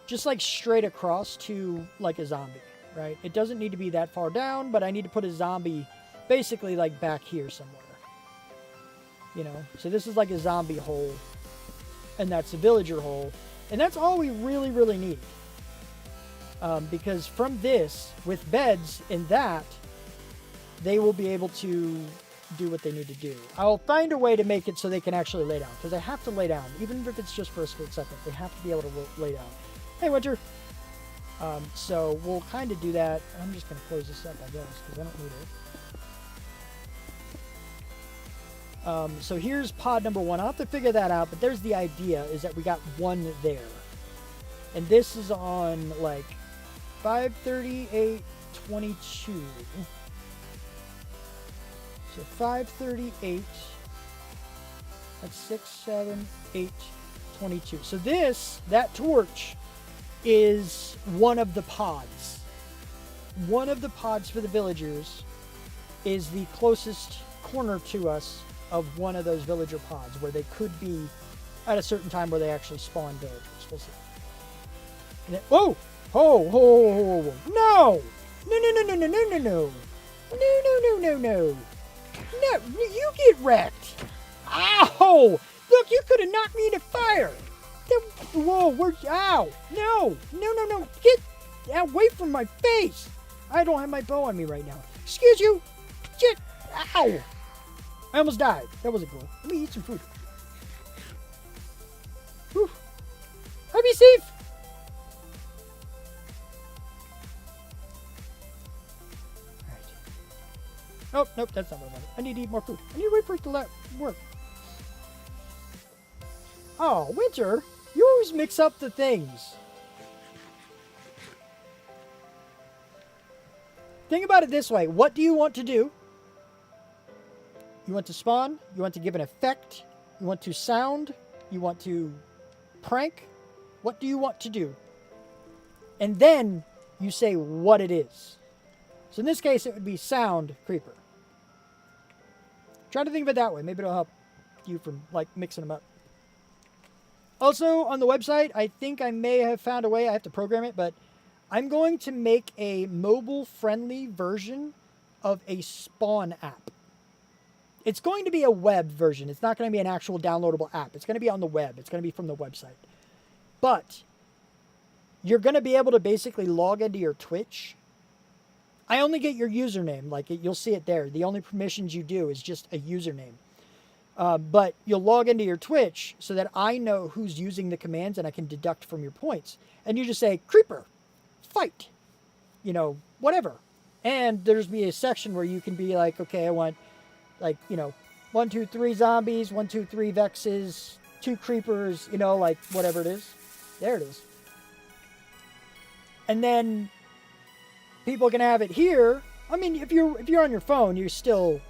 Just like straight across to like a zombie, right? It doesn't need to be that far down, but I need to put a zombie basically like back here somewhere. You know, so this is like a zombie hole, and that's a villager hole, and that's all we really, really need. Because from this, with beds in that, they will be able to do what they need to do. I'll find a way to make it so they can actually lay down, because they have to lay down, even if it's just for a split second. They have to be able to lay down. Hey, Winter. So we'll kind of do that. I'm just going to close this up, I guess, because I don't need it. So here's pod number 1. I'll have to figure that out, but there's the idea, is that we got 1 there. And this is on, like, 538.22. So 538. That's 6, 7, 8, 22. So that torch is one of the pods. One of the pods for the villagers is the closest corner to us of one of those villager pods where they could be at a certain time where they actually spawn villagers. We'll see. And then, whoa! Ho, ho, ho, ho. No! No, no, no, no, no, no, no, no. No, no, no, no, no. No, you get wrecked. Ow! Look, you could have knocked me into fire. Whoa, ow! No! No, no, no! Get away from my face! I don't have my bow on me right now. Excuse you! Get! Ow! I almost died. That wasn't cool. Let me eat some food. Whew. I'll be safe! Alright. Nope, nope, that's not what I wanted. I need to eat more food. I need to wait for it to work. Oh, winter? You always mix up the things. Think about it this way. What do you want to do? You want to spawn? You want to give an effect? You want to sound? You want to prank? What do you want to do? And then you say what it is. So in this case, it would be sound creeper. Try to think of it that way. Maybe it'll help you from like mixing them up. Also, on the website, I think I may have found a way. I have to program it, but I'm going to make a mobile-friendly version of a spawn app. It's going to be a web version. It's not going to be an actual downloadable app. It's going to be on the web. It's going to be from the website. But you're going to be able to basically log into your Twitch. I only get your username. Like, you'll see it there. The only permissions you do is just a username. But you'll log into your Twitch so that I know who's using the commands and I can deduct from your points. And you just say, creeper, fight, you know, whatever. And there's be a section where you can be like, okay, I want, like, you know, 1, 2, 3 zombies, 1, 2, 3 vexes, 2 creepers, you know, like whatever it is. There it is. And then people can have it here. I mean, if you're on your phone, you'll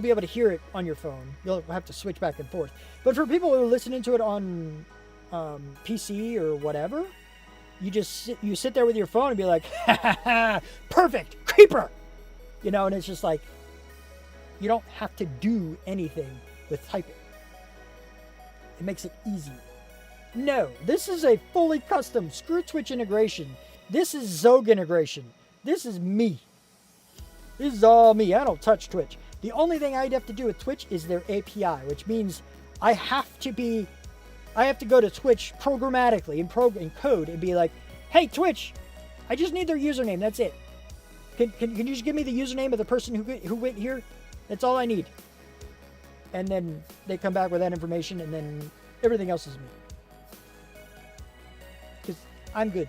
be able to hear it on your phone. You'll have to switch back and forth. But for people who are listening to it on PC or whatever, you sit there with your phone and be like, ha ha ha, perfect, creeper, you know, and it's just like, you don't have to do anything with typing. It makes it easy. No, this is a fully custom screw Twitch integration. This is Zog integration. This is me. This is all me. I don't touch Twitch. The only thing I'd have to do with Twitch is their API, which means I have to go to Twitch programmatically in code and be like, hey, Twitch, I just need their username. That's it. Can you just give me the username of the person who went here? That's all I need. And then they come back with that information, and then everything else is me. Because I'm good.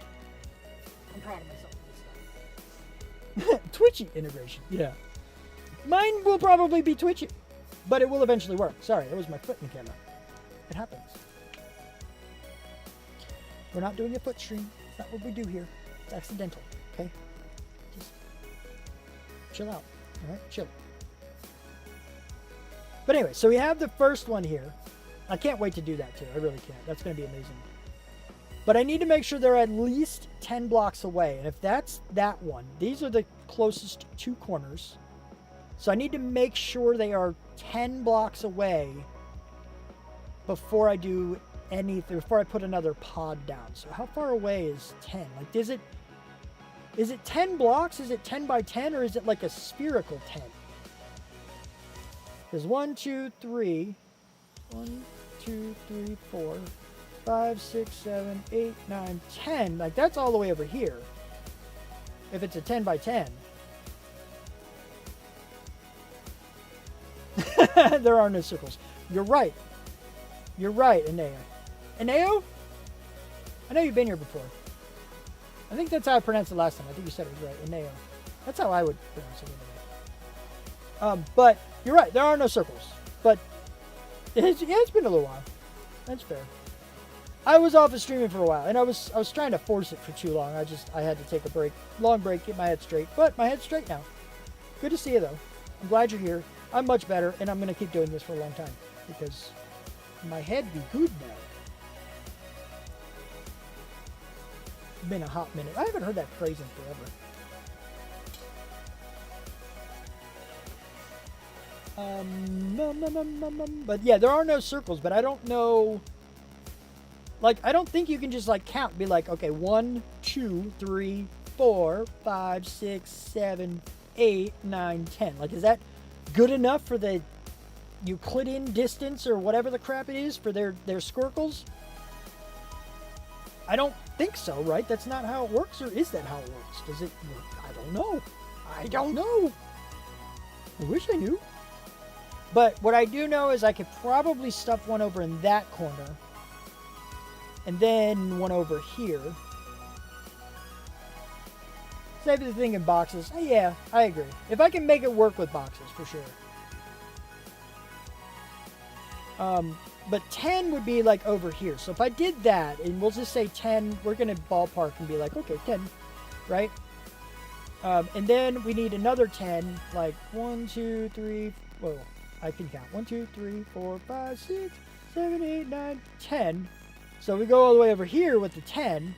I'm proud of myself for this stuff. Twitchy integration, yeah. Mine will probably be twitchy, but it will eventually work. Sorry, that was my foot in the camera. It happens. We're not doing a foot stream. It's not what we do here. It's accidental, okay? Just chill out, all right? Chill. But anyway, so we have the first one here. I can't wait to do that too. I really can't. That's going to be amazing. But I need to make sure they're at least 10 blocks away. And if that's that one, these are the closest 2 corners. So I need to make sure they are 10 blocks away before I do anything, before I put another pod down. So how far away is 10? Like, is it 10 blocks? Is it 10 by 10, or is it like a spherical 10? There's 1, 2, 3, 1, 2, 3, 4, 5, 6, 7, 8, 9, 10. Like, that's all the way over here. If it's a 10 by 10. There are no circles. You're right. You're right, Eneo. Eneo? I know you've been here before. I think that's how I pronounced it last time. I think you said it was right. Eneo. That's how I would pronounce it anyway. But you're right. There are no circles. But it's been a little while. That's fair. I was off of streaming for a while, and I was trying to force it for too long. I had to take a break, long break, get my head straight. But my head's straight now. Good to see you though. I'm glad you're here. I'm much better, and I'm going to keep doing this for a long time because my head be good now. It's been a hot minute. I haven't heard that phrase in forever. But yeah, there are no circles, but I don't know. Like, I don't think you can just like count, be like, okay, 1, 2, 3, 4, 5, 6, 7, 8, 9, 10. Like, is that good enough for the Euclidean distance or whatever the crap it is for their squircles? I don't think so, right? That's not how it works, or is that how it works? Does it work? I don't know. I don't know. I wish I knew. But what I do know is I could probably stuff one over in that corner. And then one over here. Save the thing in boxes. Oh, yeah, I agree. If I can make it work with boxes, for sure. But 10 would be like over here. So if I did that, and we'll just say 10, we're going to ballpark and be like, okay, 10, right? And then we need another 10, like 1, 2, 3, whoa, I can count. 1, 2, 3, 4, 5, 6, 7, 8, 9, 10. So we go all the way over here with the 10.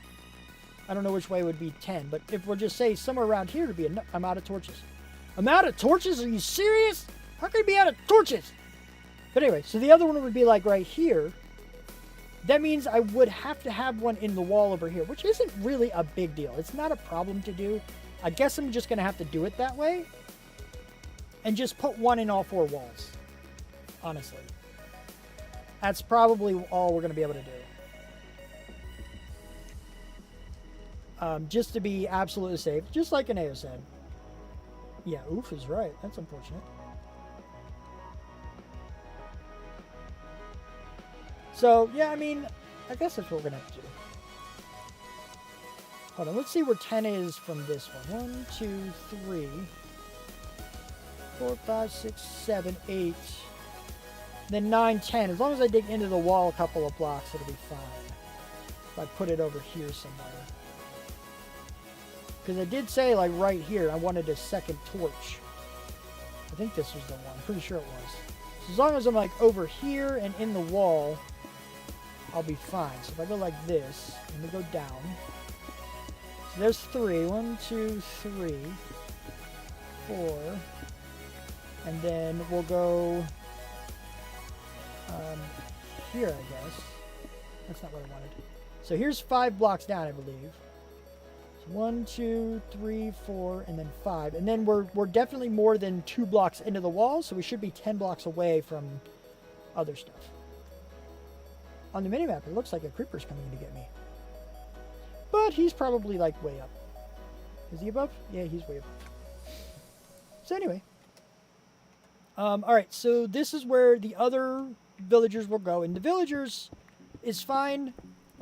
I don't know which way would be 10, but if we'll just say somewhere around here to be I'm out of torches. I'm out of torches? Are you serious? How can you be out of torches? But anyway, so the other one would be like right here. That means I would have to have one in the wall over here, which isn't really a big deal. It's not a problem to do. I guess I'm just going to have to do it that way. And just put one in all 4 walls. Honestly. That's probably all we're going to be able to do. Just to be absolutely safe. Just like Aneo said. Yeah, oof is right. That's unfortunate. So, yeah, I mean, I guess that's what we're going to have to do. Hold on, let's see where 10 is from this one. 1, 2, 3, 4, 5, 6, 7, 8. Then 9, 10. As long as I dig into the wall a couple of blocks, it'll be fine. If I put it over here somewhere. Because I did say, like, right here, I wanted a second torch. I think this was the one. I'm pretty sure it was. So as long as I'm, like, over here and in the wall, I'll be fine. So if I go like this, and we go down. So there's 3. 1, 2, 3, 4. And then we'll go here, I guess. That's not what I wanted. So here's 5 blocks down, I believe. So 1, 2, 3, 4, and then 5. And then we're definitely more than 2 blocks into the wall, so we should be 10 blocks away from other stuff. On the minimap, it looks like a creeper's coming in to get me. But he's probably, like, way up. Is he above? Yeah, he's way above. So anyway. Alright, so this is where the other villagers will go. And the villagers is fine.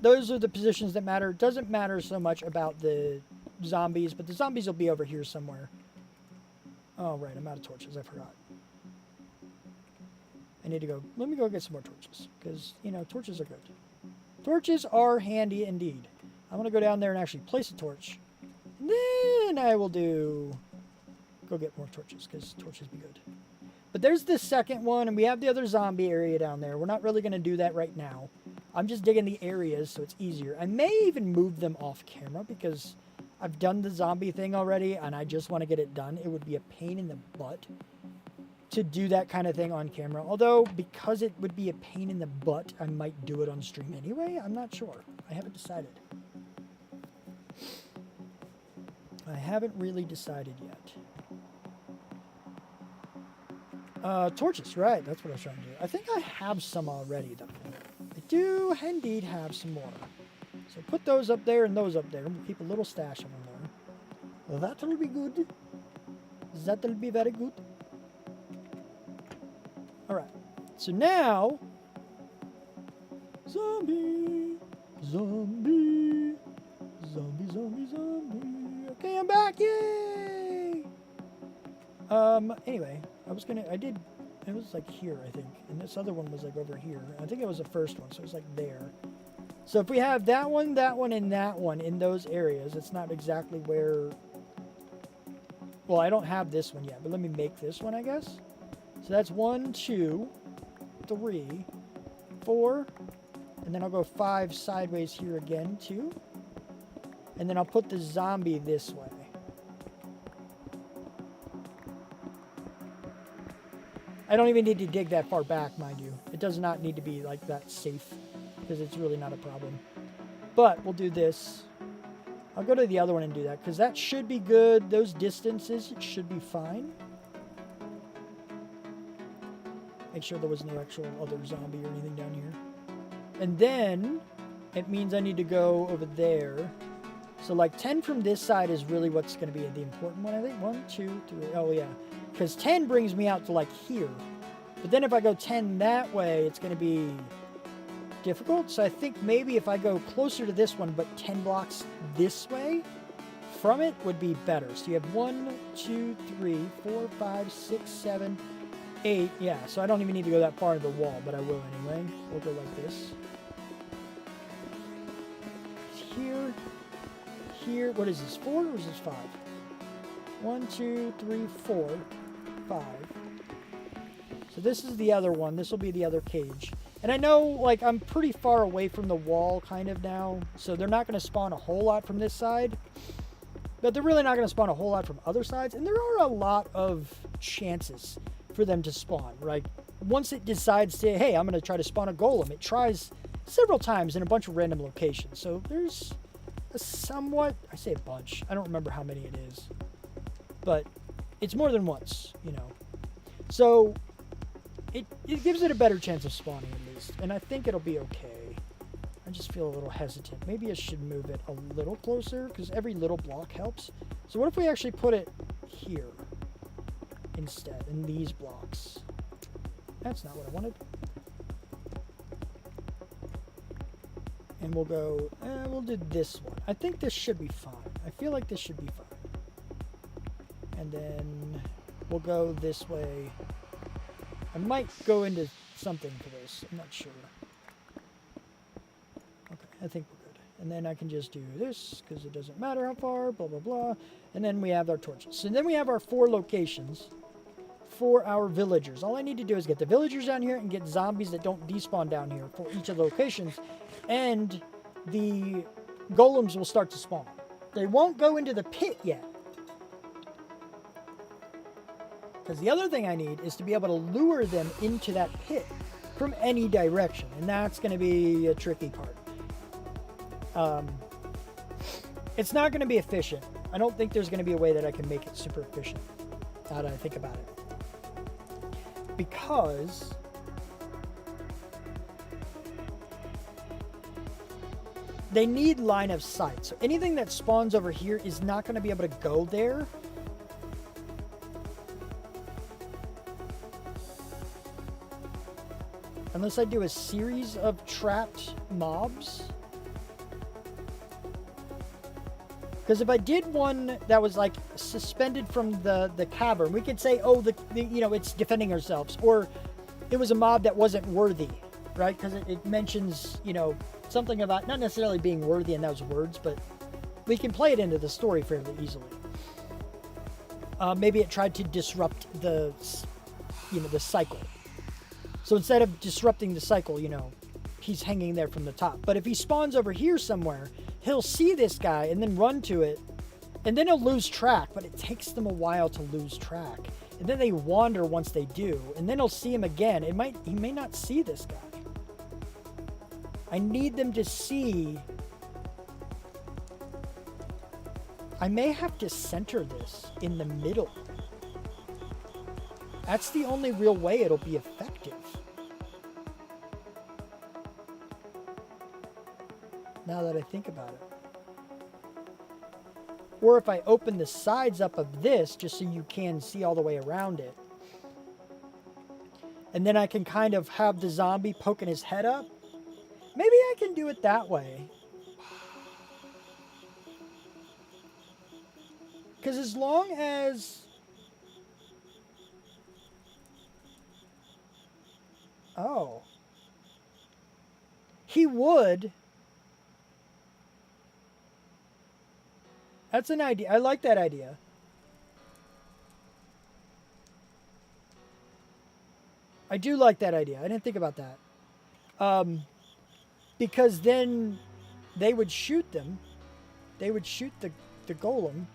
Those are the positions that matter. It doesn't matter so much about the zombies, but the zombies will be over here somewhere. Oh, right, I'm out of torches. I forgot. I need to go. Let me go get some more torches. Because, you know, torches are good. Torches are handy indeed. I'm going to go down there and actually place a torch. And then I will go get more torches. Because torches be good. But there's the second one. And we have the other zombie area down there. We're not really going to do that right now. I'm just digging the areas so it's easier. I may even move them off camera. Because I've done the zombie thing already. And I just want to get it done. It would be a pain in the butt to do that kind of thing on camera. Although, because it would be a pain in the butt, I might do it on stream anyway. I'm not sure. I haven't decided. I haven't really decided yet. Torches, right. That's what I was trying to do. I think I have some already, though. I do indeed have some more. So put those up there and those up there. We'll keep a little stash of them there. Well, that'll be good. That'll be very good. Alright, so now, zombie, zombie, zombie, zombie, zombie. Okay, I'm back, yay! Anyway, it was like here, I think, and this other one was like over here. I think it was the first one, so it was like there. So if we have that one, and that one in those areas, it's not exactly where, well, I don't have this one yet, but let me make this one, I guess. So that's 1, 2, 3, 4, and then I'll go 5 sideways here again, 2. And then I'll put the zombie this way. I don't even need to dig that far back, mind you. It does not need to be like that safe, because it's really not a problem. But we'll do this. I'll go to the other one and do that, because that should be good. Those distances should be fine. Make sure there was no actual other zombie or anything down here. And then, it means I need to go over there. So like 10 from this side is really what's going to be the important one, I think. 1, 2, 3. Oh, yeah. Because 10 brings me out to like here. But then if I go 10 that way, it's going to be difficult. So I think maybe if I go closer to this one, but 10 blocks this way from it would be better. So you have 1, 2, 3, 4, 5, 6, 7, 8, yeah, so I don't even need to go that far into the wall, but I will anyway. We'll go like this. Here, here, what is this, 4 or is this 5? 1, 2, 3, 4, 5. So this is the other one. This will be the other cage. And I know, like, I'm pretty far away from the wall kind of now, so they're not going to spawn a whole lot from this side. But they're really not going to spawn a whole lot from other sides. And there are a lot of chances for them to spawn, right? Once it decides to, hey, I'm going to try to spawn a golem, it tries several times in a bunch of random locations. So there's a somewhat, I say a bunch, I don't remember how many it is, but it's more than once, you know. So it gives it a better chance of spawning at least, and I think it'll be okay. I just feel a little hesitant. Maybe I should move it a little closer, because every little block helps. So what if we actually put it here instead, in these blocks? That's not what I wanted. And we'll go, we'll do this one. I think this should be fine. I feel like this should be fine. And then we'll go this way. I might go into something for this. I'm not sure. Okay, I think we're good. And then I can just do this, because it doesn't matter how far, blah, blah, blah. And then we have our torches. So then we have our 4 locations for our villagers. All I need to do is get the villagers down here and get zombies that don't despawn down here for each of the locations. And the golems will start to spawn. They won't go into the pit yet. Because the other thing I need is to be able to lure them into that pit from any direction. And that's going to be a tricky part. It's not going to be efficient. I don't think there's going to be a way that I can make it super efficient. Now that I think about it. Because they need line of sight. So anything that spawns over here is not going to be able to go there. Unless I do a series of trapped mobs. Because if I did one that was like suspended from the cavern, we could say, oh, you know, it's defending ourselves. Or it was a mob that wasn't worthy, right? Because it mentions, you know, something about not necessarily being worthy in those words, but we can play it into the story fairly easily. Maybe it tried to disrupt the, you know, the cycle. So instead of disrupting the cycle, you know, he's hanging there from the top. But if he spawns over here somewhere, he'll see this guy and then run to it, and then he'll lose track, but it takes them a while to lose track. And then they wander once they do, and then he'll see him again. He may not see this guy. I need them to see. I may have to center this in the middle. That's the only real way it'll be effective. Now that I think about it. Or if I open the sides up of this, just so you can see all the way around it. And then I can kind of have the zombie poking his head up. Maybe I can do it that way. Because as long as... Oh. He would... That's an idea. I like that idea. I do like that idea. I didn't think about that. Because then they would shoot them. They would shoot the golem.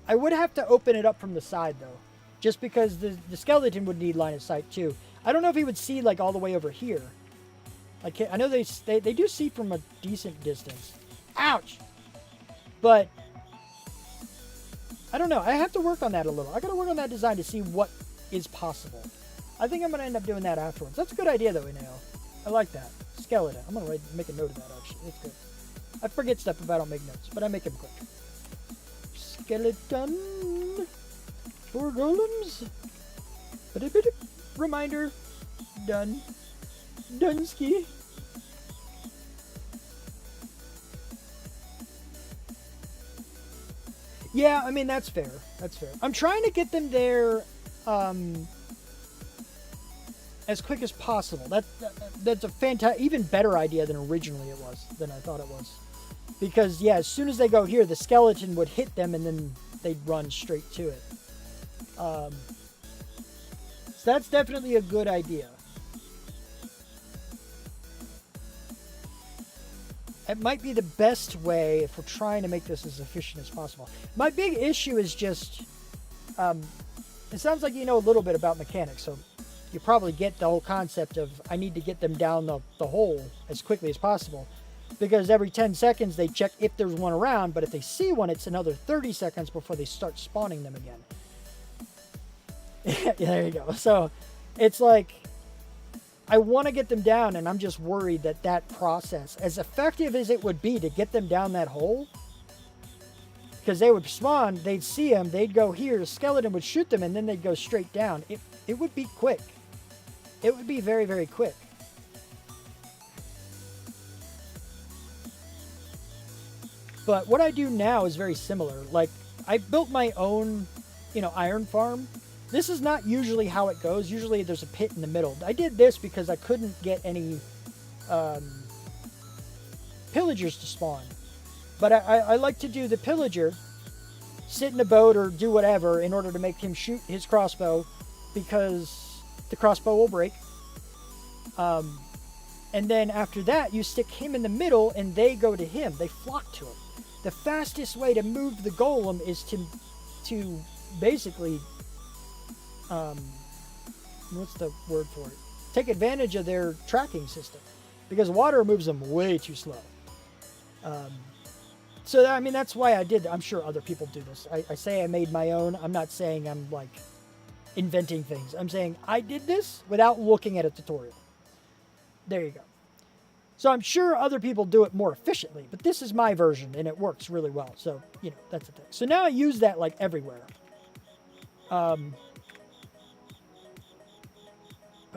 I would have to open it up from the side, though. Just because the skeleton would need line of sight, too. I don't know if he would see, like, all the way over here. Like, I know they do see from a decent distance. Ouch! But I don't know. I have to work on that a little. I got to work on that design to see what is possible. I think I'm going to end up doing that afterwards. That's a good idea, though, Ineo. I like that. Skeleton. I'm going to make a note of that, actually. It's good. I forget stuff if I don't make notes, but I make them quick. Skeleton for golems. Reminder. Done. Dunsky. Yeah, I mean, that's fair. That's fair. I'm trying to get them there as quick as possible. That's a fantastic, even better idea than originally it was, than I thought it was. Because, yeah, as soon as they go here, the skeleton would hit them and then they'd run straight to it. So that's definitely a good idea. It might be the best way if we're trying to make this as efficient as possible. My big issue is just, it sounds like you know a little bit about mechanics, so you probably get the whole concept of I need to get them down the hole as quickly as possible. Because every 10 seconds they check if there's one around, but if they see one, it's another 30 seconds before they start spawning them again. Yeah, there you go. So it's like, I want to get them down, and I'm just worried that that process, as effective as it would be to get them down that hole, because they would spawn, they'd see them, they'd go here, the skeleton would shoot them, and then they'd go straight down. It would be quick. It would be very, very quick. But what I do now is very similar. Like, I built my own, iron farm. This is not usually how it goes. Usually there's a pit in the middle. I did this because I couldn't get any pillagers to spawn. But I like to do the pillager, sit in a boat or do whatever in order to make him shoot his crossbow, because the crossbow will break. And then after that, you stick him in the middle and they go to him. They flock to him. The fastest way to move the golem is to basically, what's the word for it? Take advantage of their tracking system, because water moves them way too slow. So I mean, that's why I did. I'm sure other people do this. I say I made my own. I'm not saying I'm like inventing things. I'm saying I did this without looking at a tutorial. There you go. So I'm sure other people do it more efficiently, but this is my version and it works really well. So, that's the thing. So now I use that like everywhere. But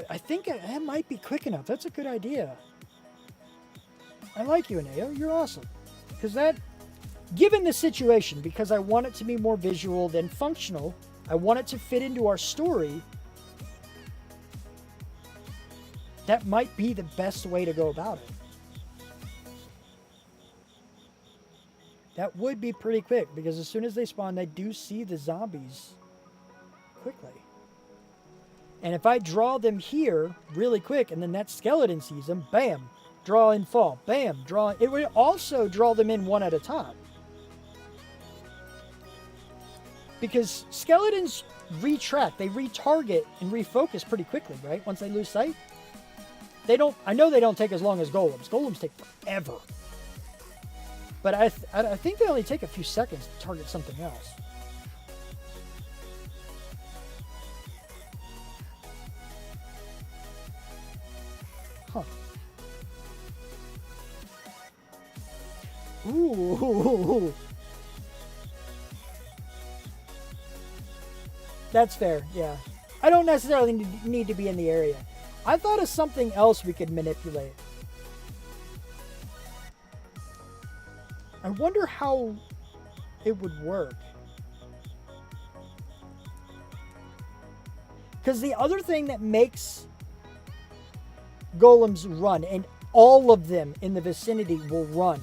I think it might be quick enough. That's a good idea. I like you, Aneo. You're awesome. Because given the situation, because I want it to be more visual than functional, I want it to fit into our story, that might be the best way to go about it. That would be pretty quick, because as soon as they spawn, they do see the zombies quickly. And if I draw them here really quick, and then that skeleton sees them, bam, draw in fall, bam, draw. It would also draw them in one at a time. Because skeletons retract, they retarget and refocus pretty quickly, right? Once they lose sight. I know they don't take as long as golems. Golems take forever. But I think they only take a few seconds to target something else. Huh. Ooh. That's fair, yeah. I don't necessarily need to be in the area. I thought of something else we could manipulate. I wonder how it would work. Because the other thing that makes golems run, and all of them in the vicinity will run.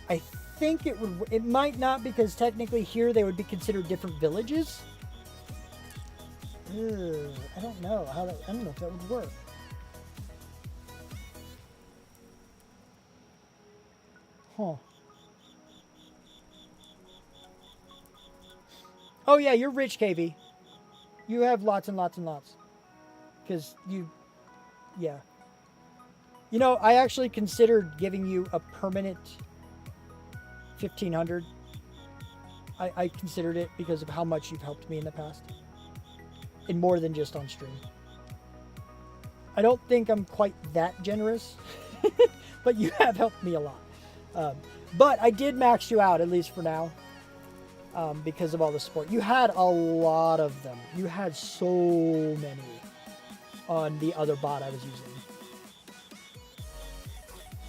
I think it might not, because technically here they would be considered different villages. I don't know I don't know if that would work. Huh. Oh yeah, you're rich, KV. You have lots and lots and lots. Because yeah. I actually considered giving you a permanent 1500. I considered it because of how much you've helped me in the past. And more than just on stream. I don't think I'm quite that generous, but you have helped me a lot. But I did max you out, at least for now, because of all the support. You had a lot of them. You had so many on the other bot I was using.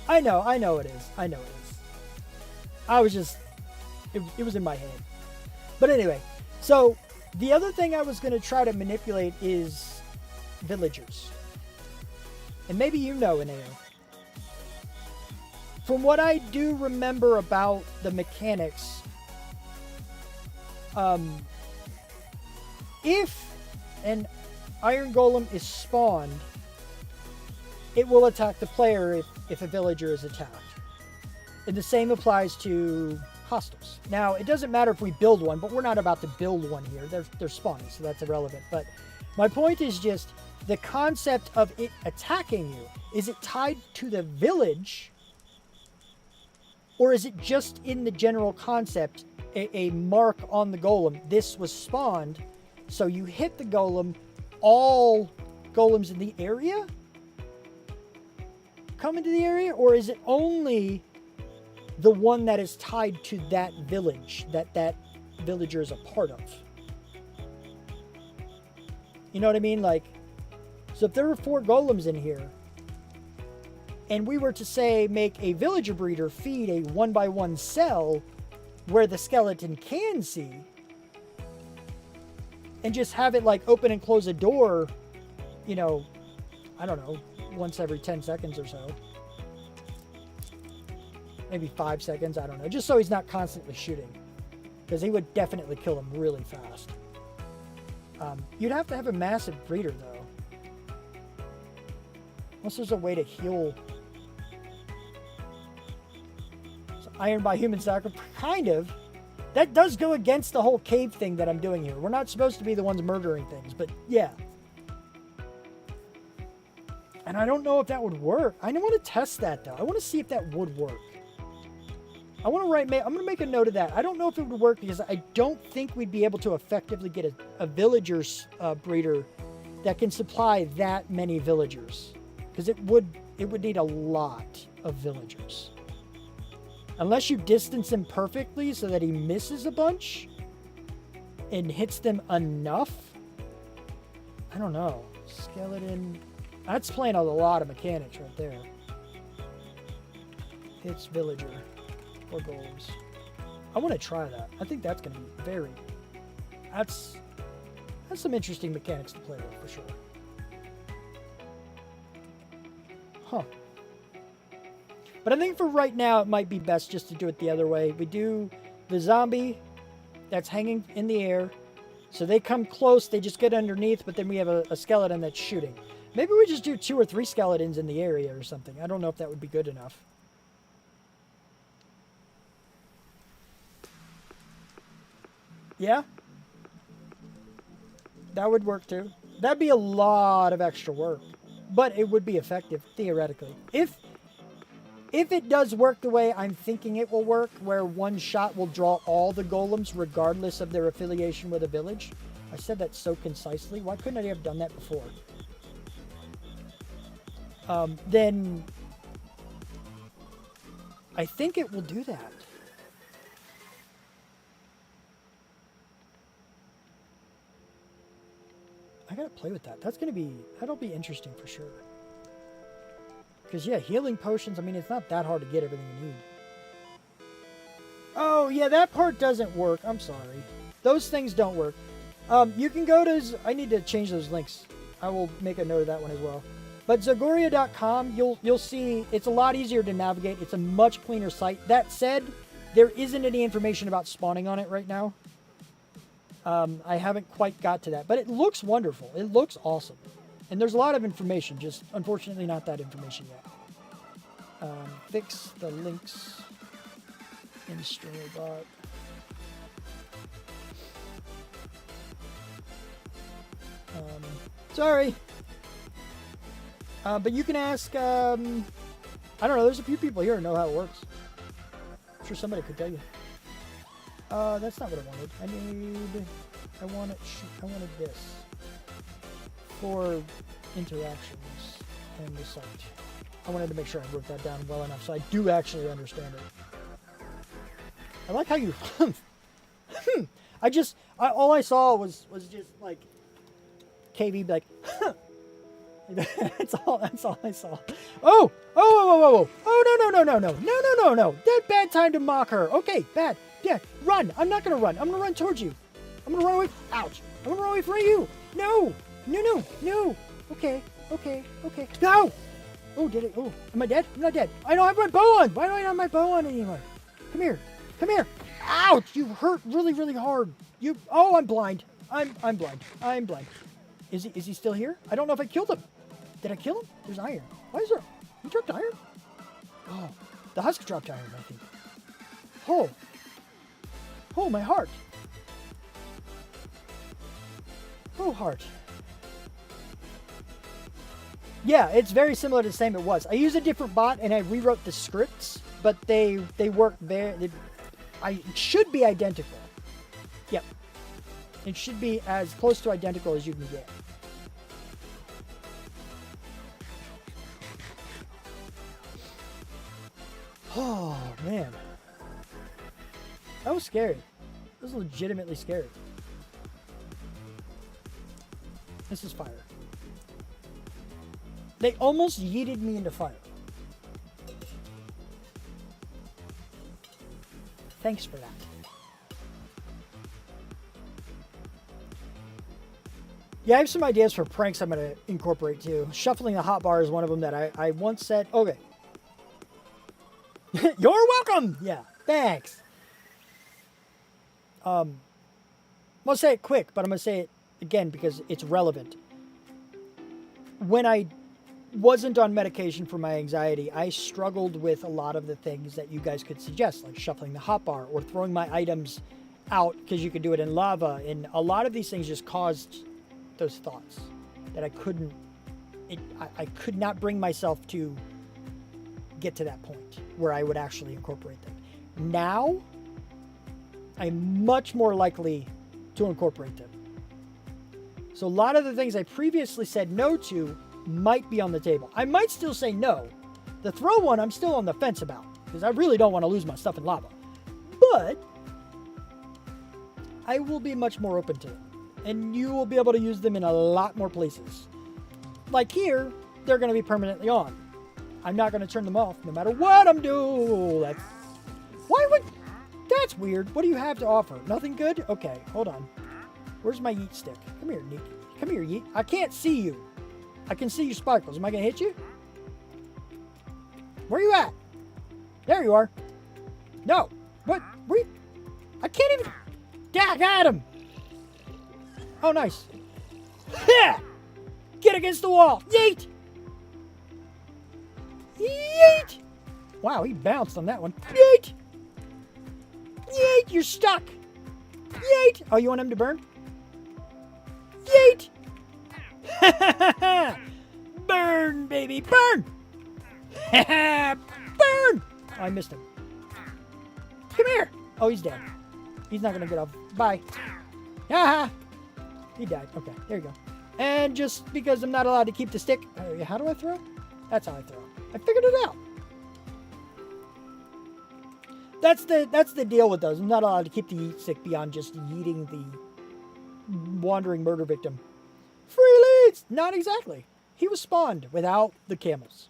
I know it is. I was just, it was in my head. But anyway, so the other thing I was going to try to manipulate is villagers. And maybe you know, Ineo. From what I do remember about the mechanics, if an iron golem is spawned, it will attack the player if a villager is attacked. And the same applies to hostiles. Now, it doesn't matter if we build one, but we're not about to build one here. They're spawning, so that's irrelevant. But my point is just the concept of it attacking you. Is it tied to the village? Or is it just in the general concept, a mark on the golem? This was spawned, so you hit the golem, all golems in the area come into the area? Or is it only the one that is tied to that village that villager is a part of? You know what I mean? Like, so if there were 4 golems in here, and we were to say make a villager breeder feed a 1x1 cell where the skeleton can see, and just have it like open and close a door, you know, I don't know, once every 10 seconds or so. Maybe 5 seconds, I don't know. Just so he's not constantly shooting. Because he would definitely kill him really fast. You'd have to have a massive breeder, though. Unless there's a way to heal. So iron by human sacrifice, kind of. That does go against the whole cave thing that I'm doing here. We're not supposed to be the ones murdering things, but yeah. And I don't know if that would work. I want to test that, though. I want to see if that would work. I'm going to make a note of that. I don't know if it would work because I don't think we'd be able to effectively get a villager's breeder that can supply that many villagers. Because it would need a lot of villagers. Unless you distance him perfectly so that he misses a bunch and hits them enough. I don't know. Skeleton. That's playing a lot of mechanics right there. Hits villager. Or golems. I want to try that. I think that's going to be very... That's some interesting mechanics to play with, for sure. Huh. But I think for right now, it might be best just to do it the other way. We do the zombie that's hanging in the air. So they come close, they just get underneath, but then we have a skeleton that's shooting. Maybe we just do 2 or 3 skeletons in the area or something. I don't know if that would be good enough. Yeah, that would work too. That'd be a lot of extra work, but it would be effective, theoretically. If it does work the way I'm thinking it will work, where one shot will draw all the golems regardless of their affiliation with a village. I said that so concisely. Why couldn't I have done that before? Then I think it will do that. I gotta play with that. That'll be interesting for sure. Because yeah, healing potions, I mean, it's not that hard to get everything you need. Oh yeah, that part doesn't work. I'm sorry. Those things don't work. You can go to, I need to change those links. I will make a note of that one as well. But Zagoria.com, you'll see it's a lot easier to navigate. It's a much cleaner site. That said, there isn't any information about spawning on it right now. I haven't quite got to that, but it looks wonderful. It looks awesome. And there's a lot of information, just unfortunately not that information yet. Fix the links in StreamerBot. Sorry. But you can ask, I don't know, there's a few people here who know how it works. I'm sure somebody could tell you. That's not what I wanted. I wanted this. For interactions and the site. I wanted to make sure I wrote that down well enough so I do actually understand it. I like how you... all I saw was just like... KV like... That's all I saw. Oh, whoa. Oh, no. That bad time to mock her. Okay, bad. Yeah, run. I'm not going to run. I'm going to run towards you. I'm going to run away. Ouch. I'm going to run away from you. No. Okay. No. Oh, did it? Oh, am I dead? I'm not dead. I don't have my bow on. Why do I not have my bow on anymore? Come here. Ouch. You hurt really, really hard. Oh, I'm blind. I'm blind. Is he still here? I don't know if I killed him. Did I kill him? There's iron. Why is there? He dropped iron? Oh, the husk dropped iron, I think. Oh, my heart. Oh, heart. Yeah, it's very similar to the same it was. I used a different bot and I rewrote the scripts, but they work I should be identical. Yep. It should be as close to identical as you can get. Oh, man. That was scary. That was legitimately scary. This is fire. They almost yeeted me into fire. Thanks for that. Yeah, I have some ideas for pranks I'm going to incorporate too. Shuffling the hotbar is one of them that I once said. Okay. You're welcome! Yeah, thanks. I'm going to say it quick, but I'm going to say it again because it's relevant. When I wasn't on medication for my anxiety, I struggled with a lot of the things that you guys could suggest, like shuffling the hotbar or throwing my items out because you could do it in lava. And a lot of these things just caused those thoughts that I couldn't, I could not bring myself to get to that point where I would actually incorporate them. Now, I'm much more likely to incorporate them. So a lot of the things I previously said no to might be on the table. I might still say no. The throw one, I'm still on the fence about because I really don't want to lose my stuff in lava. But I will be much more open to it. And you will be able to use them in a lot more places. Like here, they're going to be permanently on. I'm not going to turn them off no matter what I'm doing. That's weird. What do you have to offer? Nothing good? Okay, hold on. Where's my yeet stick? Come here, Neek. Come here, yeet. I can't see you. I can see your sparkles. Am I going to hit you? Where are you at? There you are. No. What? I can't even. Yeah, I got him. Oh, nice. Yeah! Get against the wall. Yeet! Yeet! Wow, he bounced on that one. Yeet! Yeet! You're stuck. Yeet! Oh, you want him to burn? Yeet! Burn, baby, burn! Burn! Oh, I missed him. Come here. Oh, he's dead. He's not going to get off. Bye. Ah! He died. Okay, there you go. And just because I'm not allowed to keep the stick, how do I throw? That's how I throw. I figured it out. That's the deal with those. I'm not allowed to keep the yeet stick beyond just yeeting the wandering murder victim. Free leads! Not exactly. He was spawned without the camels.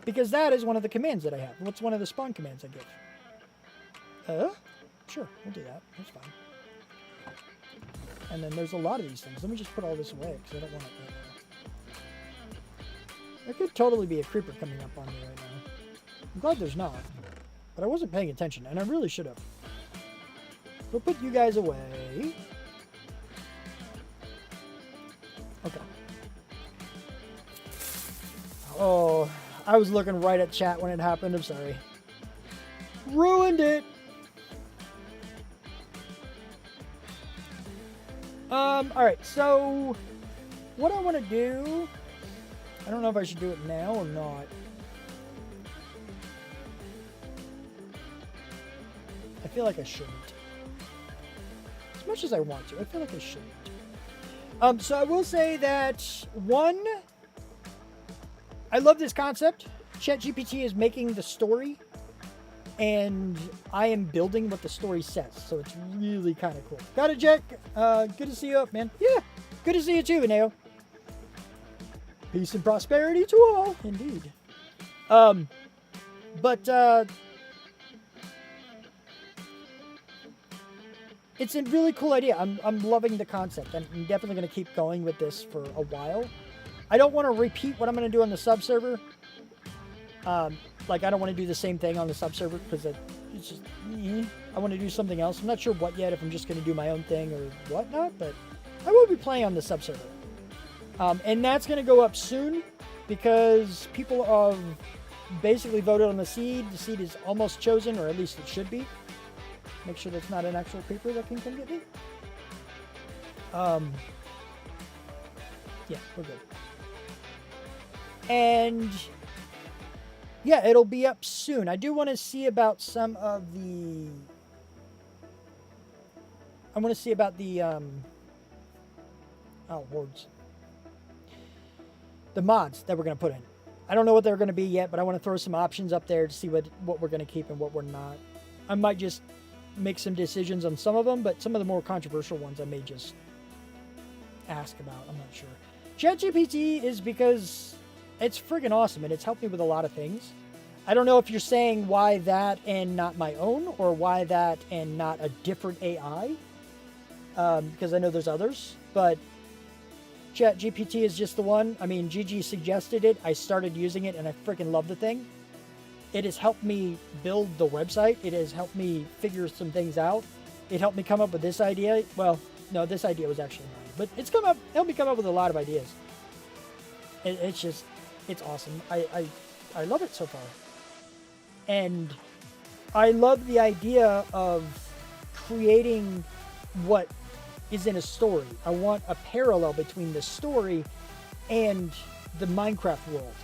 Because that is one of the commands that I have. What's one of the spawn commands I give? Sure, we'll do that. That's fine. And then there's a lot of these things. Let me just put all this away because I don't want it right now. There could totally be a creeper coming up on me right now. I'm glad there's not. But I wasn't paying attention, and I really should have. We'll put you guys away. Okay. Oh, I was looking right at chat when it happened. I'm sorry. Ruined it. Alright, so what I want to do, I don't know if I should do it now or not. I feel like I shouldn't. As much as I want to, I feel like I shouldn't. So I will say that, one, I love this concept. ChatGPT is making the story, and I am building what the story says. So it's really kind of cool. Got it, Jack. Good to see you up, man. Yeah, Good to see you too, Vineo. Peace and prosperity to all, indeed. It's a really cool idea. I'm loving the concept. I'm definitely going to keep going with this for a while. I don't want to repeat what I'm going to do on the subserver. Like, I don't want to do the same thing on the subserver because it's just, I want to do something else. I'm not sure what yet, if I'm just going to do my own thing or whatnot, but I will be playing on the subserver. And that's going to go up soon because people have basically voted on the seed. The seed is almost chosen, or at least it should be. Make sure that's not an actual creeper that can come get me. Yeah, we're good. And yeah, it'll be up soon. I do want to see about some of the... I want to see about the... Oh, words. The mods that we're going to put in. I don't know what they're going to be yet, but I want to throw some options up there to see what we're going to keep and what we're not. I might just make some decisions on some of them, but some of the more controversial ones I may just ask about. I'm not sure. ChatGPT is because it's friggin' awesome and it's helped me with a lot of things. I don't know if you're saying why that and not my own, or why that and not a different AI, because I know there's others, but ChatGPT is just the one. I mean, Gigi suggested it. I started using it and I freaking love the thing. It has helped me build the website. It has helped me figure some things out. It helped me come up with this idea. Well, no, this idea was actually mine, but it's helped me come up with a lot of ideas. It's awesome. I love it so far. And I love the idea of creating what is in a story. I want a parallel between the story and the Minecraft world.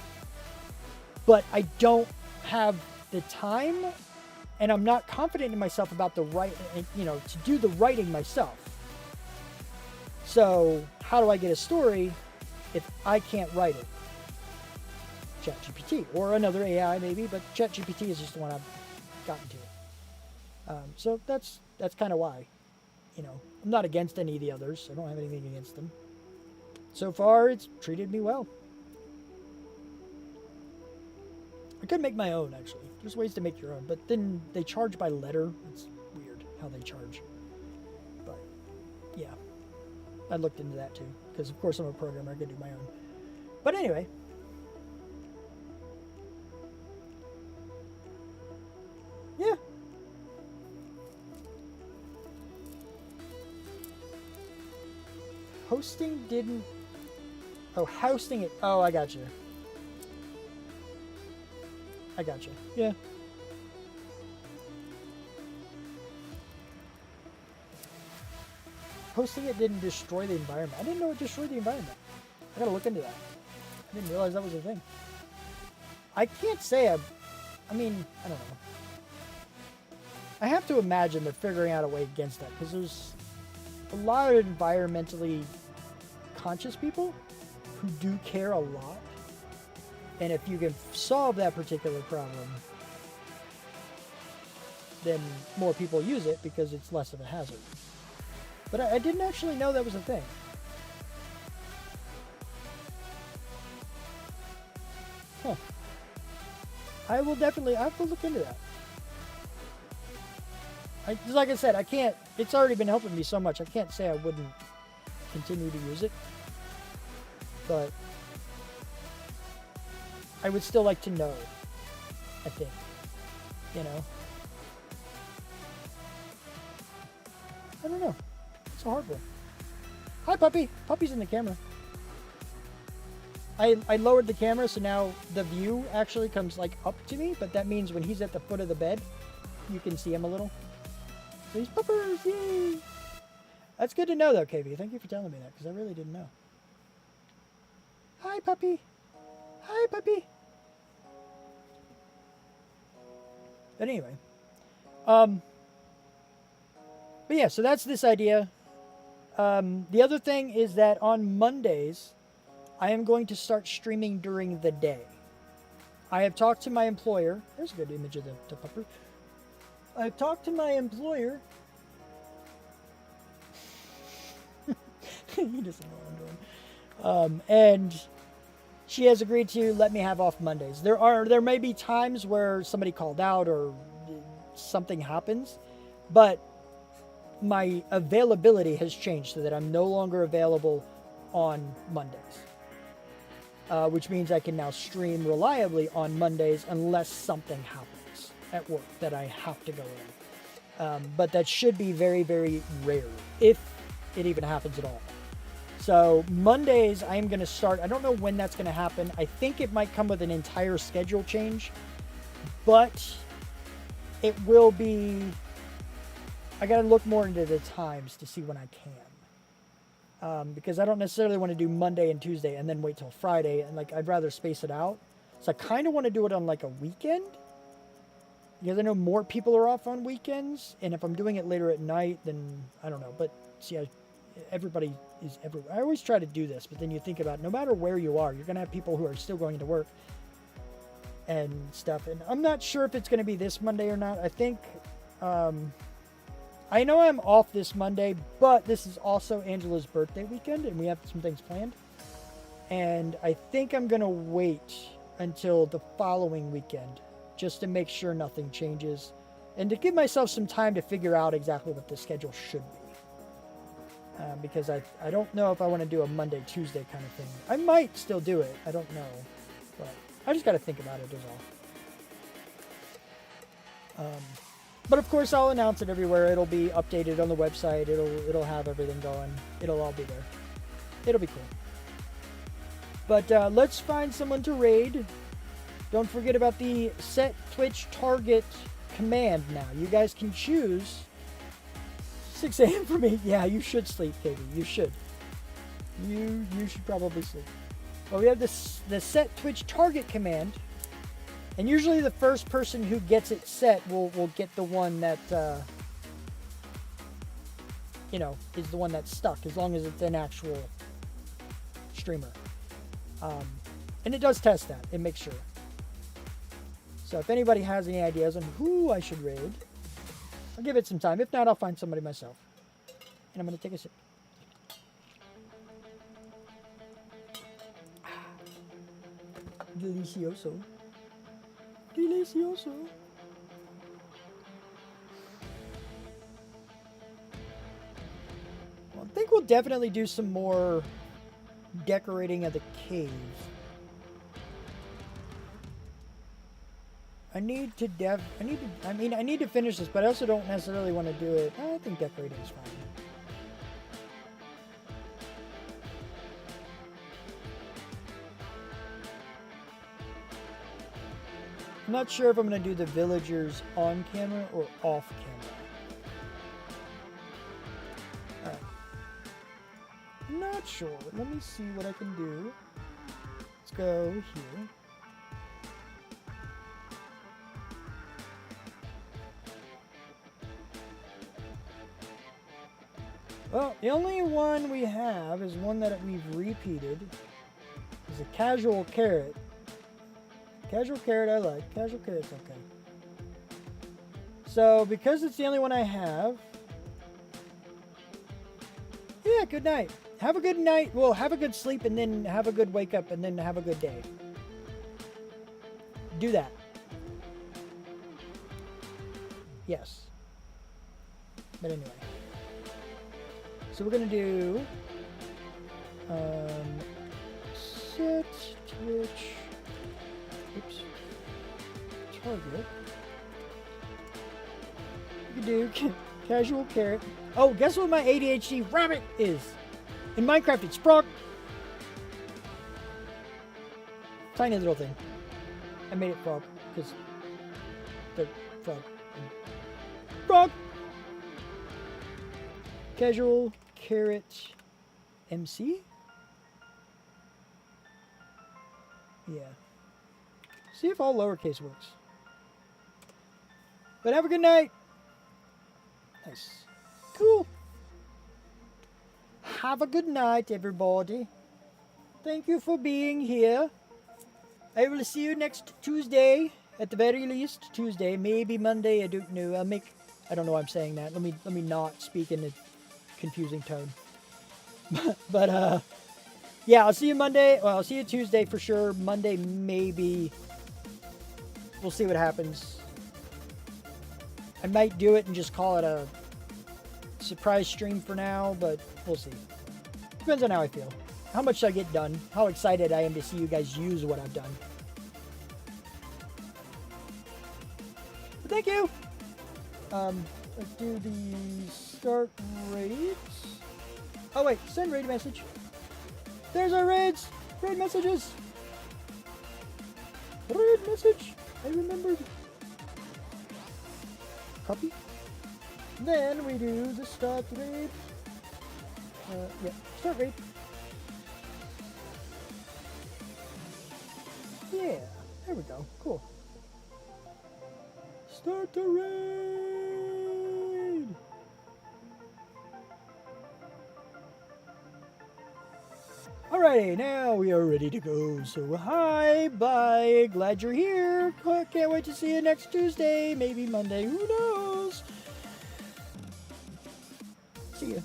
But I don't have the time, and I'm not confident in myself about to do the writing myself. So how do I get a story if I can't write it? ChatGPT or another AI maybe, but ChatGPT is just the one I've gotten to. So that's kind of why. I'm not against any of the others. I don't have anything against them. So far, it's treated me well. I could make my own, actually. There's ways to make your own, but then they charge by letter. It's weird how they charge. But, yeah. I looked into that, too. Because, of course, I'm a programmer. I could do my own. But anyway. Yeah. Hosting didn't... Oh, hosting it. Oh, I got you. Yeah. Hosting it didn't destroy the environment. I didn't know it destroyed the environment. I gotta look into that. I didn't realize that was a thing. I can't say I don't know. I have to imagine they're figuring out a way against that, because there's a lot of environmentally conscious people who do care a lot. And if you can solve that particular problem, then more people use it because it's less of a hazard. But I didn't actually know that was a thing. Huh. I have to look into that. Like I said, I can't, it's already been helping me so much, I can't say I wouldn't continue to use it. But I would still like to know, I think, I don't know. It's a hard one. Hi, puppy. Puppy's in the camera. I lowered the camera, so now the view actually comes like up to me, but that means when he's at the foot of the bed, you can see him a little. So he's puppers, yay! That's good to know though, KB. Thank you for telling me that, because I really didn't know. Hi, puppy. Hi, puppy. But anyway. But yeah, so that's this idea. The other thing is that on Mondays, I am going to start streaming during the day. I have talked to my employer. There's a good image of the pupper. I've talked to my employer. He doesn't know what I'm doing. And she has agreed to let me have off Mondays. There may be times where somebody called out or something happens, but my availability has changed so that I'm no longer available on Mondays. Which means I can now stream reliably on Mondays unless something happens at work that I have to go in. But that should be very, very rare, if it even happens at all. So Mondays, I am going to start. I don't know when that's going to happen. I think it might come with an entire schedule change, but it will be. I got to look more into the times to see when I can, because I don't necessarily want to do Monday and Tuesday and then wait till Friday, and like I'd rather space it out. So I kind of want to do it on like a weekend, because I know more people are off on weekends, and if I'm doing it later at night, then I don't know. But see, everybody is everywhere. I always try to do this, but then you think about no matter where you are, you're going to have people who are still going to work and stuff. And I'm not sure if it's going to be this Monday or not. I think, I know I'm off this Monday, but this is also Angela's birthday weekend, and we have some things planned. And I think I'm going to wait until the following weekend just to make sure nothing changes and to give myself some time to figure out exactly what the schedule should be. Because I don't know if I want to do a Monday, Tuesday kind of thing. I might still do it. I don't know. But I just got to think about it is all. But of course, I'll announce it everywhere. It'll be updated on the website. It'll have everything going. It'll all be there. It'll be cool. But let's find someone to raid. Don't forget about the set Twitch target command now. You guys can choose 6 a.m. for me. Yeah, you should sleep, Katie. You should. You should probably sleep. Well, we have the set Twitch target command. And usually the first person who gets it set will get the one that, is the one that's stuck, as long as it's an actual streamer. And it does test that. It makes sure. So if anybody has any ideas on who I should raid, I'll give it some time. If not, I'll find somebody myself. And I'm going to take a sip. Delicioso. Delicioso. Well, I think we'll definitely do some more decorating of the cave. I need to finish this, but I also don't necessarily want to do it. I think decorating is fine. I'm not sure if I'm going to do the villagers on camera or off camera. Alright. Not sure. Let me see what I can do. Let's go here. Well, the only one we have is one that we've repeated. It's a casual carrot. Casual carrot I like. Casual carrot's okay. So, because it's the only one I have... Yeah, good night. Have a good night. Well, have a good sleep and then have a good wake up and then have a good day. Do that. Yes. But anyway. So we're going to do... set Twitch... Oops. Target. You can do casual carrot. Oh, guess what my ADHD rabbit is? In Minecraft, it's frog. Tiny little thing. I made it frog because the frog. Frog. Casual carrot MC. Yeah. See if all lowercase works. But have a good night. Nice. Cool. Have a good night, everybody. Thank you for being here. I will see you next Tuesday. At the very least, Tuesday. Maybe Monday. I don't know. I don't know why I'm saying that. Let me not speak in a confusing tone. But yeah, I'll see you Monday. Well, I'll see you Tuesday for sure. Monday maybe. We'll see what happens. I might do it and just call it a surprise stream for now, but we'll see. Depends on how I feel. How much I get done. How excited I am to see you guys use what I've done. But thank you. Let's do the start raids. Oh wait, send raid message. There's our raids. Raid messages. Raid message. I remembered. Copy. Then we do the start raid. Yeah, start raid. Yeah, there we go. Cool. Start the raid. Alrighty, now we are ready to go. So hi, bye. Glad you're here. Can't wait to see you next Tuesday, maybe Monday. Who knows? See ya.